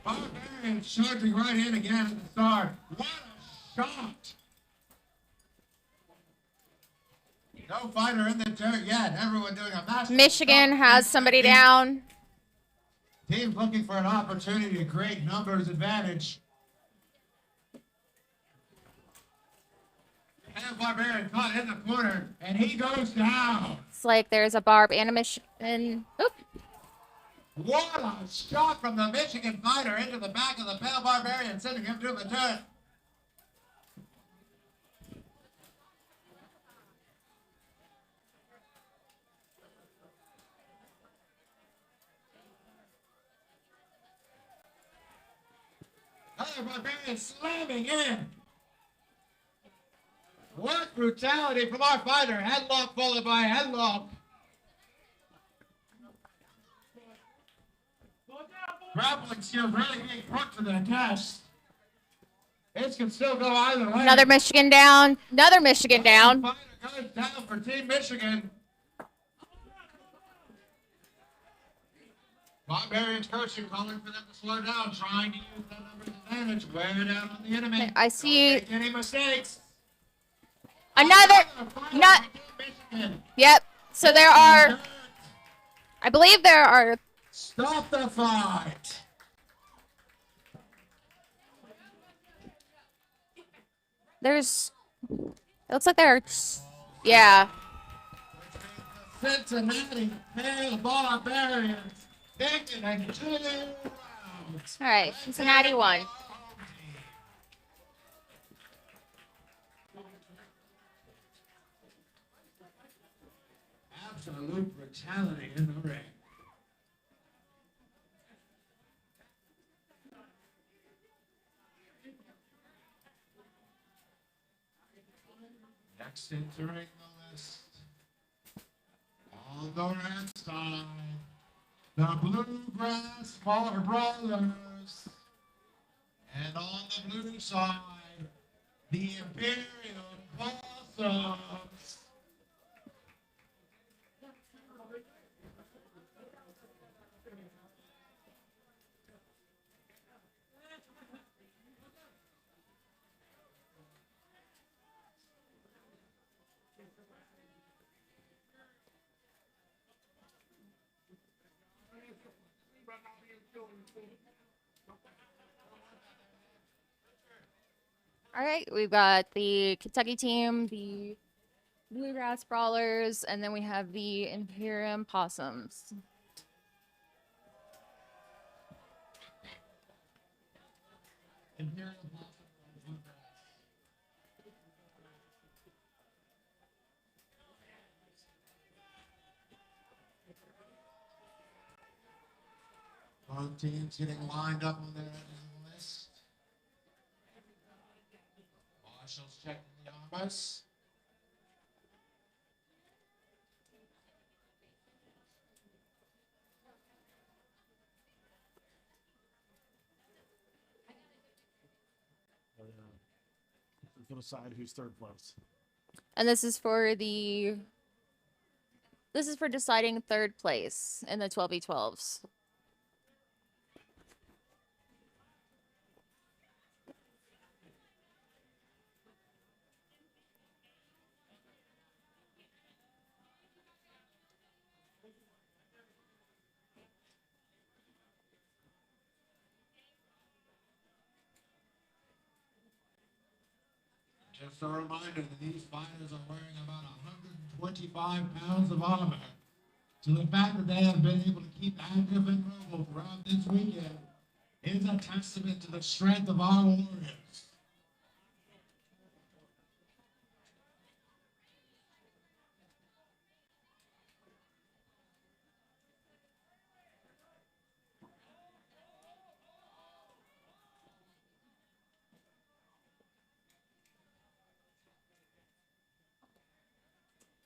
Barbarians charging right in again at the start. What a shot! No fighter in the dirt yet. Everyone doing a massive Michigan shot. has somebody down. Teams looking for an opportunity to create numbers advantage. And Barbarian caught in the corner, and he goes down. It's like there's a Barb and a Michigan. Oop. What a shot from the Michigan fighter into the back of the Pale Barbarian, sending him to the dirt. Another Barbarian slamming in. What brutality from our fighter. Headlock followed by headlock. Grappling skills really being put to the test. It can still go either way. Another Michigan down. Another Michigan down. Fighter goes down for Team Michigan. Barbarians coaching calling for them to slow down, trying to use that numbers advantage, wearing down on the enemy. I see. Don't make any mistakes. Another. Not. Michigan. Yep. So there are. I believe there are. Stop the fight. There's. It looks like there are. Yeah. Cincinnati Pale Barbarians taking a 2 rounds. All right. Cincinnati won. Absolute brutality in the ring. Next entering the list, on the red side, the Bluegrass Brothers, and on the blue side, the Imperium Possums. All right. We've got the Kentucky team, the Bluegrass Brawlers, and then we have the Imperium Possums. Imperium Possums and Bluegrass. Both teams getting lined up on their end of the list. Marshall's checking the armors. To decide who's third place. And this is for deciding third place in the 12v12s. Just a reminder that these fighters are wearing about 125 pounds of armor. So the fact that they have been able to keep active and mobile throughout this weekend is a testament to the strength of our warriors.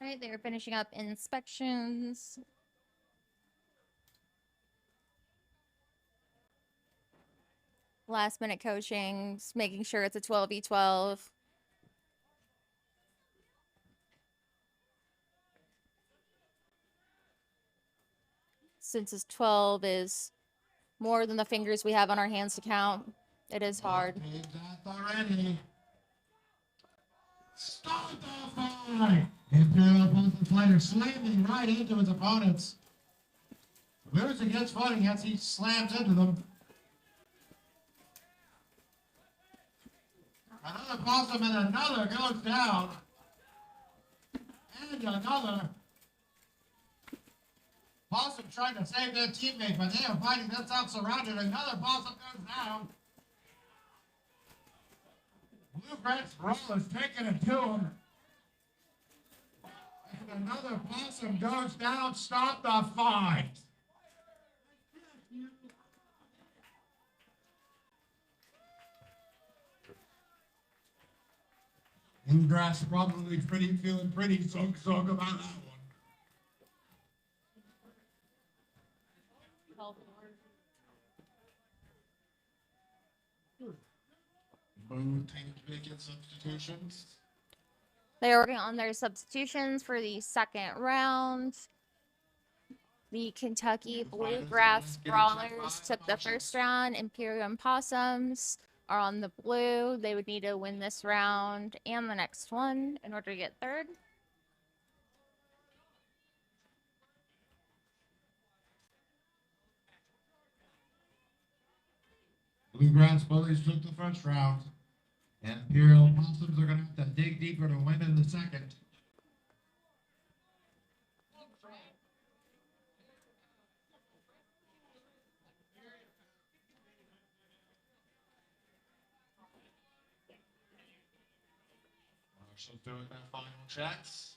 All right, they're finishing up inspections. Last minute coaching, just making sure it's a 12v12. Since this 12 is more than the fingers we have on our hands to count, it is hard. Already. Start the fight! Imperial opposing fighter slamming right into his opponents. Losing gets fighting as he slams into them. Another possum and another goes down. And another. Possum trying to save their teammate, but they are fighting themselves surrounded. Another possum goes down. Bluegrass Brawl is taking it to him. And another possum goes down. Stop the fight. Bluegrass probably feeling pretty zog about that one. Both teams making substitutions. They're working on their substitutions for the second round. The Kentucky Bluegrass Brawlers took the first round. Imperium Possums are on the blue. They would need to win this round and the next one in order to get third. Bluegrass Bullies took the first round. Imperial Possums are going to have to dig deeper to win in the second. Marshall's doing their final checks.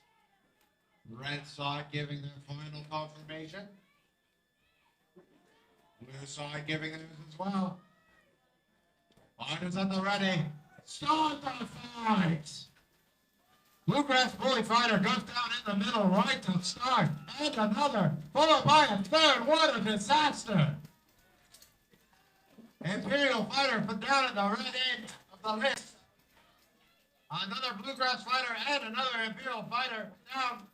Red side giving their final confirmation. Blue side giving theirs as well. Fighters at the ready. Start the fight! Bluegrass Bully Fighter goes down in the middle right to start. And another, followed by a third. What a disaster! Imperial Fighter put down at the red end of the list. Another Bluegrass Fighter and another Imperial Fighter down.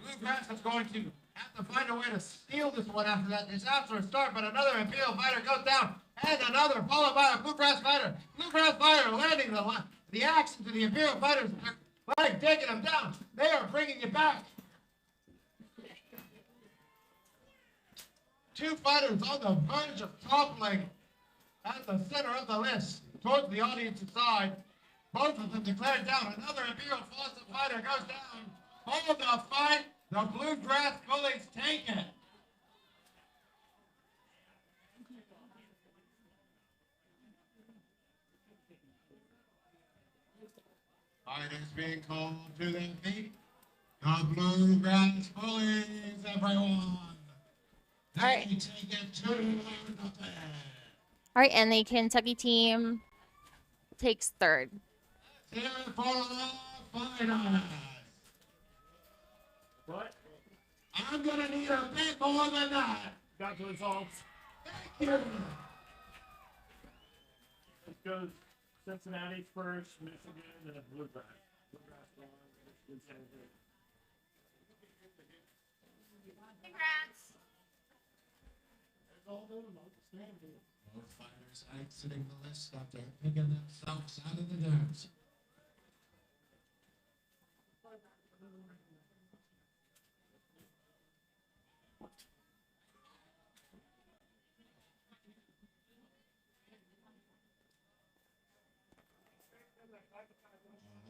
Bluegrass is going to have to find a way to steal this one after that disastrous start, but another Imperial Fighter goes down, and another, followed by a Bluegrass Fighter. Bluegrass Fighter landing the axe into the Imperial Fighters' leg, taking them down. They are bringing it back. Two fighters on the verge of toppling at the center of the list, towards the audience's side. Both of them declared down. Another Imperial Fighter goes down. Hold the fight. The Bluegrass Bullies take it. Fighters being called to their feet. The Bluegrass Bullies, everyone. They take it 2-0. All right, and the Kentucky team takes third. Here for the fighters. What? I'm gonna need a bit more than that. Got the results. Thank you. This goes Cincinnati first, Michigan, and Bluegrass. Bluegrass won, Michigan second. Congrats. There's all those outstanding. Both fighters exiting the list after picking themselves out of the dirt.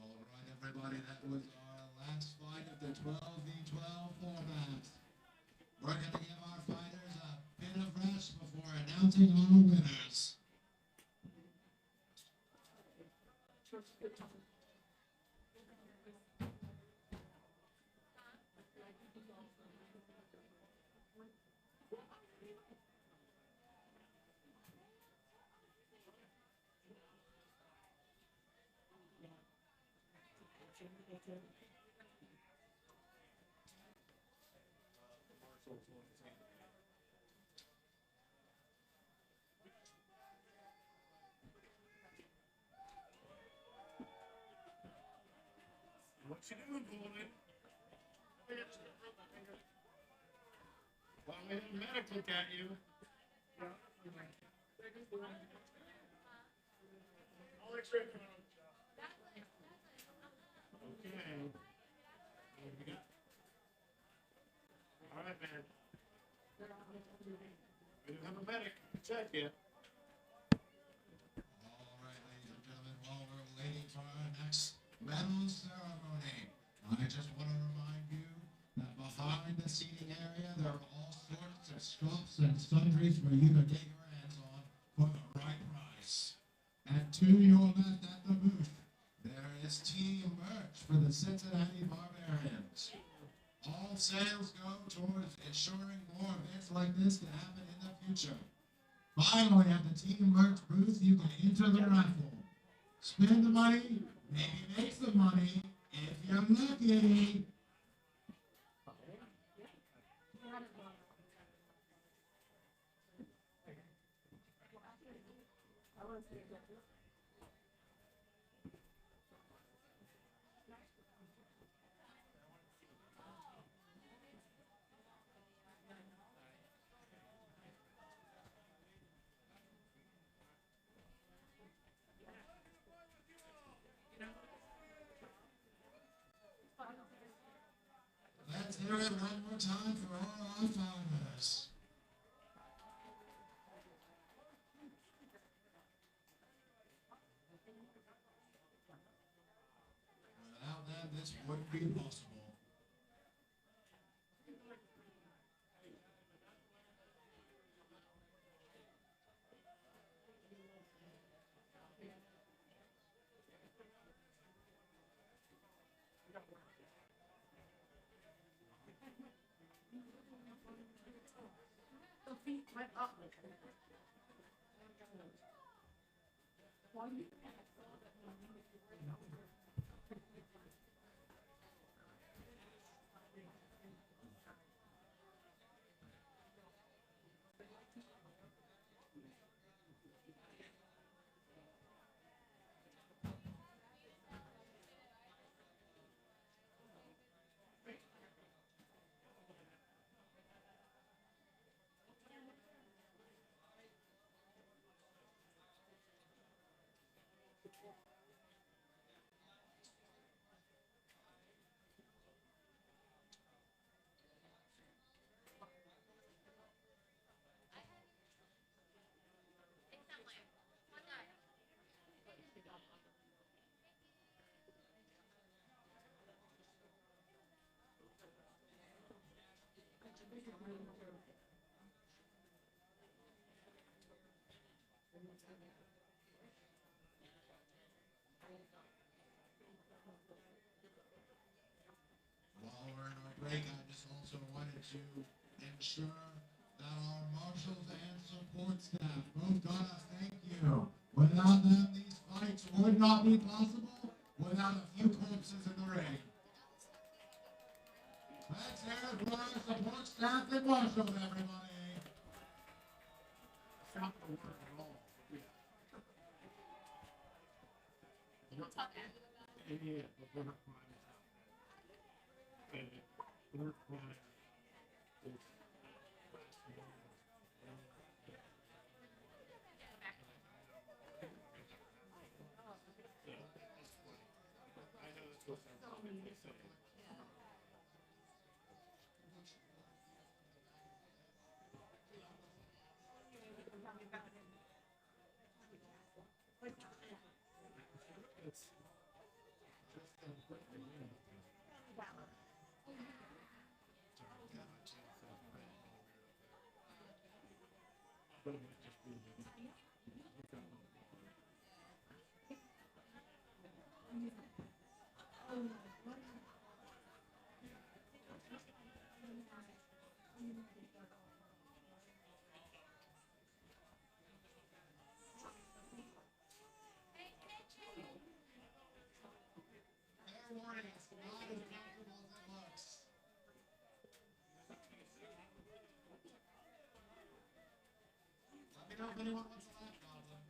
All right, everybody, that was our last fight of the 12v12 format. We're going to give our fighters a announcing our winners. What you doing, boy? Well, we had a medic look at you. I'll X-ray it tomorrow. Okay. What do we got? All right, man. We do have a medic. Check you. All right, ladies and gentlemen, while we're waiting for our next medal ceremony, I just want to remind you that behind the seating area, there are all sorts of stuffs and sundries for you to get your hands on for the right price. And to your left at the booth, there is team merch for the Cincinnati Barbarians. All sales go towards ensuring more events like this to happen in the future. Finally, at the team merch booth, you can enter the raffle. Spend the money, maybe make some money, if you're lucky. Let's hear it one more time for all our founders. Without them, this wouldn't be possible. The feet went up. While we're in our break, I just also wanted to ensure that our marshals and support staff both got a thank you. Without them, these fights would not be possible without a few corpses in the ring. Let's hear it for our support staff and marshals, everybody. Not the word at all. Yeah, but we're not fine. We're fine. But it might just Fair warning, it's not as comfortable as it looks. Let me know if anyone wants a lap goblin.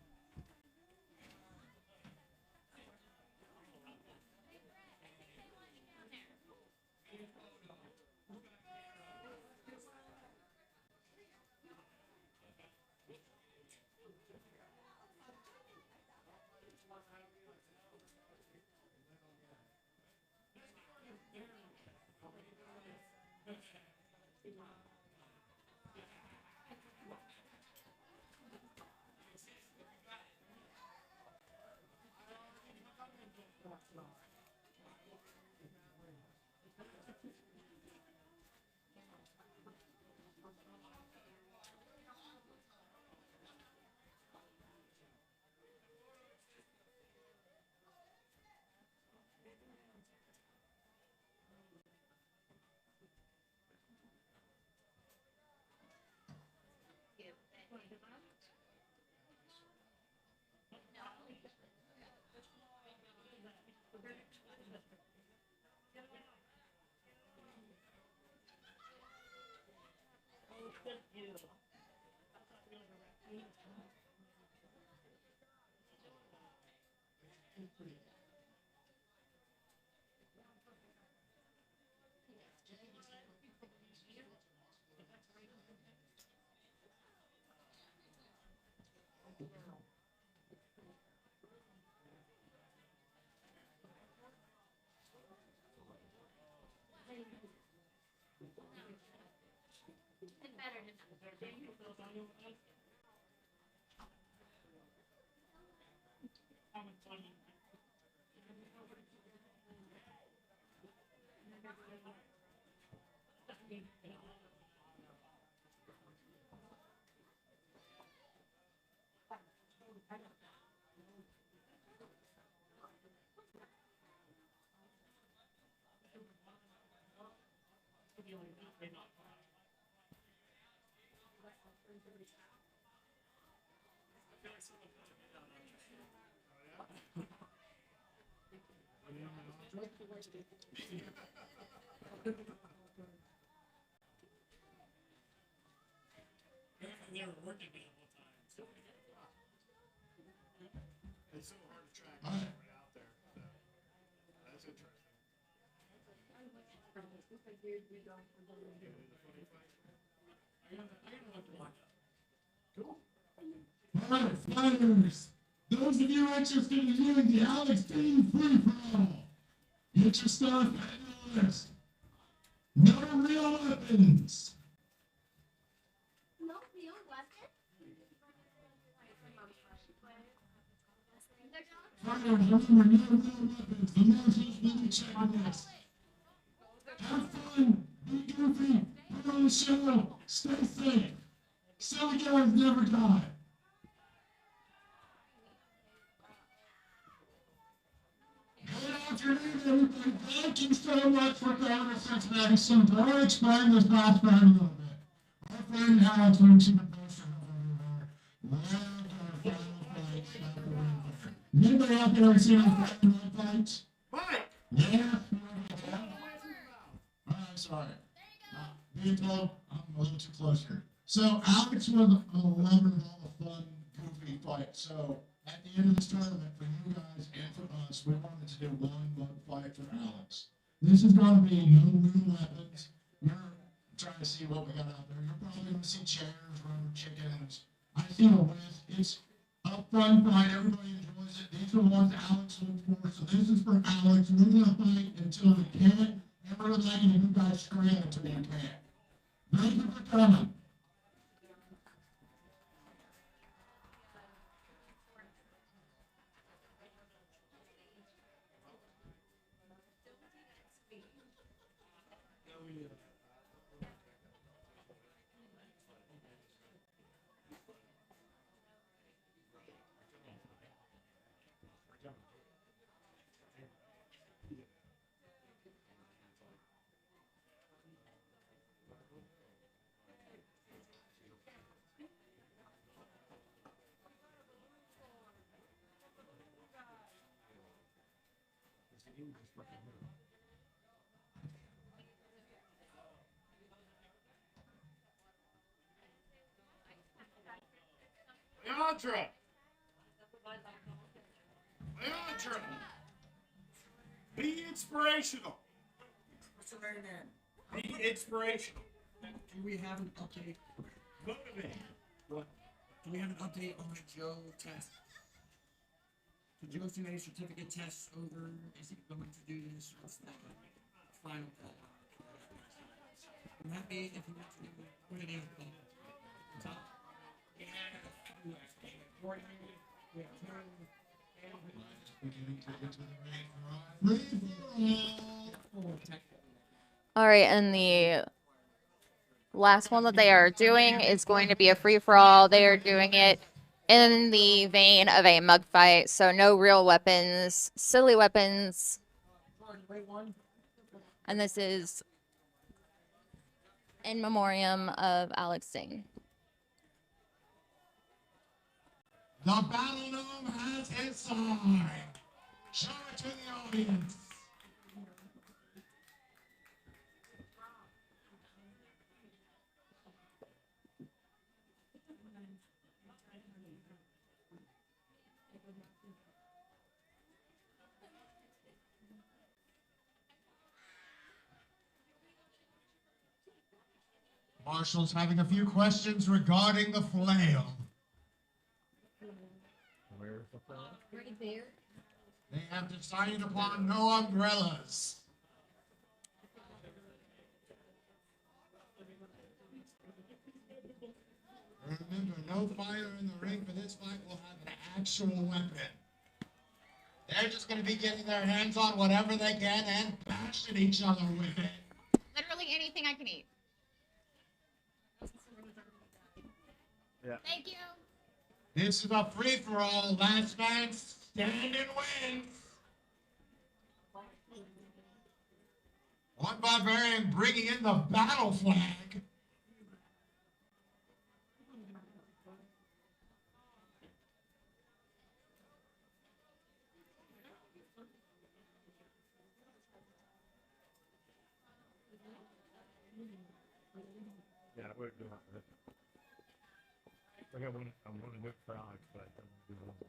They were working me the whole time. It's so hard to track right out there. So, that's interesting. Cool. All right, fighters. Those of you interested in viewing the Alex Team Free For All, get your stuff and the list. No real weapons. No real weapon? Fighters, remember, no real weapons. The marshals will be checking this. Have fun. Be goofy. Put on the show. Stay safe. Silly guys never die. Good afternoon, everybody. Thank you so much for coming to Cincinnati Super. I want to explain this last part a little bit. Our friend Alex went to the poster over there. Anybody out there seen any fights? Mike! Yeah? Alright, sorry. Being told I'm a little too close here. So Alex was a lover of all the fun, goofy fights. So at the end of this tournament, for you guys and for us, we wanted to do one fight for Alex. This is going to be no real weapons. You're trying to see what we got out there. You're probably going to see chairs, rubber chickens. I see a list. It's a fun fight. Everybody enjoys it. These are the ones Alex looked for. So this is for Alex. We're going to fight until we can't. And we're letting you guys scream until you can't. Thank you for coming. Leandra! Leandra! Be inspirational. What's the very name? Be inspirational. Do we have an update? Motivate. What? Do we have an update on Joe test? So Joe's doing a certificate test over. Is he going to do this? What's the final call? I'm happy if he wants to do it. What it is. Top. We have two left. We have two. All right, and the last one that they are doing is going to be a free-for-all. They are doing it in the vein of a mug fight, so no real weapons, silly weapons. And this is in memoriam of Alex Singh. The battle gnome has his sign. Show it to the audience. Marshall's having a few questions regarding the flail. Where's the flag? Right there. They have decided upon no umbrellas. Remember, no fire in the ring for this fight will have an actual weapon. They're just going to be getting their hands on whatever they can and bashing each other with it. Literally anything I can eat. Yeah. Thank you. This is a free-for-all. Last man standing wins. One barbarian bringing in the battle flag. Yeah, we're doing it. I'm going to look for Alex, but I don't do it.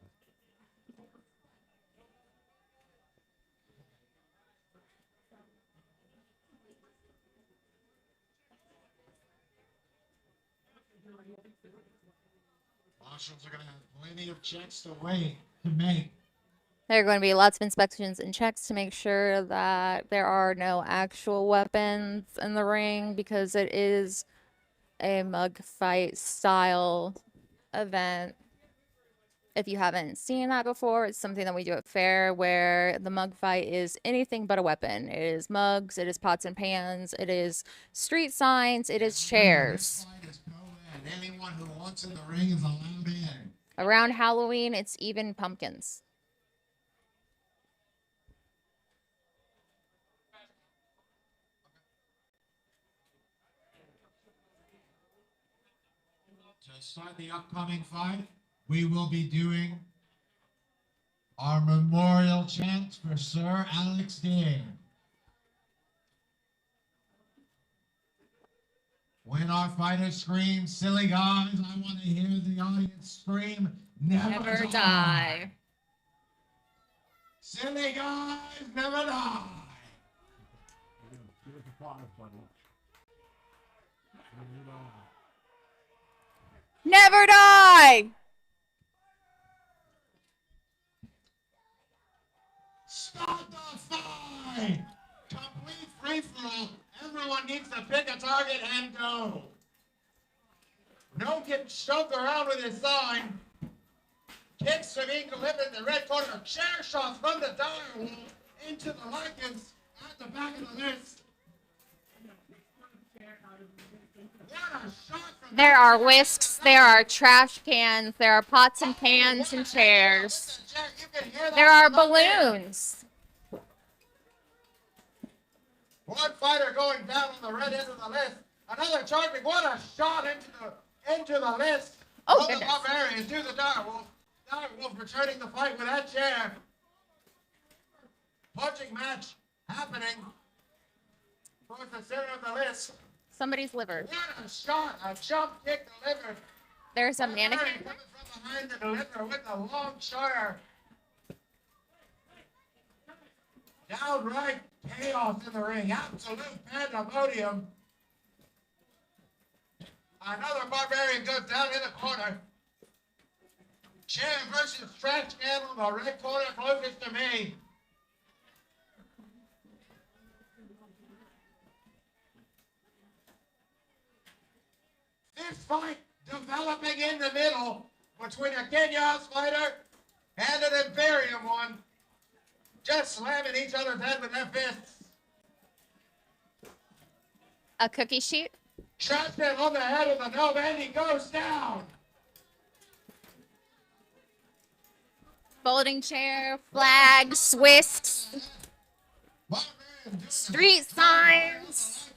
Marshals are going to have plenty of checks to make. There are going to be lots of inspections and checks to make sure that there are no actual weapons in the ring because it is a mug fight style event. If you haven't seen that before, it's something that we do at Fair where the mug fight is anything but a weapon. It is mugs, it is pots and pans, it is street signs, it is chairs. This fight is co-ed. Anyone who wants in the ring is allowed in. Around Halloween, it's even pumpkins. To start the upcoming fight, we will be doing our memorial chant for Sir Alex Dean. When our fighters scream, "Silly guys," I want to hear the audience scream, "Never die." Silly guys, never die. Give us applause, buddy. Never die! Start the fight! Complete free-for-all. Everyone needs to pick a target and go. No getting shoved around with his sign. Kicks are being delivered in the red corner. Chair shots from the Direwolves into the Lycans at the back of the list. What a shot from There that are chair. whisks, there are trash cans, there are pots and pans and chairs. You can hear that There are from up there. balloons. One fighter going down on the red end of the list. Another charging. What a shot into the list. Oh, From the goodness. Barbarians to the Direwolves. Direwolves returning the fight with that chair. punching match happening towards the center of the list. Somebody's liver. What a shot! A jump kick delivered. There's a Barbarian mannequin. coming from behind the deliver with a long shoulder. Downright chaos in the ring. Absolute pandemonium. Another Barbarian goes down in the corner. Champ versus Trash Can on the red corner closest to me. This fight developing in the middle between a Kenya's fighter and an Imperium one. Just slamming each other's head with their fists. A cookie sheet. Trash Can on the head of the nose and he goes down. Folding chair, flags, whisks, street signs.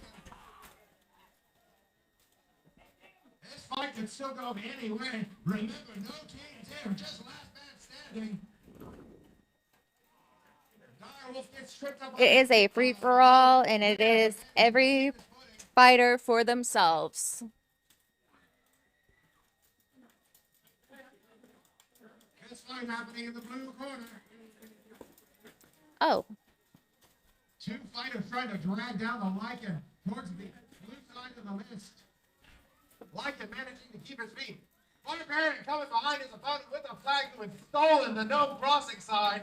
This fight could still go anyway. Remember, no teams here, just last man standing. Direwolf gets tripped up. It is a free-for-all, and it is every fighter for themselves. This fight happening in the blue corner. Oh, Two fighters trying to drag down the Lycan towards the blue side of the list. Lycan managing to keep his feet. Barbarian coming behind his opponent with a flag who had stolen the no crossing sign.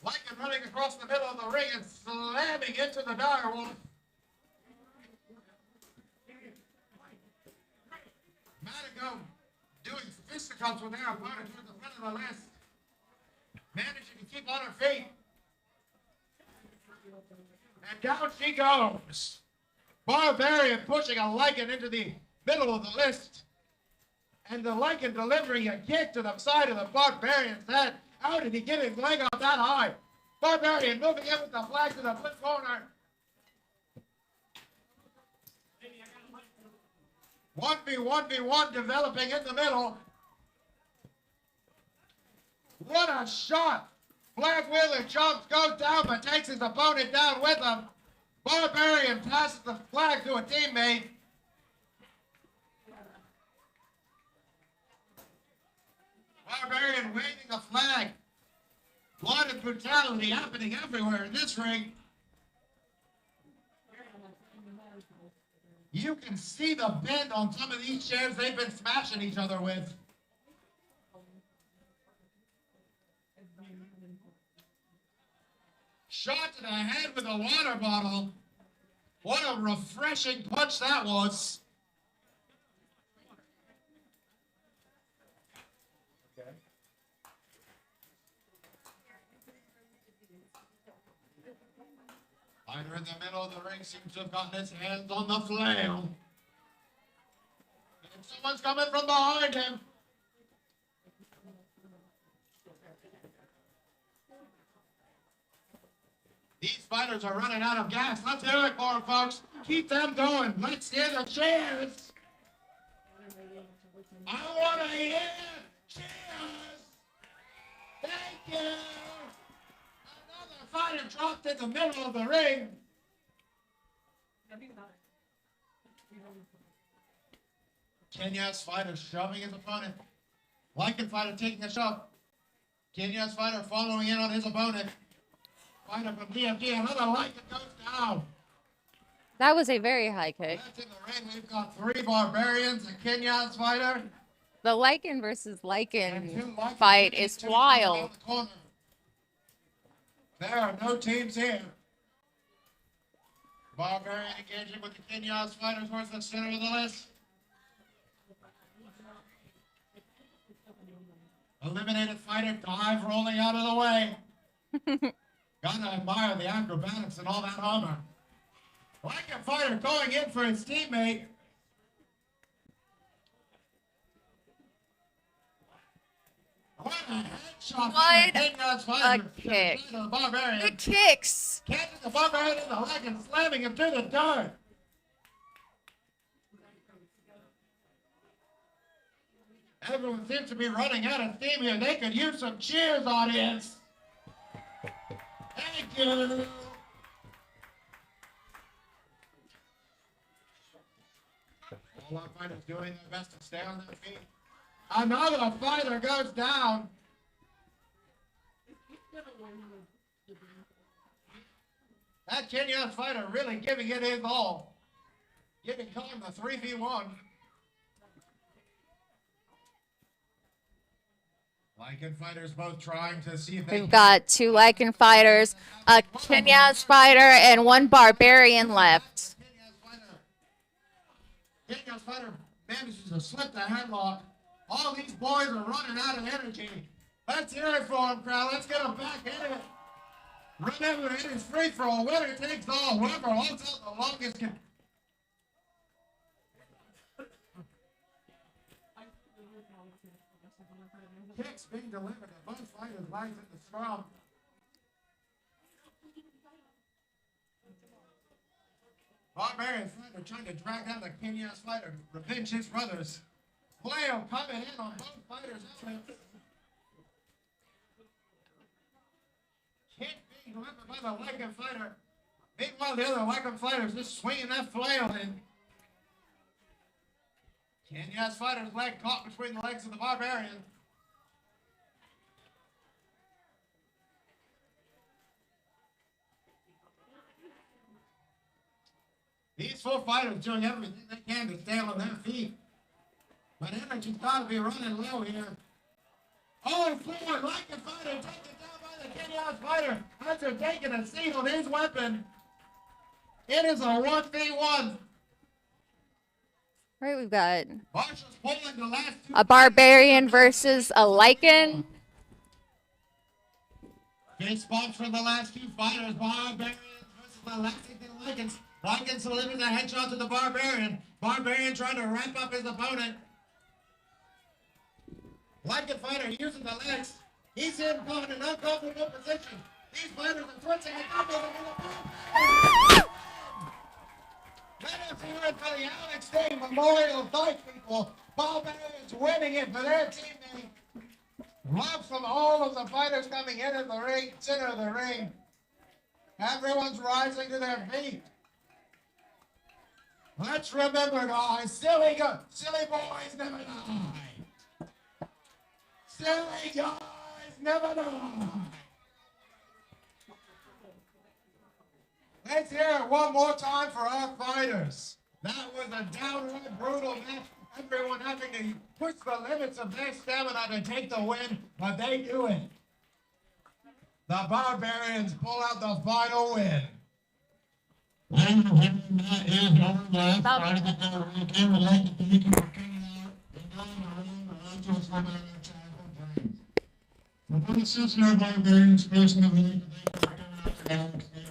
Lycan running across the middle of the ring and slamming into the Direwolf. Madigo doing fisticuffs with their opponent towards the front of the list. Managing to keep on her feet. And down she goes. Barbarian pushing a Lycan into the middle of the list. And the Lycan delivering a kick to the side of the Barbarian's head. How did he get his leg up that high? Barbarian moving in with the flag to the blue corner. 1v1v1 developing in the middle. What a shot! Black Wheeler jumps, goes down, but takes his opponent down with him. Barbarian passes the flag to a teammate. Barbarian waving a flag. Blood and brutality happening everywhere in this ring. You can see the bend on some of these chairs they've been smashing each other with. Shot to the head with a water bottle. What a refreshing punch that was. Okay. Fighter in the middle of the ring seems to have gotten his hands on the flail. And someone's coming from behind him. These fighters are running out of gas. Let's do it for them, folks. Keep them going. Let's hear the cheers. I want to hear cheers. Thank you. Another fighter dropped in the middle of the ring. Kenya's fighter shoving his opponent. Lycan fighter taking a shove. Kenya's fighter following in on his opponent. Fighter from DMG, another Lycan goes down. that was a very high kick. That's in the ring. We've got three Barbarians, a Kenya's fighter. The Lycan versus And Lycan two Lycan fight fighters, is two wild. around the corner. There are no teams here. Barbarian engaging with the Kenya's fighter towards the center of the list. Eliminated fighter dive rolling out of the way. Gotta admire the acrobatics and all that armor. Lycan fighter going in for his teammate. What a headshot What from the Kenya's fighter. a kick. To the Barbarian. The kicks. Catching the Barbarian in the leg and slamming him to the dirt. Everyone seems to be running out of steam here. They could use some cheers, audience. Thank you. All our fighters doing their best to stay on their feet. Another fighter goes down. That Kenyan fighter really giving it his all. Giving Kong the 3v1. Lycan fighters both trying to see if they We've got 2 Lycan fighters, a Kenya's fighter, and 1 Barbarian left. Kenya's fighter manages to slip the headlock. All these boys are running out of energy. Let's hear it for them, crowd. Let's get them back in it. Remember, it is free for a winner takes all. Whoever holds out the longest can. Kicks being delivered to both fighters' legs in the scrum. Barbarians fighter trying to drag down the Kenya's fighter, revenge his brothers. Flail coming in on both fighters' elements. Kick being delivered by the Lycan fighter. Meanwhile, the other Lycan fighters just swinging that flail in. Kenya's fighter's leg caught between the legs of the Barbarian. These 4 fighters doing everything they can to stay on their feet. But energy's got to be running low here. Oh, forward, Lycan fighter taken down by the Kenyan fighter. Hunter taking a seat on his weapon. It is a 1v1. All right, we've got Marshall's pulling the last 2. a Barbarian versus a Lycan. Big spots for the last 2 fighters. Barbarians versus the Lexington Lycans. Lycans delivering the headshot to the Barbarian. Barbarian trying to wrap up his opponent. Lycan fighter using the legs. He's in caught in an uncomfortable position. These fighters are twitching and jumping. Let us hear it for the Alex Day Memorial Fight, people. Barbarians winning it for their teammate. Love from all of the fighters coming into the ring, center of the ring. Everyone's rising to their feet. Let's remember, guys, silly boys never die. Silly guys never die. Let's hear it one more time for our fighters. That was a downright brutal match. Everyone having to push the limits of their stamina to take the win, but they do it. The Barbarians pull out the final win. And that is our last fight of the weekend. We'd like to thank you for coming out and going around to us about our childhood dreams. For the Cincinnati Barbarians, personally, we'd like to thank you for coming out to Alex Day.